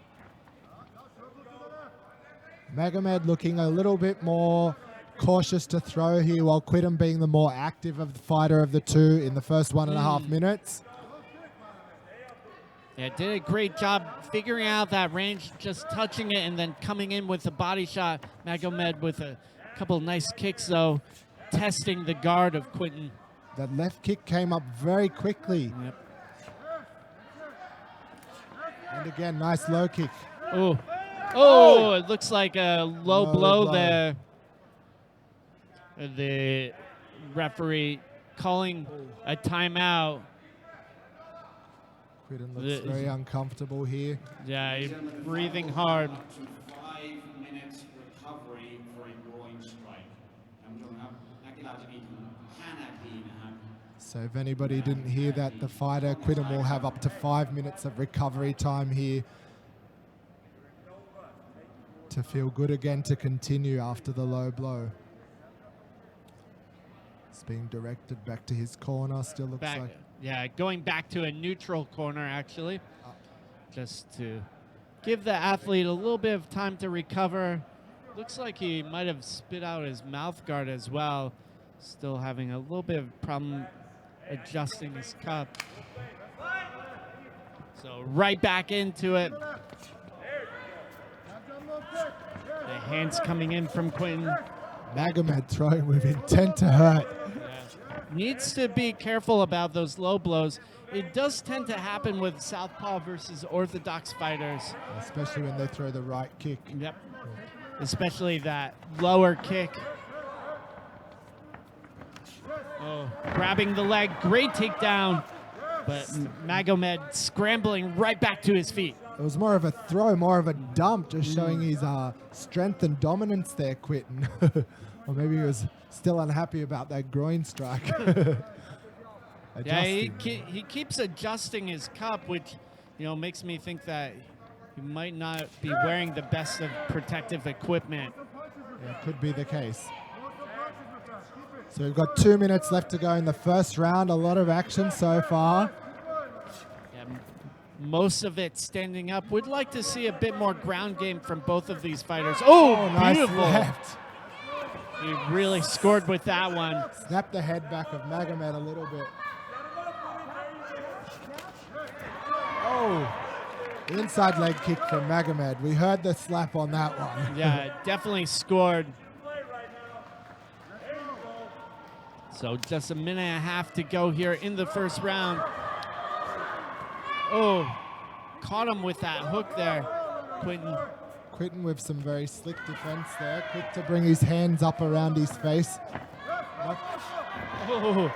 Magomed looking a little bit more cautious to throw here, while Quitten being the more active of the fighter of the two in the first 1.5 minutes. Yeah, did a great job figuring out that range, just touching it and then coming in with a body shot. Magomed with a couple of nice kicks, though, testing the guard of Quitten. That left kick came up very quickly. Yep. And again, nice low kick. Oh, it looks like a low blow there. The referee calling a timeout. Quitten looks very uncomfortable here. Yeah, he's breathing hard. 5 minutes recovery for a groin strike. ท่านผู้ชมครับนักกีฬาจะมีถึง5 นาทีนะครับ So if anybody didn't hear that, the fighter Quitten will have up to 5 minutes of recovery time here to feel good again to continue after the low blow. It's being directed back to his corner. Still looks like. Yeah, going back to a neutral corner, actually, just to give the athlete a little bit of time to recover. Looks like he might have spit out his mouth guard as well. Still having a little bit of problem adjusting his cup. So right back into it. The hands coming in from Quitten. Magomed throwing with intent to hurt. Needs to be careful about those low blows. It does tend to happen with southpaw versus orthodox fighters. Especially when they throw the right kick. Yep. Especially that lower kick. Oh, grabbing the leg, great takedown. But Magomed scrambling right back to his feet. It was more of a throw, more of a dump, just showing his strength and dominance there, Quitten. Or maybe he was still unhappy about that groin strike. Yeah, he keeps adjusting his cup, which makes me think that he might not be wearing the best of protective equipment. Yeah, could be the case. So we've got 2 minutes left to go in the first round. A lot of action so far. Yeah, most of it standing up. Would like to see a bit more ground game from both of these fighters. Oh, nice beautiful. left. He really scored with that one. Snapped the head back of Magomed a little bit. Oh, inside leg kick from Magomed. We heard the slap on that one. Yeah, definitely scored. So just a minute and a half to go here in the first round. Oh, caught him with that hook there, Quitten. Quitten with some very slick defense there. Quick to bring his hands up around his face. Oh.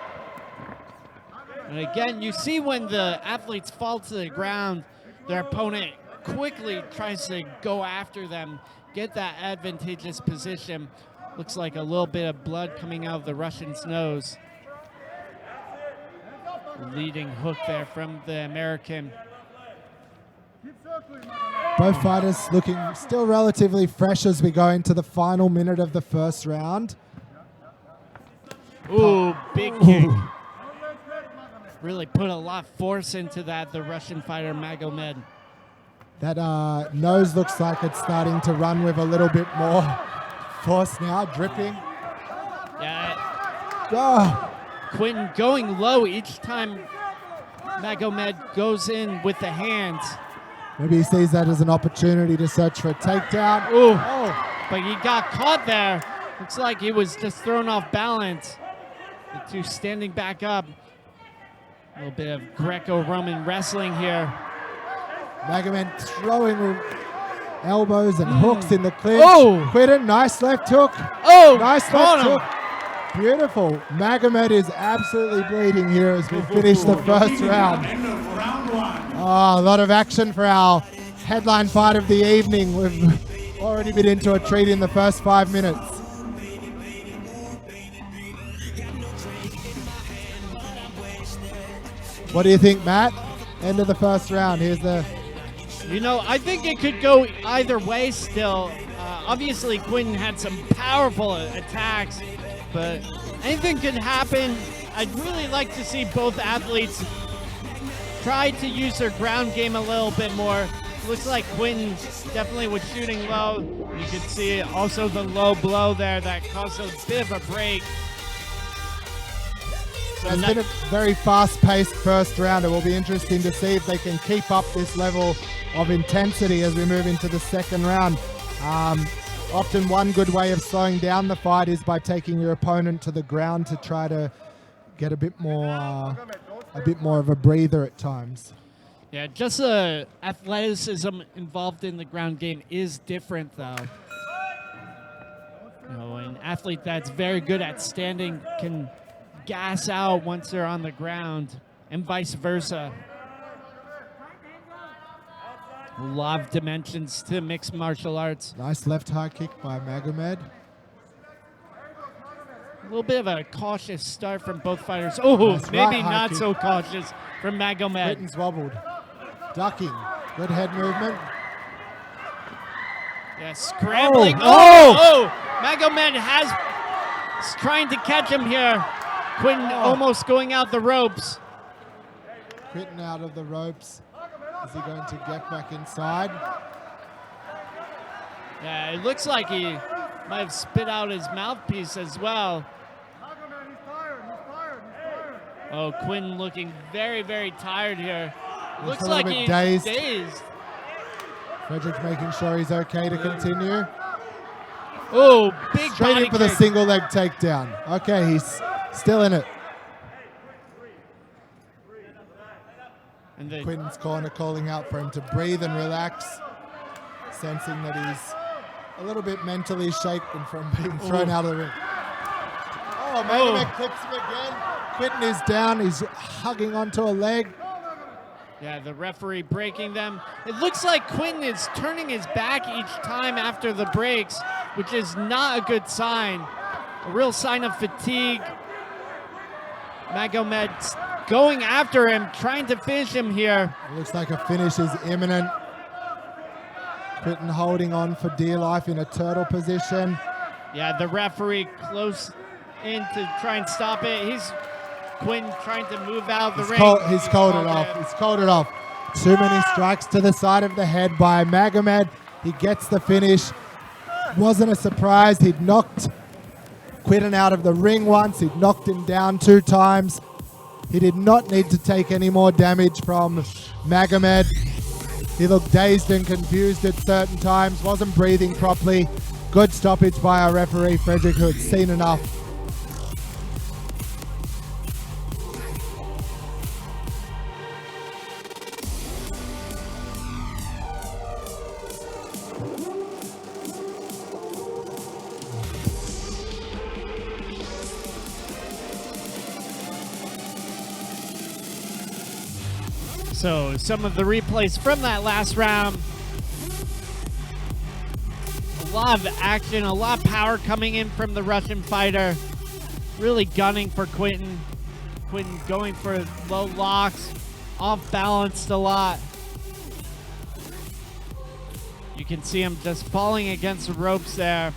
And again, you see when the athletes fall to the ground, their opponent quickly tries to go after them, get that advantageous position. Looks like a little bit of blood coming out of the Russian's nose. Leading hook there from the American. Both fighters looking still relatively fresh as we go into the final minute of the first round. Ooh, big kick. Really put a lot of force into that, the Russian fighter Magomed. That nose looks like it's starting to run with a little bit more force now, dripping. Yeah. Oh. Quinton going low each time Magomed goes in with the hands. Maybe he sees that as an opportunity to search for a takedown. Ooh. Oh. But he got caught there. Looks like he was just thrown off balance. The two standing back up. A little bit of Greco-Roman wrestling here. Magomed throwing elbows and hooks in the clinch. Oh! Quinton, nice left hook. Oh! Nice left hook. Beautiful. Magomed is absolutely bleeding here as we finish the first round. Oh, a lot of action for our headline fight of the evening. We've already been into a treat in the first 5 minutes. What do you think, Matt? End of the first round. Here's the... You know, I think it could go either way still. Obviously, Quinton had some powerful attacks, but anything could happen. I'd really like to see both athletes try to use their ground game a little bit more. Looks like Quinton definitely was shooting low. You could see also the low blow there that caused a bit of a break. So it's been a very fast-paced first round. It will be interesting to see if they can keep up this level of intensity as we move into the second round. Often one good way of slowing down the fight is by taking your opponent to the ground to try to get a bit more of a breather at times. Yeah, just the athleticism involved in the ground game is different, though. You know, an athlete that's very good at standing can gas out once they're on the ground, and vice versa. A lot of dimensions to mixed martial arts. Nice left high kick by Magomed. A little bit of a cautious start from both fighters. Oh, nice maybe right not kick. so cautious from Magomed. Quinton's wobbled. Ducking. Good head movement. Yeah, scrambling. Oh! Magomed is trying to catch him here. Quinton almost going out the ropes. Quinton out of the ropes. Is he going to get back inside? Yeah, it looks like he might have spit out his mouthpiece as well. Oh, Quinton looking very, very tired here. Looks like he's dazed. Frederick making sure he's okay to continue. Oh, big Straight body in for the kick. single leg takedown. Okay, he's still in it. And then Quinton's corner calling out for him to breathe and relax, sensing that he's a little bit mentally shaken from being thrown out of the ring. Oh, Magomed clips him again. Quinton is down. He's hugging onto a leg. Yeah, the referee breaking them. It looks like Quinton is turning his back each time after the breaks, which is not a good sign. A real sign of fatigue. Magomed's going after him, trying to finish him here. It looks like a finish is imminent. Quinton holding on for dear life in a turtle position. Yeah, the referee close in to try and stop it. Quinton trying to move out of the ring. He's called it off. He's called it off. Too many strikes to the side of the head by Magomed. He gets the finish. Wasn't a surprise. He'd knocked Quinton out of the ring once. He'd knocked him down 2 times. He did not need to take any more damage from Magomed. He looked dazed and confused at certain times. Wasn't breathing properly. Good stoppage by our referee, Frederick, who had seen enough. So some of the replays from that last round. A lot of action, a lot of power coming in from the Russian fighter. Really gunning for Quinton. Quinton going for low locks, off balanced a lot. You can see him just falling against the ropes there.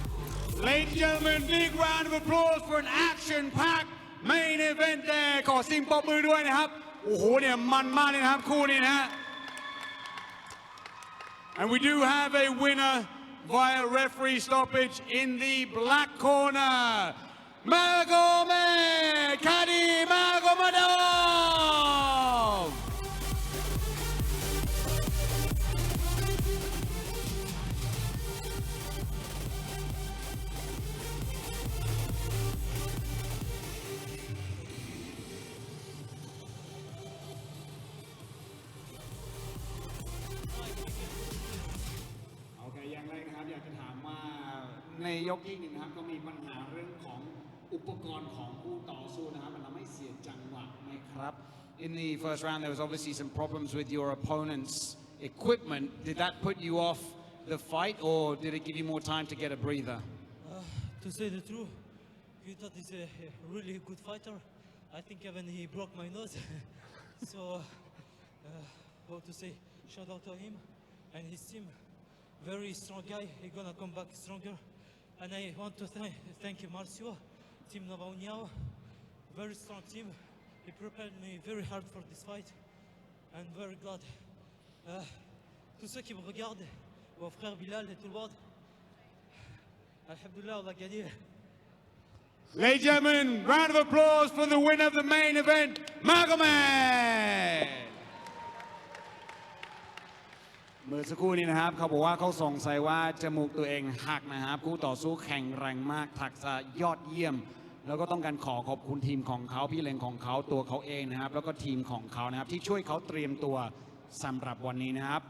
Ladies and gentlemen, big round of applause for an action-packed main event there. ขอเสียงปรบมือด้วยนะครับ โอ้โหเนี่ยมันมากเลยนะครับคู่นี้นะฮะ And we do have a winner via referee stoppage in the black corner. Magomed Kadi Magomadov.อย่างแรกนะครับอยากจะถามว่าในยกที่หนึ่งนะครับก็มีปัญหาเรื่องของอุปกรณ์ของผู้ต่อสู้นะครับมันทำให้เสียจังหวะไหมครับ In the first round there was obviously some problems with your opponent's equipment. Did that put you off the fight or did it give you more time to get a breather? To say the truth, he thought he's a really good fighter. I think even he broke my nose. So, how to say, shout out to him and his team. Very strong guy. He's gonna come back stronger. And I want to thank Marcio, Team Nuengjumnong. Very strong team. He prepared me very hard for this fight. And very glad. Tous ceux qui me regardent, mon frère Bilal et tout le monde. Alhamdulillah, on a gagné. Ladies and gentlemen, round of applause for the winner of the main event, Magomed. เมื่อสักครู่นี้นะครับเขาบอกว่าเขาสงสัยว่าจมูกตัวเองหักนะครับคู่ต่อสู้แข็งแรงมากทักษะยอดเยี่ยมแล้วก็ต้องการขอบคุณทีมของเขาพี่เลี้ยงของเขาตัวเขาเองนะครับแล้วก็ทีมของเขานะครับที่ช่วยเขาเตรียมตัวสำหรับวันนี้นะครับ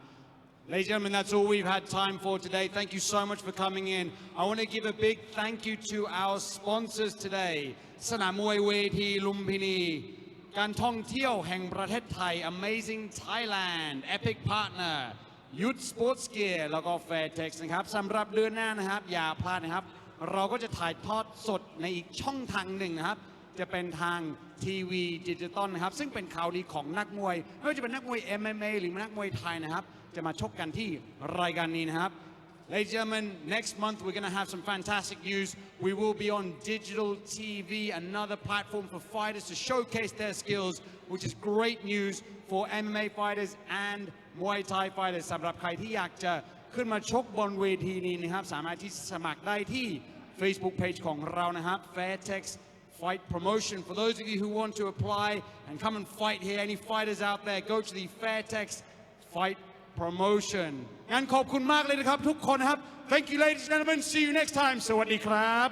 Ladies and gentlemen, that's all we've had time for today. Thank you so much for coming in. I want to give a big thank you to our sponsors today. สนามมวยเวทีลุมพินีการท่องเที่ยวแห่งประเทศไทย Amazing Thailand Epic Partnerยุทธสปอร์ตเกียร์แล้วก็ Fairtex นะครับสำหรับเดือนหน้านะครับอย่าพลาดนะครับเราก็จะถ่ายทอดสดในอีกช่องทางหนึ่งนะครับจะเป็นทางทีวีดิจิตอลนะครับซึ่งเป็นข่าวดีของนักมวยไม่ว่าจะเป็นนักมวย MMA หรือนักมวยไทยนะครับจะมาชกกันที่รายการนี้นะครับ Ladies and gentlemen, next month we're going to have some fantastic news. We will be on digital TV, another platform for fighters to showcase their skills, which is great news for MMA fighters and Muay Thai fighters. สำหรับใครที่อยากจะขึ้นมาชกบนเวทีนี้นะครับสามารถที่สมัครได้ที่ Facebook page ของเรานะครับ Fairtex Fight Promotion. For those of you who want to apply and come and fight here, any fighters out there, go to the Fairtex Fight Promotion. งั้นขอบคุณมากเลยนะครับทุกคนนะครับ Thank you ladies and gentlemen. See you next time. สวัสดีครับ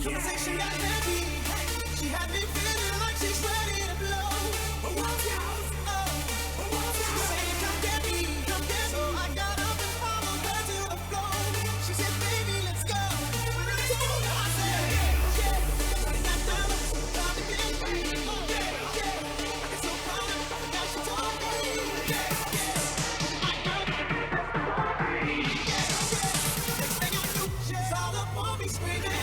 Conversation got heavy. She had me feeling like she's ready to blow. She said, come get me. So I got up and followed her to the floor. She said, baby, let's go. I said, yeah. I got down, got to get free. I get so proud of her. Now she told me, I got it. Next thing I knew, she was all up on me screaming.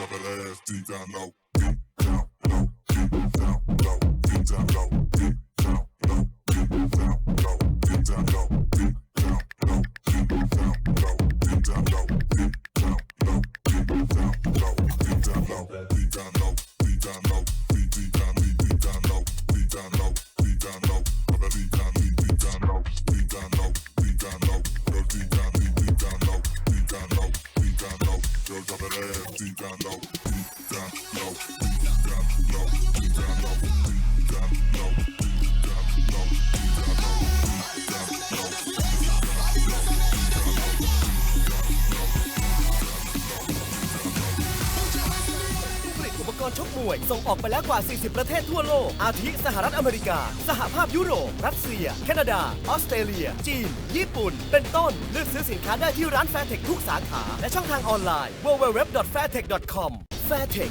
drop that ass deep down low, deep down low, deep down low, deep down low, deep down low, deep down low, deep down low, deep down low, deep down low, deep down low, deep down low, deep down low, deep down low, deep down low, deep down low, deep down low, deep down low, deep down low, drop that deep down low, deep down low, deep down low, go deep down low, deep down low, deep down low, girl drop that ass deep down low, deep down low, deep down low, deep down low, deep down low, deep down low, deep down low, deep down low,ผลิตอุปกรณ์ชกมวยส่งออกไปแล้วกว่า 40 ประเทศทั่วโลก อาทิสหรัฐอเมริกา สหภาพยุโรป รัสเซีย แคนาดา ออสเตรเลีย จีน ญี่ปุ่น เป็นต้น เลือกซื้อสินค้าได้ที่ร้าน Fairtex ทุกสาขา และช่องทางออนไลน์ www.fairtex.com Fairtex